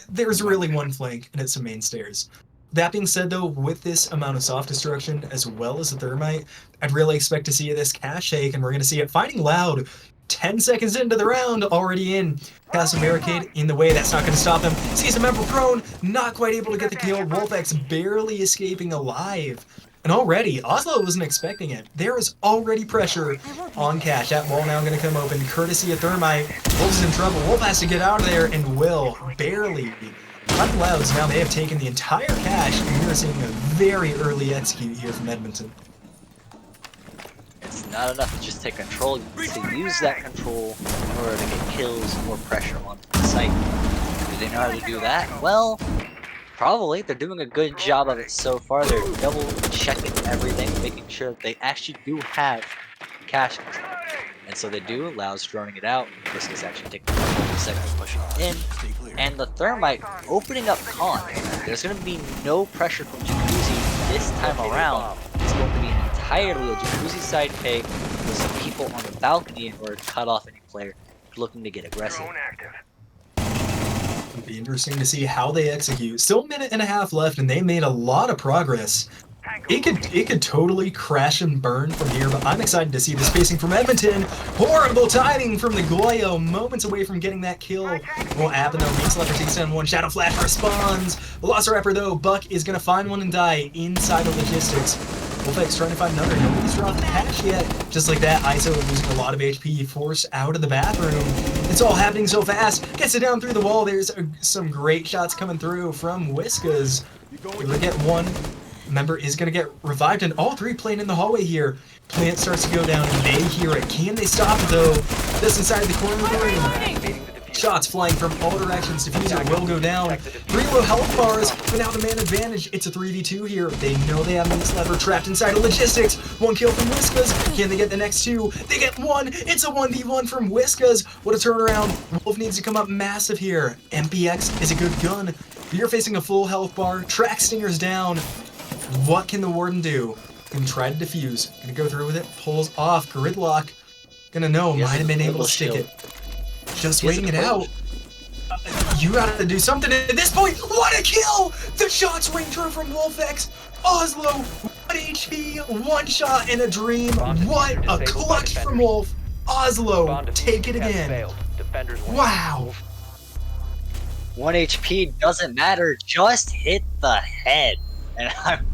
there's really one flank, and it's the main stairs. That being said, though, with this amount of soft destruction as well as the thermite, I'd really expect to see this cache shake, and we're going to see it Finding Loud 10 seconds into the round, already in. Has a barricade in the way, that's not going to stop him. Sees a member prone, not quite able to get the kill. Wolfx barely escaping alive. And already, Oslo wasn't expecting it. There is already pressure on cache. That wall now going to come open, courtesy of thermite. Wolf's in trouble. Wolf has to get out of there, and will barely. Finding Louds, now they have taken the entire cache, and we are seeing a very early execute here from Edmonton. not enough to just take control. You need to use that control in order to get kills or pressure on the site. Do they know how to do that? Well, probably. They're doing a good job of it so far. They're double checking everything, making sure that they actually do have cache control. And so they do, allows droning it out. This is actually taking a second to push it in. And the Thermite opening up con. There's going to be no pressure from Jacuzzi this time around. It's going to be entirely a Jacuzzi side pick with some people on the balcony in order to cut off any player looking to get aggressive. It'd be interesting to see how they execute. Still a minute and a half left, and they made a lot of progress. It could totally crash and burn from here, but I'm excited to see the spacing from Edmonton. Horrible timing from the Goyo, moments away from getting that kill. Won't happen though. Makes Leopard takes down one. Shadow Flash responds. Velociraptor though, Buck is gonna find one and die inside the logistics. Wolfx trying to find another. Nobody's dropped the hash yet. Just like that, ISO losing a lot of HP, forced out of the bathroom. It's all happening so fast. Gets it down through the wall. There's some great shots coming through from Whiskas. Able to get one. Member is going to get revived, and all three playing in the hallway here. Plant starts to go down, and they hear it. Can they stop it, though? Just inside the corner of the room. Shots flying from all directions. Diffuser will go down. 3 low health bars, but now the man advantage. It's a 3v2 here. They know they have Meat Lever trapped inside of logistics. 1 kill from Whiskas. Can they get the next 2? They get 1. It's a 1v1 from Whiskas. What a turnaround. Wolf needs to come up massive here. MPX is a good gun. But you're facing a full health bar. Track Stinger's down. What can the Warden do? Gonna try to defuse. Gonna go through with it. Pulls off. Gridlock. Gonna know. Might have been able to stick it. Just waiting it out. You gotta do something at this point. What a kill! The shots ring true from Wolfx. Oslo, 1 HP, 1 shot in a dream. What a clutch from Wolf. Oslo, take it again. Wow. 1 HP doesn't matter. Just hit the head. And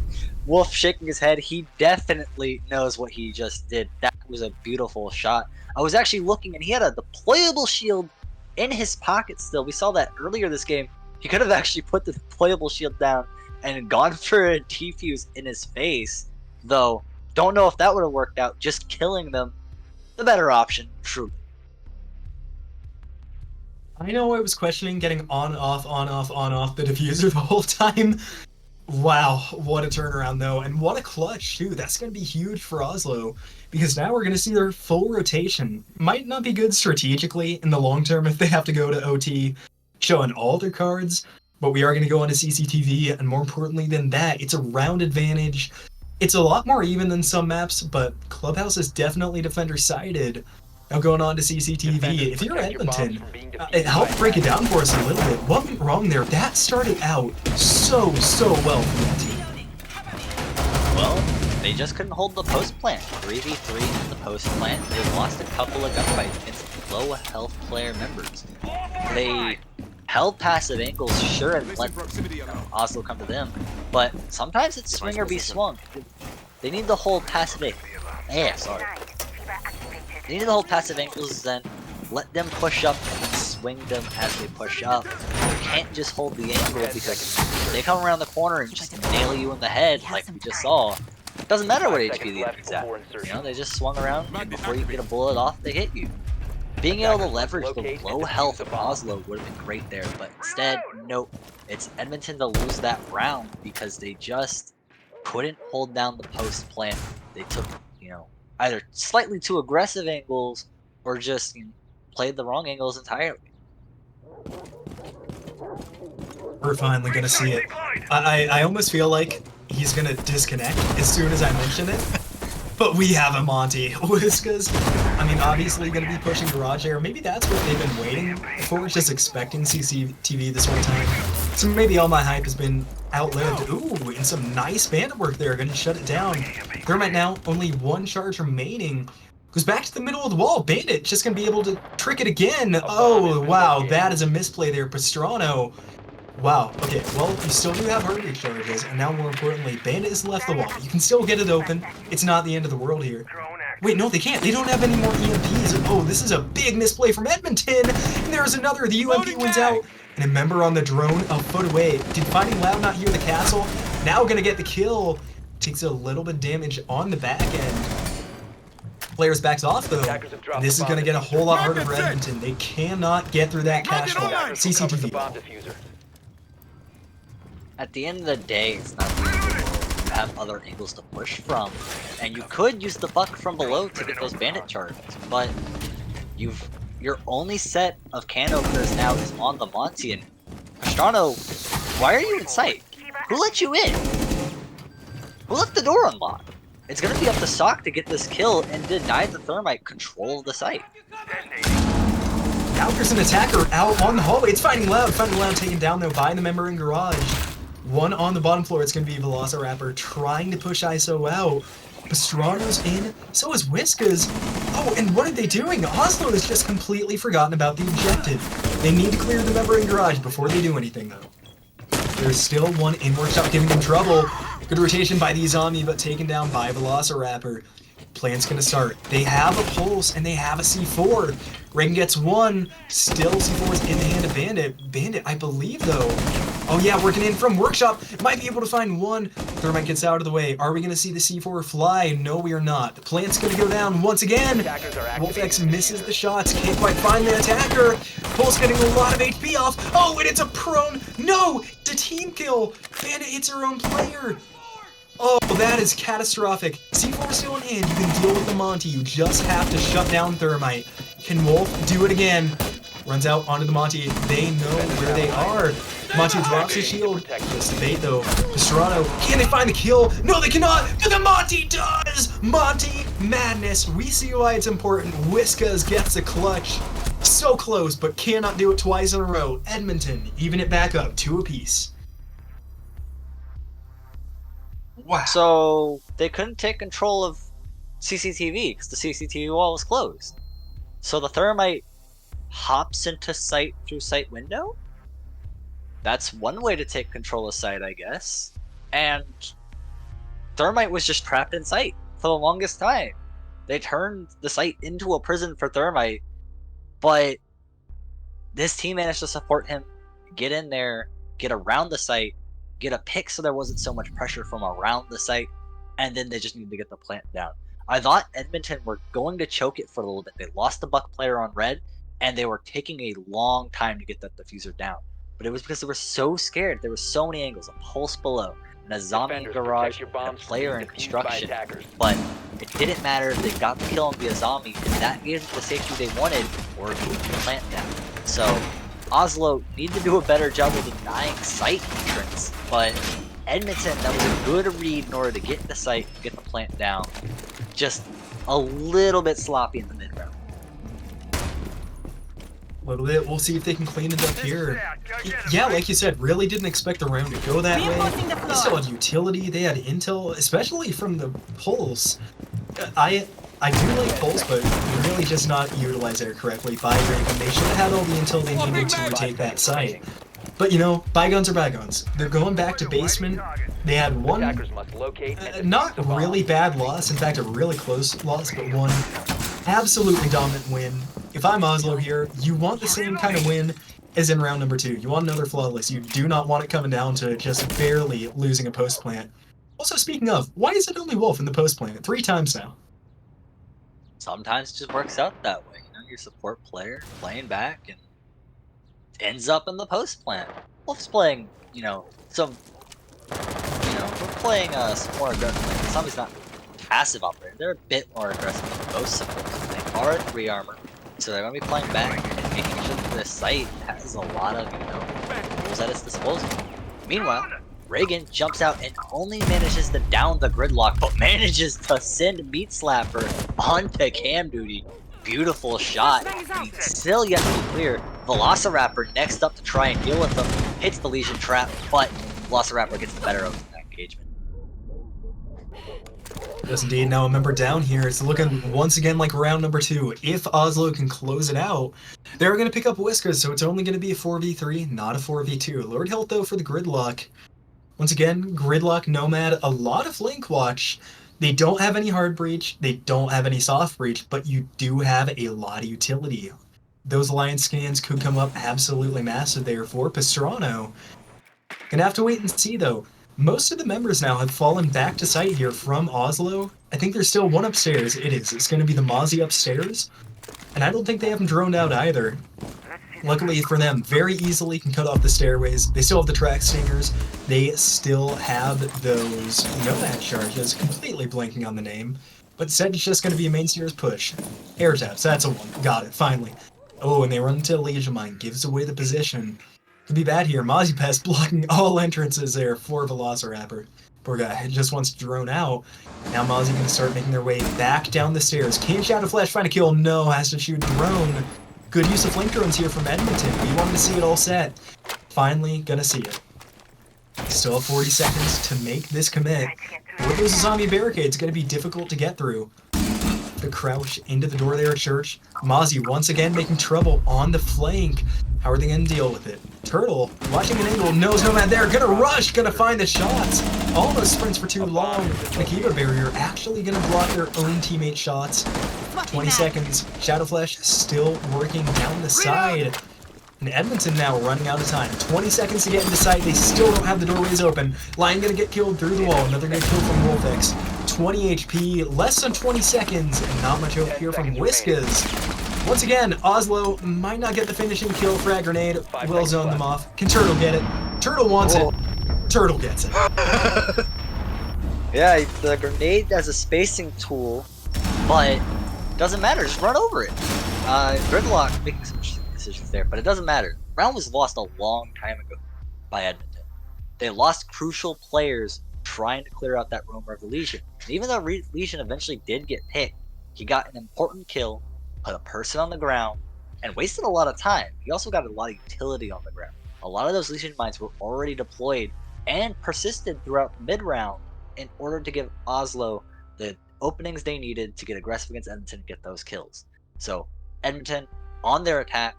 Wolf shaking his head. He definitely knows what he just did. That was a beautiful shot. I was actually looking, and he had a deployable shield in his pocket still. We saw that earlier this game. He could have actually put the deployable shield down and gone for a defuse in his face. Though, don't know if that would have worked out. Just killing them, the better option, truly. I know I was questioning getting on, off the diffuser the whole time. Wow, what a turnaround though, and what a clutch too. That's going to be huge for Oslo, because now we're going to see their full rotation. Might not be good strategically in the long term if they have to go to OT, showing all their cards, but we are going to go on to CCTV, and more importantly than that, it's a round advantage. It's a lot more even than some maps, but Clubhouse is definitely defender-sided. Now going on to CCTV, if you're Edmonton, help break it down for us a little bit. What went wrong there? That started out so well for that team. Well, they just couldn't hold the post plant. 3v3 in the post plant. They lost a couple of gunfights against low health player members. They held passive angles, sure, and let Oslo come to them, but sometimes it's swing or be swung. They need to hold passive They need to hold passive angles, then let them push up and swing them as they push up. You can't just hold the angle, because they come around the corner and just nail you in the head like we just saw. It doesn't matter what HP the enemy's at. You know, they just swung around, and before you get a bullet off, they hit you. Being able to leverage the low health of Oslo would have been great there, but instead, nope. It's Edmonton to lose that round because they just couldn't hold down the post plant. They took, either slightly too aggressive angles or just played the wrong angles entirely. We're finally gonna see it. I almost feel like he's gonna disconnect as soon as I mention it. But we have a Monty. Whiskas, obviously gonna be pushing Garage Air. Maybe that's what they've been waiting for, just expecting CCTV this whole time. So maybe all my hype has been outlived. Ooh, and some nice bandit work there. Gonna shut it down. Thermite now, only 1 charge remaining. Goes back to the middle of the wall. Bandit just gonna be able to trick it again. Oh, wow, that is a misplay there. Pastrano. Wow, okay, well, you still do have heartbeat charges, and now more importantly, Bandit has left the wall. You can still get it open. It's not the end of the world here. Wait, no, they can't. They don't have any more EMPs. Oh, this is a big misplay from Edmonton. And there's another. The UMP wins out. And a member on the drone a foot away. Did Fighting Loud not hear the castle? Now gonna get the kill. Takes a little bit of damage on the back end. players backs off though. Attackers have dropped And this the is going to bomb get a whole lot harder for Edmonton. They cannot get through that cache wall. Attackers recovered the CCTV. bomb diffuser. At the end of the day, it's not feasible. You have other angles to push from, and you could use the buck from below to get those bandit charges, but your only set of can openers now is on the Monty, and Pastrano, why are you in sight? Who let you in? Who left the door unlocked? It's gonna be up to Sock to get this kill and deny the Thermite control of the site. Now there's an attacker out on the hallway. It's Fighting Loud taken down though by the member in garage. One on the bottom floor. It's going to be Velociraptor trying to push ISO out. Pastrano's in, so is Whiskas. Oh, and what are they doing? Oslo has just completely forgotten about the objective. They need to clear the member in garage before they do anything though. There's still one in workshop giving them trouble. Good rotation by the zombie, but taken down by Velociraptor. Plan's gonna start. They have a pulse and they have a C4. Reagan gets one. Still C4 is in the hand of Bandit. Bandit, I believe though. Oh yeah, working in from workshop. Might be able to find one. Thermite gets out of the way. Are we gonna see the C4 fly? No, we are not. The plant's gonna go down once again. Wolfx misses the shots. Can't quite find the attacker. Pulse getting a lot of HP off. Oh, and it's a prone. No, it's a team kill. Bandit hits her own player. Oh, that is catastrophic. C4 still in hand. You can deal with the Monty. You just have to shut down Thermite. Can Wolf do it again? Runs out onto the Monty. They know where they are. Monty drops his shield. Just debate though. Pastrano, can they find the kill? No, they cannot. But the Monty does. Monty madness. We see why it's important. Whiskas gets a clutch. So close, but cannot do it twice in a row. Edmonton even it back up 2 apiece. Wow. So they couldn't take control of CCTV because the CCTV wall was closed. So the Thermite hops into site through site window? That's one way to take control of site, I guess. And Thermite was just trapped in site for the longest time. They turned the site into a prison for Thermite, but this team managed to support him, get in there, get around the site, get a pick so there wasn't so much pressure from around the site, and then they just needed to get the plant down. I thought Edmonton were going to choke it for a little bit. They lost the buck player on red, and they were taking a long time to get that diffuser down. But it was because they were so scared. There were so many angles, a pulse below, and a zombie in garage, and a player in construction. But it didn't matter. They got the kill on via zombie, and that gave them the safety they wanted, or moving the plant down. So Oslo need to do a better job of denying site entrance, but Edmonton, that was a good read in order to get the site, get the plant down. Just a little bit sloppy in the mid-round. A little bit. We'll see if they can clean it up here. Yeah, like you said, really didn't expect the round to go that way. They still had utility. They had intel, especially from the pulse. I do like pulse, but really just not utilized it correctly by Reagan. They should have had all the intel they needed to retake that site. But you know, bygones are bygones. They're going back to basement. They had one not really bad loss, in fact a really close loss, but one absolutely dominant win. If I'm Oslo here, you want the same kind of win as in round number 2. You want another flawless. You do not want it coming down to just barely losing a post plant. Also, speaking of, why is it only Wolf in the post plant? 3 times now. Sometimes it just works out that way. You know, your support player playing back and ends up in the post plant. Wolf's playing, you know, we're playing some more aggressive. Zombie's not passive operator. They're a bit more aggressive than most supports. They are at 3 armor, so they're going to be playing back and making sure that this site has a lot of, tools at its disposal. Meanwhile, Reagan jumps out and only manages to down the gridlock, but manages to send Meat Slapper onto cam duty. Beautiful shot. Still yet to be clear. Velociraptor next up to try and deal with them. Hits the Legion trap, but Velociraptor gets the better of that engagement. Yes, indeed. Now a member down here. It's looking once again like round number 2. If Oslo can close it out, they're going to pick up Whiskers, so it's only going to be a 4v3, not a 4v2. Lord Health, though, for the gridlock. Once again, gridlock, Nomad, a lot of flank watch. They don't have any hard breach, they don't have any soft breach, but you do have a lot of utility. Those alliance scans could come up absolutely massive there for Pastrano. Gonna have to wait and see though. Most of the members now have fallen back to site here from Oslo. I think there's still one upstairs. It is. It's going to be the Mozzie upstairs. And I don't think they have them droned out either. Luckily for them, very easily can cut off the stairways. They still have the track stingers. They still have those nomad charges, completely blanking on the name. But instead, it's just going to be a main stairs push. Air taps, that's a one. Got it, finally. Oh, and they run into Legion Mine, gives away the position. Could be bad here. Mozzie Pest blocking all entrances there for Velociraptor. Poor guy, just wants to drone out. Now Mozzie going to start making their way back down the stairs. Can't Shadow Flash find a kill? No, has to shoot drone. Good use of flame drones here from Edmonton. We wanted to see it all set. Finally, gonna see it. Still have 40 seconds to make this commit. With those zombie barricades, gonna be difficult to get through. The crouch into the door there at Church. Mozzie once again making trouble on the flank. How are they gonna deal with it? Turtle, watching an angle, knows Nomad there, gonna rush, gonna find the shots. Almost sprints for too long. Nakiba barrier actually gonna block their own teammate shots. 20 seconds. Shadow Flash still working down the side. And Edmonton now running out of time. 20 seconds to get into sight. They still don't have the doorways open. Lion gonna get killed through the wall. Another good kill from Wolfix. 20 HP, less than 20 seconds, and not much hope here from Whiskas. Once again, Oslo might not get the finishing kill. Frag grenade will zone them off. Can Turtle get it? Turtle wants it. Turtle gets it. Yeah, the grenade as a spacing tool, but doesn't matter, just run over it. Gridlock making some decisions there, but it doesn't matter. Round was lost a long time ago by Edmonton. They lost crucial players trying to clear out that roamer of the Legion. And even though Legion eventually did get picked, he got an important kill, put a person on the ground, and wasted a lot of time. He also got a lot of utility on the ground. A lot of those Legion mines were already deployed and persisted throughout mid-round in order to give Oslo the openings they needed to get aggressive against Edmonton and get those kills. So Edmonton, on their attack,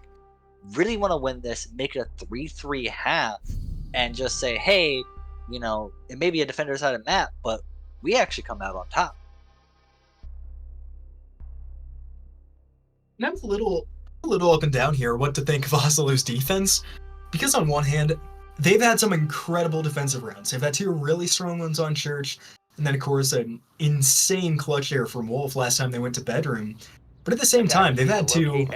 really want to win this, make it a 3-3 half, and just say, hey, you know, it may be a defender-sided map, but we actually come out on top. And I'm a little up and down here what to think of Oslo's defense. Because on one hand, they've had some incredible defensive rounds. They've had two really strong ones on Church, and then of course an insane clutch there from Wolf last time they went to Bedroom. But at the same time, they've had two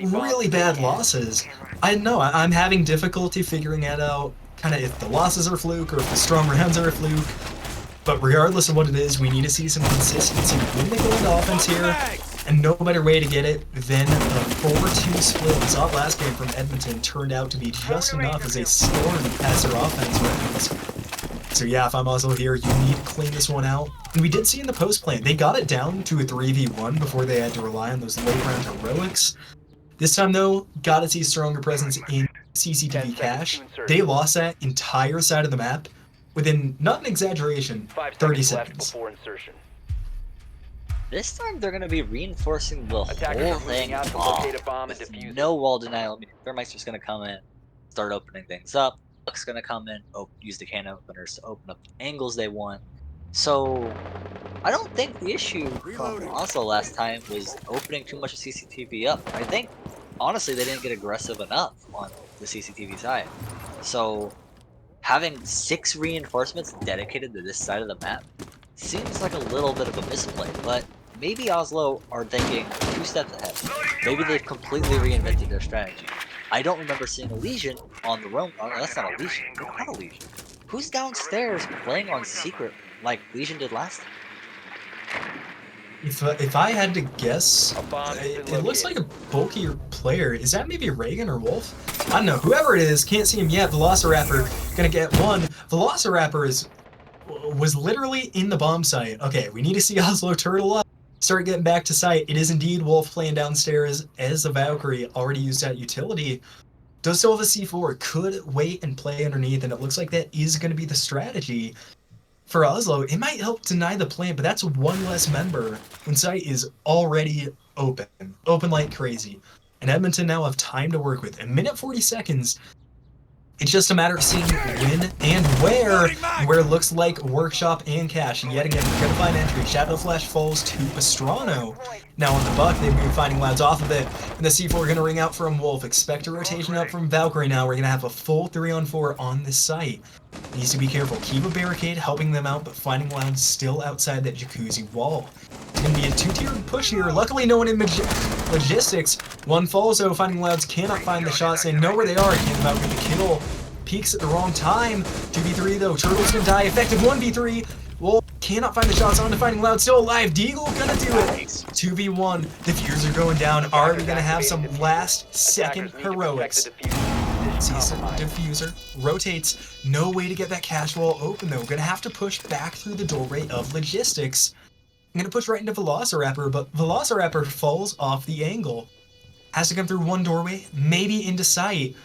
really bad losses. I know, I'm having difficulty figuring it out, kind of if the losses are fluke or if the strong rounds are a fluke. But regardless of what it is, we need to see some consistency when they go into offense here. And no better way to get it than a 4-2 split. We saw it last game from Edmonton turned out to be just enough as they stormed past their offense weapons. So yeah, if I'm Oslo here, you need to clean this one out. And we did see in the post plan, they got it down to a 3v1 before they had to rely on those late round heroics. This time though, gotta see stronger presence in CCTV cache. They lost that entire side of the map within, not an exaggeration, 30 seconds. This time they're going to be reinforcing the whole thing with no wall denial. I mean, Thermite's going to come in, start opening things up. Luck's going to come in, use the can openers to open up the angles they want. So I don't think the issue from Oslo last time was opening too much of CCTV up. I think, honestly, they didn't get aggressive enough on the CCTV side. So having 6 reinforcements dedicated to this side of the map seems like a little bit of a misplay, but maybe Oslo are thinking 2 steps ahead. Maybe they've completely reinvented their strategy. I don't remember seeing a Legion on the roam. Oh, that's not a Legion. Not a Legion. Who's downstairs playing on secret like Legion did last time? If I had to guess, it looks like a bulkier player. Is that maybe Reagan or Wolf? I don't know. Whoever it is, can't see him yet. Velociraptor gonna get one. Velociraptor was literally in the bomb site. Okay, we need to see Oslo turtle up. Start getting back to site. It is indeed Wolf playing downstairs as the Valkyrie already used that utility. Does still have a C4. Could wait and play underneath, and it looks like that is going to be the strategy for Oslo. It might help deny the plant, but that's one less member when site is already open. Open like crazy. And Edmonton now have time to work with. A minute 40 seconds. It's just a matter of seeing when and where it looks like Workshop and Cash. Yet again, we're going to find entry. Shadow Flash falls to Pastrano. Now on the Buck, they've been finding Louds off of it. And the C4 going to ring out from Wolf. Expect a rotation up from Valkyrie now. We're going to have a full 3-on-4 on this site. Needs to be careful. Keep a barricade helping them out, but finding Louds still outside that jacuzzi wall. It's going to be a 2-tiered push here. Luckily, no one in logistics. One falls, though. Finding Louds cannot find the shots. They know where they are. Can't about get the kill. Peaks at the wrong time. 2v3, though. Turtle's going to die. Effective 1v3. Wolf cannot find the shots on to Finding Loud. Still alive. Deagle going to do it. 2v1. Diffuser going down. Are we going to have some last-second heroics? Sees the diffuser, rotates, no way to get that cash wall open though. Gonna have to push back through the doorway of logistics. I'm gonna push right into Velociraptor, but Velociraptor falls off the angle. Has to come through one doorway, maybe into sight.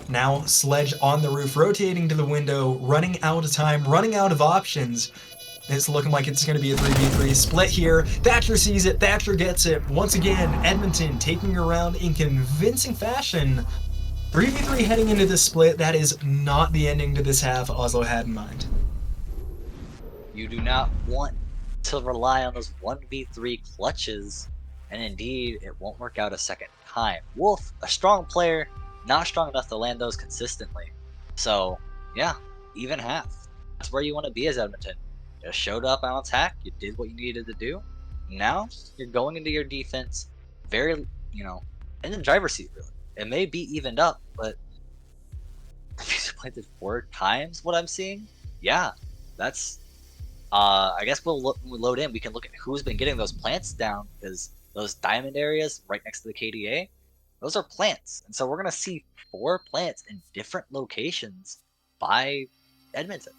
Now Sledge on the roof, rotating to the window, running out of time, running out of options. It's looking like it's going to be a 3v3 split here. Thatcher sees it, Thatcher gets it. Once again, Edmonton taking around in convincing fashion. 3v3 heading into this split, that is not the ending to this half Oslo had in mind. You do not want to rely on those 1v3 clutches, and indeed, it won't work out a second time. Wolf, a strong player, not strong enough to land those consistently. So, yeah, even half. That's where you want to be as Edmonton. You showed up on attack, you did what you needed to do. Now, you're going into your defense very, in the driver's seat, really. It may be evened up, but if you played it 4 times what I'm seeing, yeah, that's, I guess when we load in, we can look at who's been getting those plants down, because those diamond areas right next to the KDA, those are plants. And so we're going to see 4 plants in different locations by Edmonton.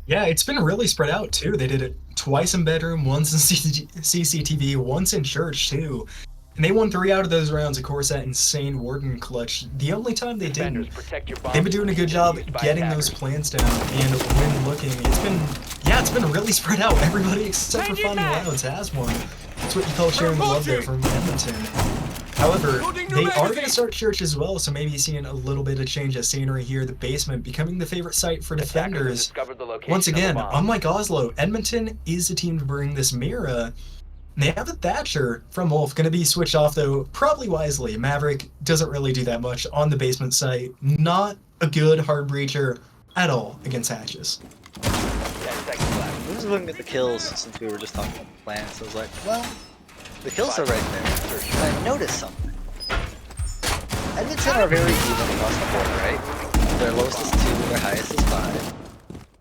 Yeah, it's been really spread out too. They did it twice in bedroom, once in CCTV, once in church too. And they won 3 out of those rounds, of course, that insane Warden clutch. The only time they didn't, they've been doing a good job getting those plans down. And when looking, it's been really spread out. Everybody except for Finding Louds has one. That's what you call sharing the love there from Edmonton. However, they are going to start church as well, so maybe seeing a little bit of change of scenery here. The basement becoming the favorite site for defenders. Once again, unlike Oslo, Edmonton is the team to bring this Mira. They have a Thatcher from Wolf, going to be switched off though, probably wisely. Maverick doesn't really do that much on the basement site. Not a good hard breacher at all against hatches. I was looking at the kills since we were just talking about the plans. I was like, well, the kills are right there. But I noticed something. Edmonton are very even across the board, right? Their lowest is 2, their highest is 5.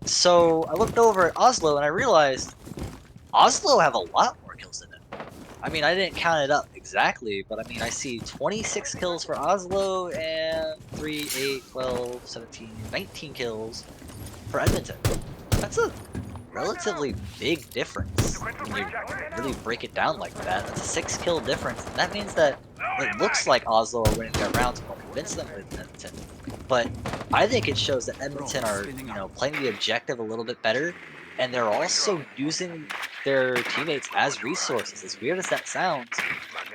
So I looked over at Oslo and I realized Oslo have a lot more kills than it. I mean, I didn't count it up exactly, but I mean, I see 26 kills for Oslo and 3, 8, 12, 17, 19 kills for Edmonton. That's a relatively big difference when you really break it down like that. That's a 6 kill difference, and that means that it looks like Oslo are winning their rounds more convincingly than Edmonton. But I think it shows that Edmonton are, playing the objective a little bit better, and they're also using their teammates as resources. As weird as that sounds,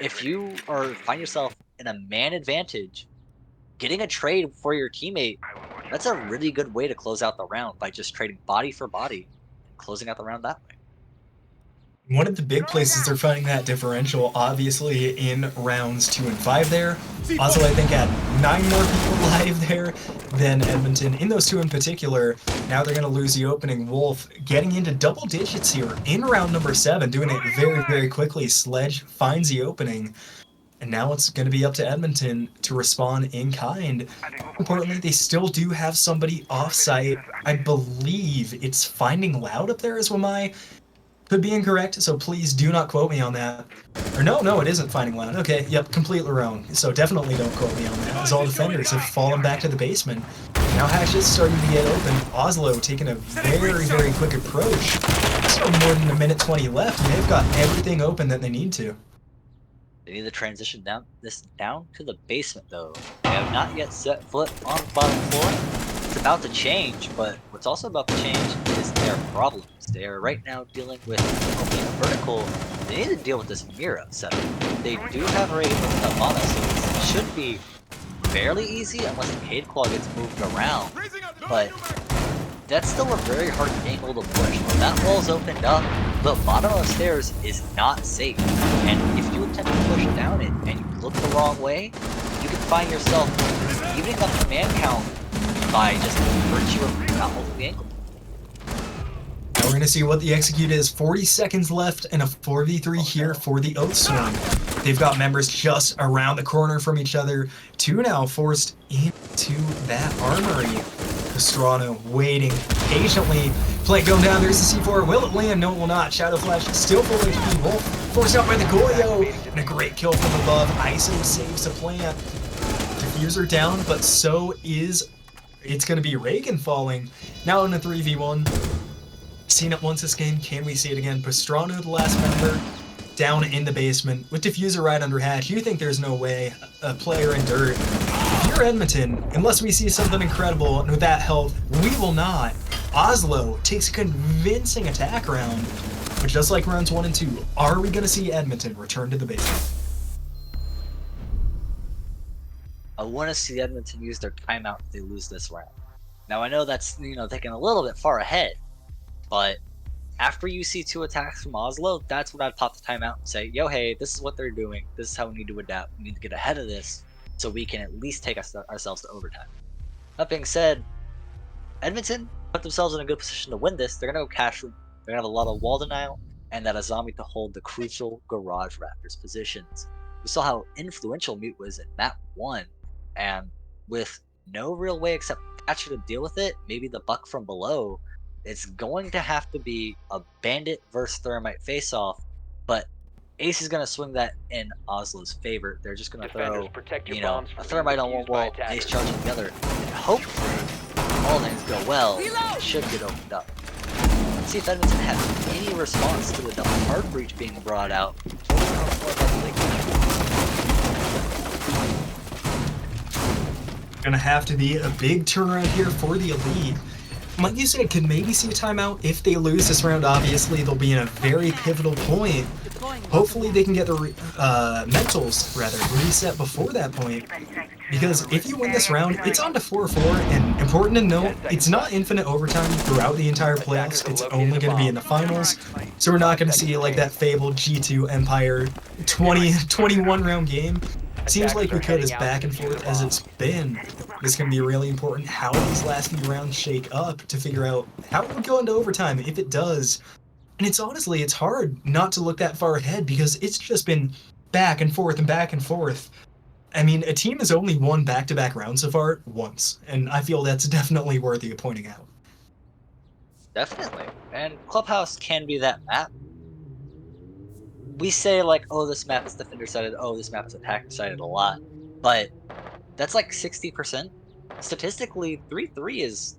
if you find yourself in a man advantage, getting a trade for your teammate, that's a really good way to close out the round by just trading body for body and closing out the round that way. One of the big places they're finding that differential, obviously, in rounds 2 and 5 there. Oslo, I think, had 9 more people live there than Edmonton. In those 2 in particular, now they're going to lose the opening. Wolf getting into double digits here in round number 7, doing it very, very quickly. Sledge finds the opening. And now it's going to be up to Edmonton to respond in kind. Importantly, they still do have somebody off-site. I believe it's Finding Loud up there is what my... Could be incorrect, so please do not quote me on that. Or no, it isn't Finding Loud. Okay, yep, completely wrong. So definitely don't quote me on that, as all defenders have fallen back to the basement. Now Hatch is starting to get open. Oslo taking a very, very quick approach. Still more than a minute 20 left, and they've got everything open that they need to. They need to transition down to the basement, though. They have not yet set foot on the bottom floor. It's about to change, but what's also about to change is their problems. They are right now dealing with opening vertical. They need to deal with this Mira setup. They do have already opened up on us, so it should be fairly easy unless the Cade Claw gets moved around, but that's still a very hard angle to push. When that wall's opened up, the bottom of the stairs is not safe, and if you attempt to push down it and you look the wrong way, you can find yourself evening up the man count by just virtue of not holding the angle. Now we're going to see what the execute is. 40 seconds left and a 4v3 here for the Oathsworn. They've got members just around the corner from each other. Two now forced into that armory. Pastrana waiting patiently. Play going down. There's the C4. Will it land? No, it will not. Shadow Flash still full HP. Wolf forced out by the Goyo. And a great kill from above. ISO saves the plant. Diffuser down, but so is... It's going to be Reagan falling. Now in a 3v1. Seen it once this game. Can we see it again? Pastrana, the last member, down in the basement with Diffuser right under hatch. You think there's no way a player in dirt. If you're Edmonton, unless we see something incredible and with that health, we will not. Oslo takes a convincing attack round. But just like rounds 1 and 2, are we going to see Edmonton return to the basement? I want to see Edmonton use their timeout if they lose this round. Now I know that's, taking a little bit far ahead, but after you see 2 attacks from Oslo, that's when I'd pop the timeout and say, yo, hey, this is what they're doing. This is how we need to adapt. We need to get ahead of this so we can at least take ourselves to overtime. That being said, Edmonton put themselves in a good position to win this. They're going to go cash room. They're going to have a lot of wall denial and that Azami to hold the crucial Garage Raptors positions. We saw how influential Mute was in map 1, and with no real way except Thatcher to deal with it, maybe the buck from below, it's going to have to be a Bandit versus Thermite face-off, but Ace is going to swing that in Oslo's favor. They're just going to throw, a Thermite on one wall, Ace charging the other, and hopefully, all things go well, it should get opened up. Let's see if Edmonton has any response to the double hard breach being brought out. Gonna have to be a big turnaround here for the Elite. Like you said, could maybe see a timeout if they lose this round. Obviously, they'll be in a very pivotal point. Hopefully, they can get their mentals reset before that point. Because if you win this round, it's on to 4-4, and important to note, it's not infinite overtime throughout the entire playoffs. It's only going to be in the finals. So we're not going to see like that fabled G2 Empire 21 round game. Seems like we could as back and forth as it's been. This is going to be really important how these last few rounds shake up to figure out how it would go into overtime if it does. And it's honestly, it's hard not to look that far ahead because it's just been back and forth and back and forth. I mean, a team has only won back-to-back rounds so far once, and I feel that's definitely worthy of pointing out. Definitely. And Clubhouse can be that map. We say like, oh, this map is defender-sided, oh, this map is attacker-sided a lot, but that's like 60%. Statistically, 3-3 is,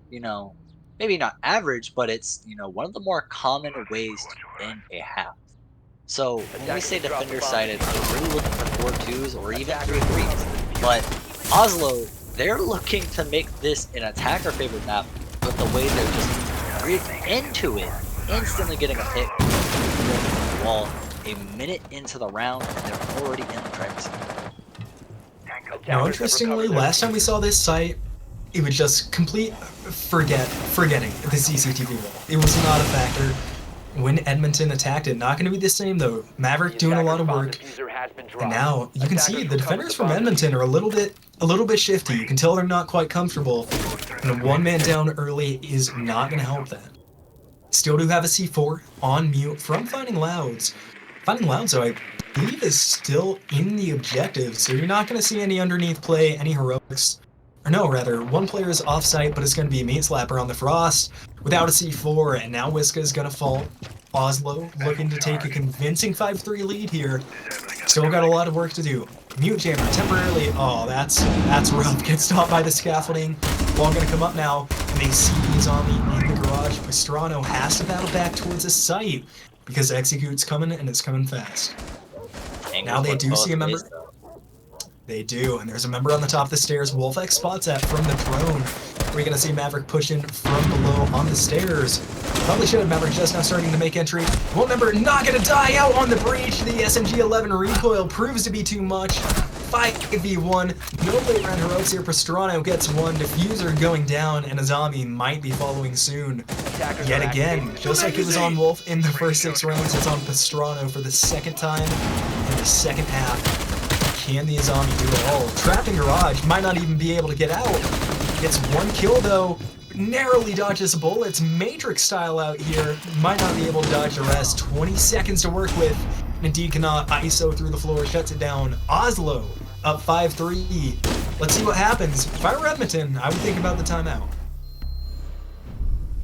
maybe not average, but it's, one of the more common ways to win a half. So when we say defender-sided, we're really looking for 4-2s or even 3-3s. But Oslo, they're looking to make this an attacker-favored map, but the way they're just rigged into it, instantly getting a pick, the wall, a minute into the round, and they're already in the driver's seat. Now, interestingly, last time we saw this site, it was just complete forgetting the CCTV wall. It was not a factor. When Edmonton attacked it, not going to be the same though. Maverick doing a lot of work, and now you can see the defenders from Edmonton are a little bit shifty. You can tell they're not quite comfortable, and a one-man down early is not going to help that. Still do have a C4 on Mute from Finding Louds. Finding Louds, though, I believe is still in the objective, so you're not going to see any underneath play, any heroics. Or no, rather, one player is off-site, but it's going to be a Meat Slapper on the Frost without a C4, and now Wiska is going to fall. Oslo looking to take a convincing 5-3 lead here. Still got a lot of work to do. Mute Jammer temporarily, oh, that's rough. Gets stopped by the scaffolding. Ball going to come up now, and they see Zombie in the garage. Pastrana has to battle back towards the site because Execute's coming, and it's coming fast. Now they do see a member. They do, and there's a member on the top of the stairs. Wolfx spots that from the drone. We're going to see Maverick pushing from below on the stairs. Probably should have Maverick just now starting to make entry. One member not going to die out on the breach. The SMG-11 recoil proves to be too much. 5v1. No late round heroics here. Pastrano gets one. Diffuser going down, and Azami might be following soon. Yet again, just like it was on Wolf in the first 6 rounds, it's on Pastrano for the second time in the second half. Can the Azami do it all? Trapped in garage, might not even be able to get out. Gets 1 kill though. Narrowly dodges bullets, Matrix style out here. Might not be able to dodge the rest. 20 seconds to work with. Indeed cannot. ISO through the floor, shuts it down. Oslo up 5-3. Let's see what happens. If I were Edmonton, I would think about the timeout.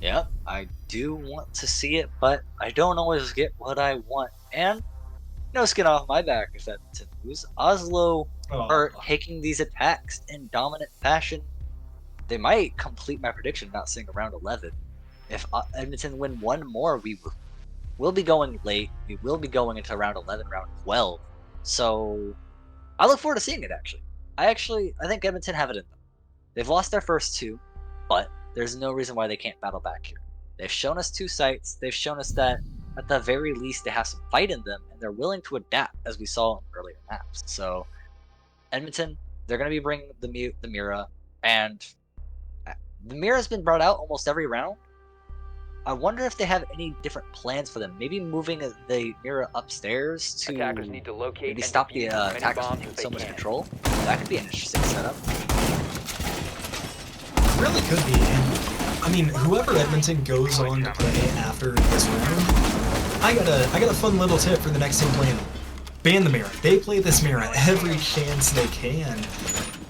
Yep, I do want to see it, but I don't always get what I want. And no skin off my back if Edmonton lose. Oslo are taking these attacks in dominant fashion. They might complete my prediction, not seeing around 11. If Edmonton win one more, we will be going late. We will be going into round 11, round 12. So I look forward to seeing it, actually. I think Edmonton have it in them. They've lost their first 2, but there's no reason why they can't battle back here. They've shown us 2 sites. They've shown us that at the very least they have some fight in them, and they're willing to adapt, as we saw in earlier maps. So Edmonton, they're going to be bringing the Mira, and the Mira's been brought out almost every round. I wonder if they have any different plans for them. Maybe moving the Mira upstairs to Need to locate maybe stop the attackers from taking so much control. That could be an interesting setup. Really could be. And, I mean, whoever Edmonton goes on to play after this round, I got a fun little tip for the next team playing. Ban the Mira. They play this Mira every chance they can.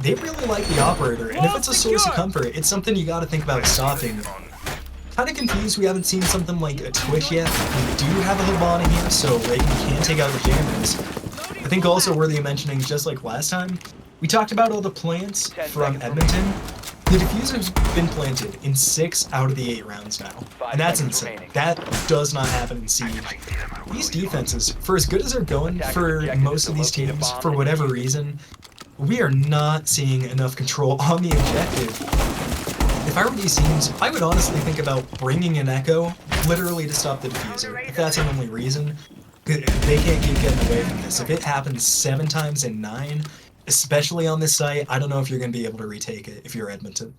They really like the operator, and if it's a source of comfort, it's something you gotta think about stopping. Kinda confused we haven't seen something like a Twitch yet. We do have a Habana here, so Reagan can take out the jammers. I think also worthy of mentioning, just like last time, we talked about all the plants from Edmonton. The diffuser's been planted in 6 out of the 8 rounds now, and that's insane. That does not happen in Siege. These defenses, for as good as they're going for most of these teams, for whatever reason, we are not seeing enough control on the objective. If I were these teams, I would honestly think about bringing an Echo, literally to stop the diffuser, if that's the only reason. They can't keep getting away from this. If it happens 7 times in 9, especially on this site, I don't know if you're going to be able to retake it if you're Edmonton.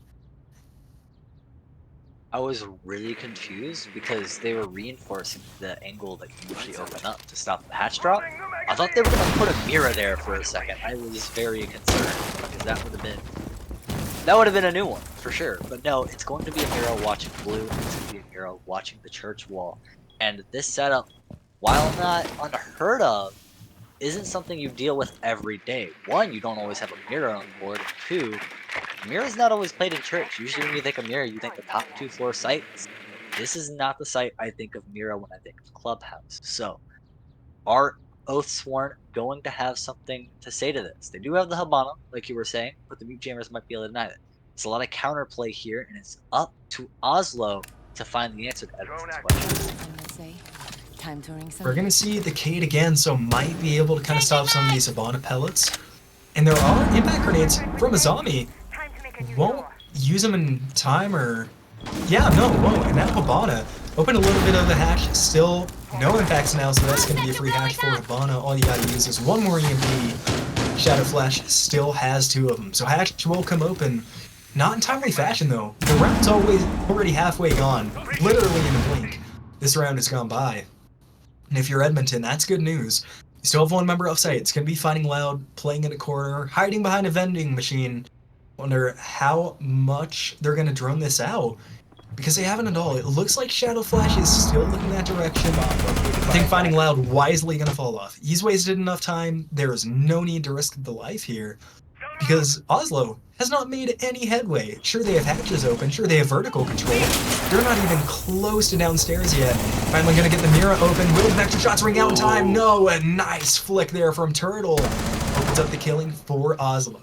I was really confused because they were reinforcing the angle that you usually open up to stop the hatch drop. I thought they were going to put a Mira there for a second. I was very concerned because that would have been a new one for sure. But no, it's going to be a Mira watching blue. It's going to be a Mira watching the church wall. And this setup, while not unheard of, isn't something you deal with every day. 1, you don't always have a Mira on board. 2, Mira's not always played in church. Usually when you think of Mira, you think the top 2 floor sites. This is not the site I think of Mira when I think of Clubhouse. So, are Oathsworn going to have something to say to this? They do have the Habana, like you were saying, but the Mute Jammers might be able to deny it. It's a lot of counterplay here, and it's up to Oslo to find the answer to Edmonton's question. We're going to see the Cade again, so might be able to kind of stop some of these Habana pellets. And there are impact grenades from Azami. Won't use them in time, or... Yeah, no, won't. And that Habana opened a little bit of the hatch. Still no impacts now, so that's going to be a free hatch for Habana. All you got to use is 1 more EMP. Shadow Flash still has 2 of them. So hatch will come open. Not in timely fashion, though. The round's already halfway gone. Literally in a blink. This round has gone by. And if you're Edmonton, that's good news. You still have 1 member off site. It's going to be fighting loud, playing in a corner, hiding behind a vending machine. Wonder how much they're going to drone this out, because they haven't at all. It looks like Shadow Flash is still looking that direction. I think Finding Loud wisely going to fall off. He's wasted enough time. There is no need to risk the life here, because Oslo has not made any headway. Sure, they have hatches open. Sure, they have vertical control. They're not even close to downstairs yet. Finally going to get the Mira open. Will the vector shots ring out in time? No, a nice flick there from Turtle. Opens up the killing for Oslo.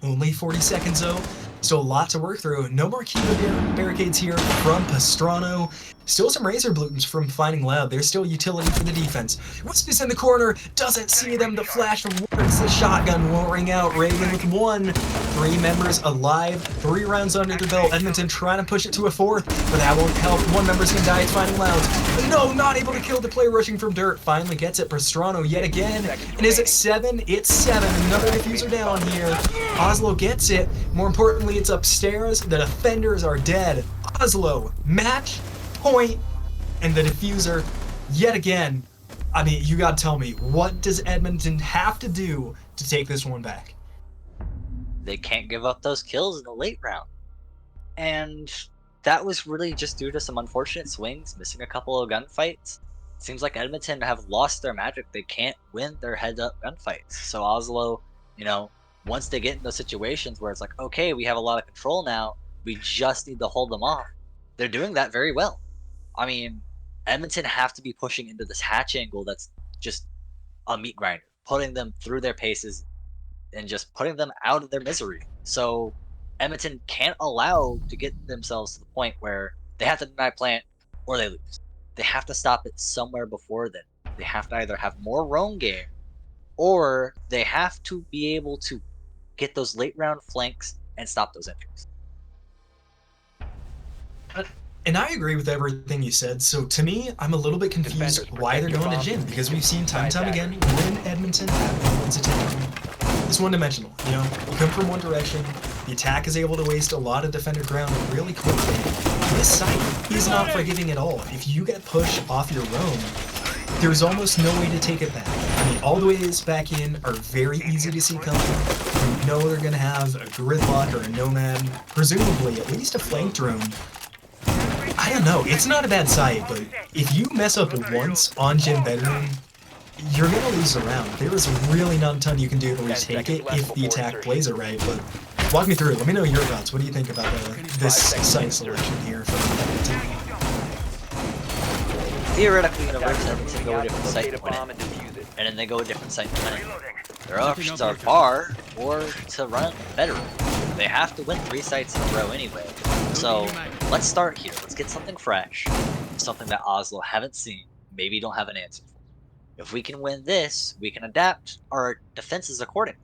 Only 40 seconds though. Still a lot to work through. No more Kiva barricades here from Pastrano. Still some Razor Blooms from Finding Loud. There's still utility for the defense. Wisp is in the corner. Doesn't see them. The flash warns. The shotgun won't ring out. Reagan with 1. 3 members alive. 3 rounds under the belt. Edmonton trying to push it to a 4th, but that won't help. 1 member's gonna die. It's Finding Loud. No, not able to kill the player rushing from dirt. Finally gets it. Pastrano yet again. And is it 7? It's 7. Another diffuser down here. Oslo gets it. More importantly, it's upstairs. The defenders are dead. Oslo, match, point, and the diffuser yet again. I mean, you gotta tell me, what does Edmonton have to do to take this one back? They can't give up those kills in the late round. And that was really just due to some unfortunate swings, missing a couple of gunfights. Seems like Edmonton have lost their magic. They can't win their head-up gunfights. So Oslo, you know, once they get in those situations where it's like, okay, we have a lot of control now, we just need to hold them off, they're doing that very well. I mean, Edmonton have to be pushing into this hatch angle that's just a meat grinder, putting them through their paces and just putting them out of their misery. So Edmonton can't allow to get themselves to the point where they have to deny plant or they lose. They have to stop it somewhere before then. They have to either have more roam game or they have to be able to get those late round flanks and stop those entries. And I agree with everything you said. So to me, I'm a little bit confused why they're going to gym, because we've seen time and time again when Edmonton is attacking, it's one-dimensional. You know, you come from one direction, the attack is able to waste a lot of defender ground really quickly. This site is not forgiving at all. If you get pushed off your roam, there's almost no way to take it back. I mean, all the ways back in are very easy to see coming. You know they're going to have a gridlock or a nomad, presumably at least a flank drone. I don't know, it's not a bad site, but if you mess up once on gym bedroom, you're going to lose the round. There is really not a ton you can do to retake it if the attack plays it right, but walk me through it. Let me know your thoughts. What do you think about this site selection here for Edmonton? Theoretically, you know, Edmonton go a different site to win it, and then they go a different site to win it. Their options are bar or to run better. They have to win 3 sites in a row anyway. So let's start here. Let's get something fresh, something that Oslo haven't seen, maybe don't have an answer for. If we can win this, we can adapt our defenses accordingly.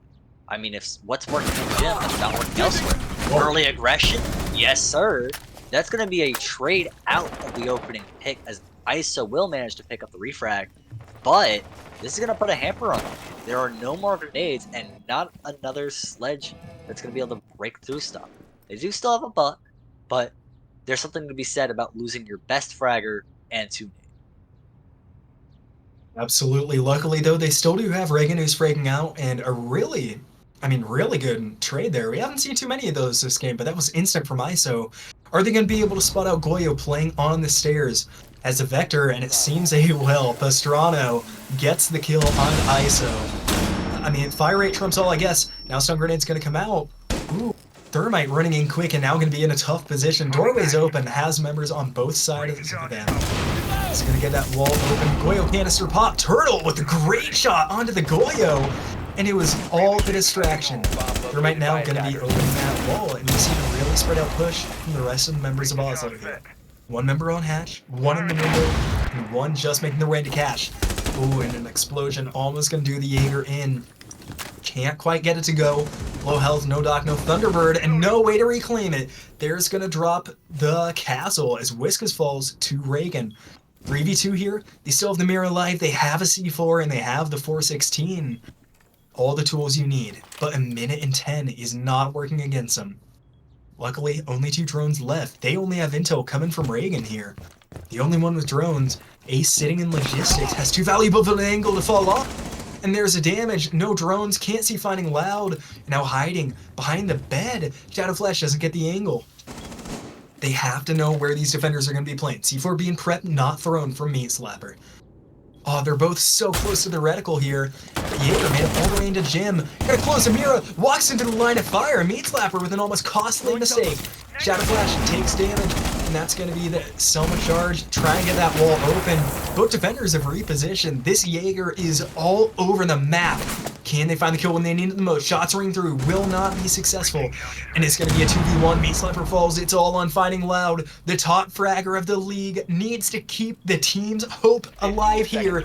I mean, if what's working in the gym is not working elsewhere. Early aggression, yes sir. That's going to be a trade out of the opening pick, as ISO will manage to pick up the refrag, but this is going to put a hamper on them. There are no more grenades and not another sledge that's going to be able to break through stuff. They do still have a buck, but there's something to be said about losing your best fragger and 2 nades. Absolutely. Luckily, though, they still do have Reagan who's fragging out, and a really good trade there. We haven't seen too many of those this game, but that was instant from ISO. Are they going to be able to spot out Goyo playing on the stairs as a Vector? And it seems they will. Pastrano gets the kill on ISO. I mean, fire rate trumps all, I guess. Now stun grenade's going to come out. Ooh, Thermite running in quick and now going to be in a tough position. Doorway's open, has members on both sides of them. He's going to get that wall open. Goyo canister pop. Turtle with a great shot onto the Goyo. And it was all the distraction. Thermite now going to be opening that wall, and we see a really spread out push from the rest of the members of Oslo here. 1 member on hatch, 1 in the window, and 1 just making their way into cash. Ooh, and an explosion almost going to do the Jaeger in. Can't quite get it to go. Low health, no dock, no Thunderbird, and no way to reclaim it. There's going to drop the castle as Whiskas falls to Reagan. 3v2 here. They still have the mirror alive. They have a C4, and they have the 416. All the tools you need, but 1:10 is not working against them. Luckily, only 2 drones left. They only have intel coming from Reagan here. The only one with drones, Ace sitting in logistics, has too valuable of an angle to fall off. And there's a damage. No drones, can't see Finding Loud. Now hiding behind the bed. Shadow Flash doesn't get the angle. They have to know where these defenders are going to be playing. C4 being prepped, not thrown from Meat Slapper. Oh, they're both so close to the reticle here. Jaeger made it all the way into Jim. Gonna close the mirror, walks into the line of fire. Meat Slapper with an almost costly mistake. Shadow Flash takes damage. that's going to be the Selma charge. Try and get that wall open. Both defenders have repositioned. This Jaeger is all over the map. Can they find the kill when they need it the most? Shots ring through, will not be successful. And it's going to be a 2v1. Meat Sniper falls. It's all on Fighting Loud. The top fragger of the league needs to keep the team's hope alive here.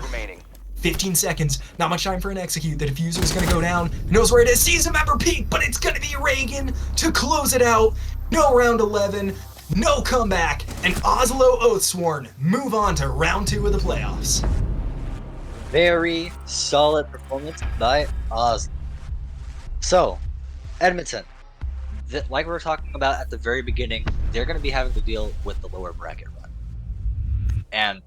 15 seconds, not much time for an execute. The diffuser is going to go down. Knows where it is, sees a member peek, but it's going to be Reagan to close it out. No round 11, no comeback, and Oslo Oathsworn move on to round 2 of the playoffs. Very solid performance by Oslo. So, Edmonton, like we were talking about at the very beginning, they're going to be having to deal with the lower bracket run. And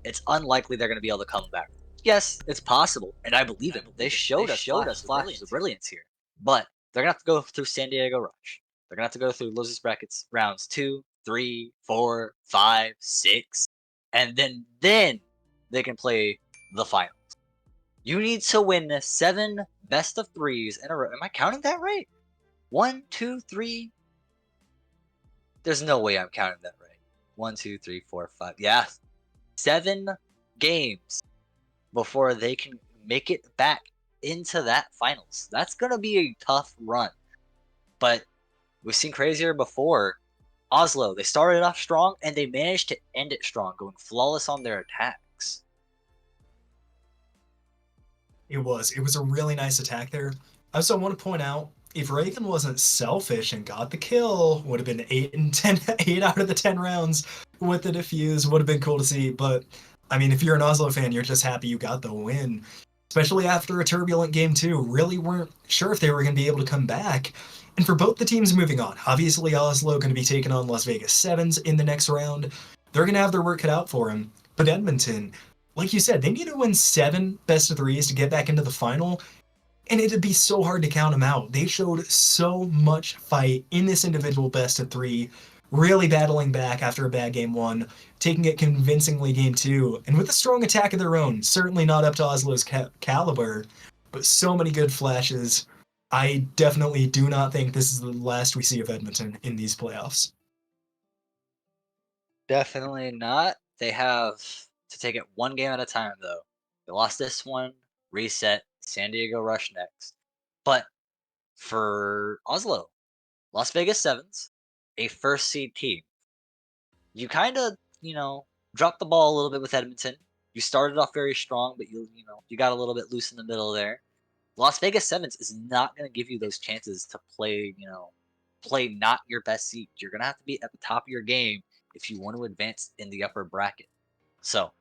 it's unlikely they're going to be able to come back. Yes, it's possible, and I believe it. They showed us flashes of brilliance here. But they're going to have to go through San Diego Rush. They're going to have to go through losers brackets rounds 2, 3, 4, 5, 6, and then they can play the finals. You need to win 7 best of 3s in a row. Am I counting that right? 1, 2, 3. There's no way I'm counting that right. 1, 2, 3, 4, 5. Yeah. 7 games before they can make it back into that finals. That's going to be a tough run. But we've seen crazier before. Oslo, they started off strong and they managed to end it strong, going flawless on their attacks. It was a really nice attack there. I also want to point out, if Reagan wasn't selfish and got the kill, would have been 8 out of the 10 rounds with the defuse. Would have been cool to see. But I mean, if you're an Oslo fan, you're just happy you got the win. Especially after a turbulent game 2. Really weren't sure if they were going to be able to come back. And for both the teams moving on, obviously Oslo going to be taking on Las Vegas Sevens in the next round. They're going to have their work cut out for them. But Edmonton, like you said, they need to win 7 best of 3s to get back into the final. And it'd be so hard to count them out. They showed so much fight in this individual best of 3, really battling back after a bad game 1, taking it convincingly game 2, and with a strong attack of their own. Certainly not up to Oslo's caliber, but so many good flashes. I definitely do not think this is the last we see of Edmonton in these playoffs. Definitely not. They have to take it one game at a time, though. They lost this one, reset, San Diego Rush next. But for Oslo, Las Vegas Sevens, a first seed team. You kind of, dropped the ball a little bit with Edmonton. You started off very strong, but you got a little bit loose in the middle there. Las Vegas Sevens is not going to give you those chances to play not your best seed. You're going to have to be at the top of your game if you want to advance in the upper bracket. So,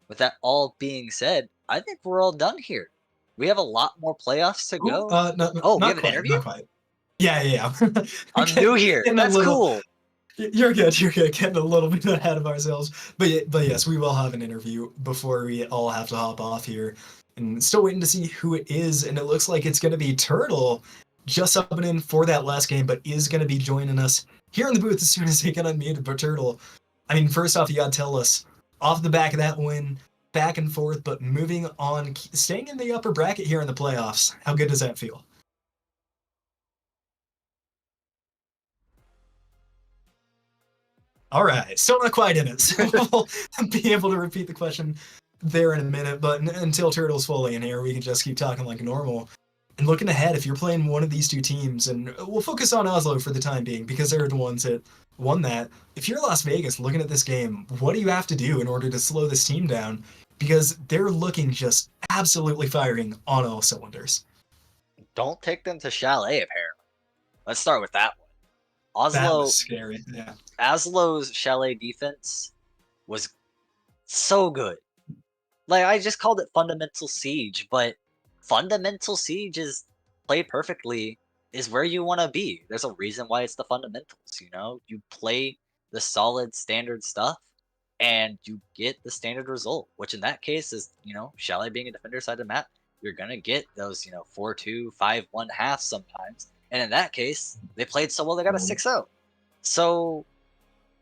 with that all being said, I think we're all done here. We have a lot more playoffs to go. No, we have an interview? Not quite. Yeah. I'm new here. That's cool. You're good. Getting a little bit ahead of ourselves. But yes, we will have an interview before we all have to hop off here. And still waiting to see who it is. And it looks like it's going to be Turtle just subbing in for that last game, but is going to be joining us here in the booth as soon as they get unmuted. But Turtle, I mean, first off, you got to tell us, off the back of that win, back and forth, but moving on, staying in the upper bracket here in the playoffs, how good does that feel? All right, still not quite in it, so we'll be able to repeat the question there in a minute, but until Turtle's fully in here, we can just keep talking like normal. And looking ahead, if you're playing one of these two teams, and we'll focus on Oslo for the time being, because they're the ones that won that. If you're Las Vegas looking at this game, what do you have to do in order to slow this team down? Because they're looking just absolutely firing on all cylinders. Don't take them to Chalet, apparently. Let's start with that one. Oslo, that was scary, yeah. Oslo's Chalet defense was so good. Like, I just called it Fundamental Siege, but Fundamental Siege is played perfectly is where you want to be. There's a reason why it's the fundamentals, You play the solid standard stuff, and you get the standard result, which in that case is, Chalet being a defender side of the map, you're going to get those, 4-2, 5-1 halves sometimes. And in that case, they played so well, they got a 6-0. So,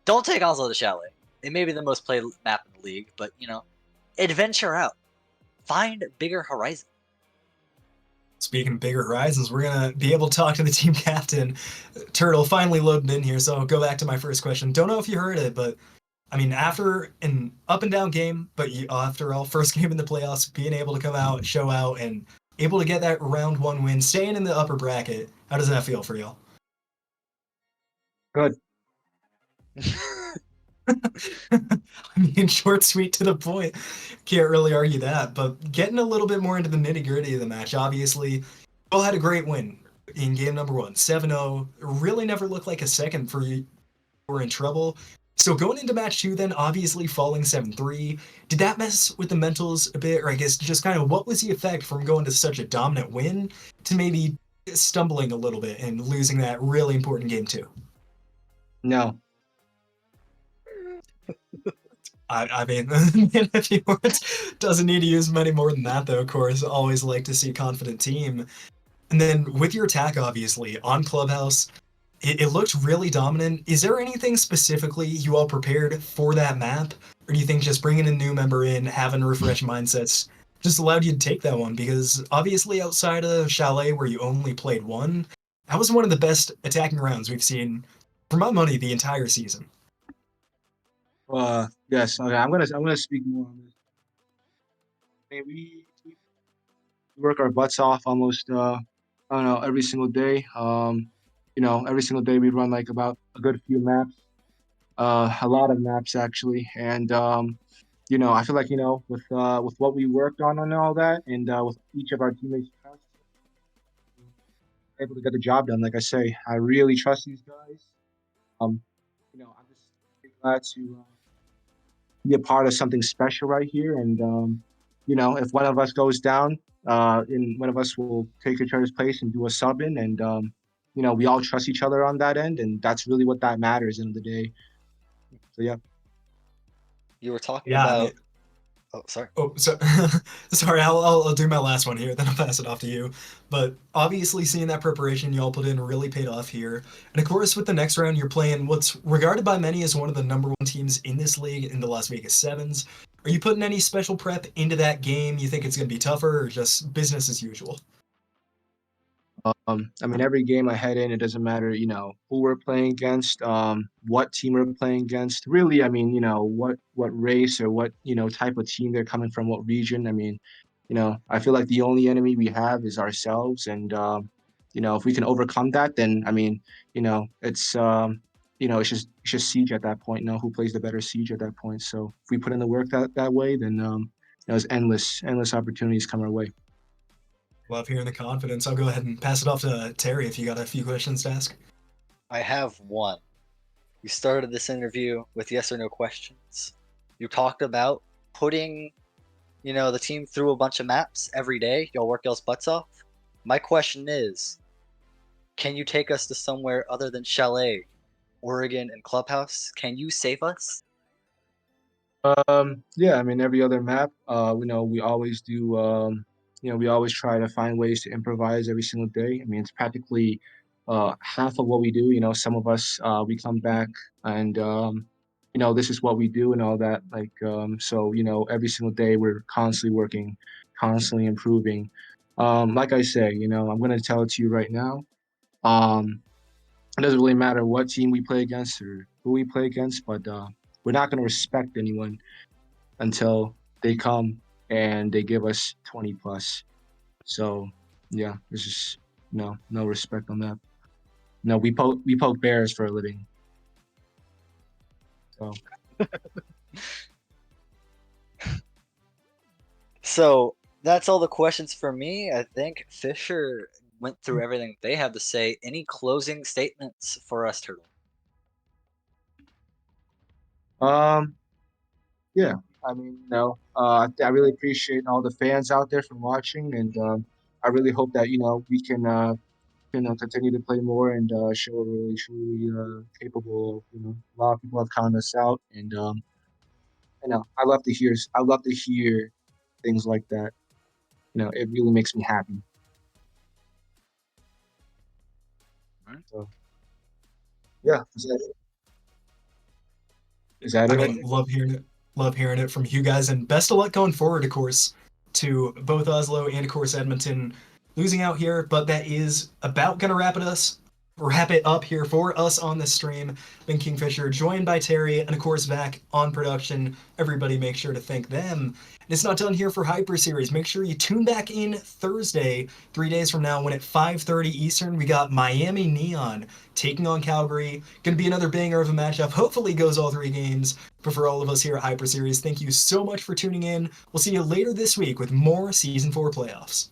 don't take Oslo to Chalet. It may be the most played map in the league, but, adventure out. Find bigger horizons. Speaking of bigger horizons, we're gonna be able to talk to the team captain, Turtle, finally loading in here. So I'll go back to my first question. Don't know if you heard it, but I mean, after an up and down game, but after all, first game in the playoffs, being able to come out, show out, and able to get that round one win, staying in the upper bracket, how does that feel for y'all? Good. I mean, short, sweet, to the point. Can't really argue that. But getting a little bit more into the nitty gritty of the match, obviously, you all had a great win in game number one, 7-0. Really never looked like a second for you were in trouble. So going into match two, then obviously falling 7-3, did that mess with the mentals a bit? Or I guess just kind of what was the effect from going to such a dominant win to maybe stumbling a little bit and losing that really important game two? No. I mean, in a few words, doesn't need to use many more than that, though, of course. Always like to see a confident team. And then with your attack, obviously, on Clubhouse, it looked really dominant. Is there anything specifically you all prepared for that map? Or do you think just bringing a new member in, having refreshed mindsets, just allowed you to take that one? Because obviously, outside of Chalet, where you only played one, that was one of the best attacking rounds we've seen, for my money, the entire season. Yes. Okay. I'm gonna speak more on this. I mean, we work our butts off almost. I don't know, every single day. Every single day we run like about a good few maps. A lot of maps actually, and I feel like with what we worked on and all that, and with each of our teammates' trust, we're able to get the job done. Like I say, I really trust these guys. I'm just really glad to be a part of something special right here. And if one of us goes down, and one of us will take each other's place and do a sub in, and we all trust each other on that end, and that's really what that matters in the day. So yeah. You were talking Yeah, I about. mean, Oh, sorry. oh, so sorry. I'll do my last one here, then I'll pass it off to you. But obviously, seeing that preparation y'all put in really paid off here. And of course, with the next round, you're playing what's regarded by many as one of the number one teams in this league in the Las Vegas Sevens. Are you putting any special prep into that game? You think it's going to be tougher, or just business as usual? I mean, every game I head in, it doesn't matter, who we're playing against, what team we're playing against. Really, I mean, what race or what, type of team they're coming from, what region. I mean, I feel like the only enemy we have is ourselves, and if we can overcome that, then I mean, it's just siege at that point. Who plays the better siege at that point? So if we put in the work that way, then there's endless opportunities come our way. Love hearing the confidence. I'll go ahead and pass it off to Terry if you got a few questions to ask. I have one. You started this interview with yes or no questions. You talked about putting, the team through a bunch of maps every day. Y'all work y'all's butts off. My question is, can you take us to somewhere other than Chalet, Oregon, and Clubhouse? Can you save us? Yeah, I mean, every other map, we always do, we always try to find ways to improvise every single day. I mean, it's practically half of what we do. Some of us, we come back and, this is what we do and all that. Like, so, every single day we're constantly working, constantly improving. Like I say, I'm going to tell it to you right now. It doesn't really matter what team we play against or who we play against, but we're not going to respect anyone until they come and they give us 20 plus. So yeah, there's just no respect on that. No, we poke bears for a living. So So that's all the questions for me. I think Fisher went through everything they have to say. Any closing statements for us, Turtle? yeah, I mean, I really appreciate all the fans out there for watching, and I really hope that we can continue to play more and show we're really truly capable. A lot of people have counted us out, and I love to hear things like that. It really makes me happy. Alright. So yeah, is that I it? I mean, think. love hearing it. Love hearing it from you guys, and best of luck going forward, of course, to both Oslo and, of course, Edmonton. losing out here, but that is about gonna wrap it up here for us on the stream. Been Kingfisher, joined by Terry, and of course Vac on production. Everybody make sure to thank them. And it's not done here for Hyper Series. Make sure you tune back in Thursday, 3 days from now, when at 5:30 Eastern, we got Miami Neon taking on Calgary. Gonna be another banger of a matchup. Hopefully goes all 3 games. But for all of us here at Hyper Series, thank you so much for tuning in. We'll see you later this week with more Season 4 playoffs.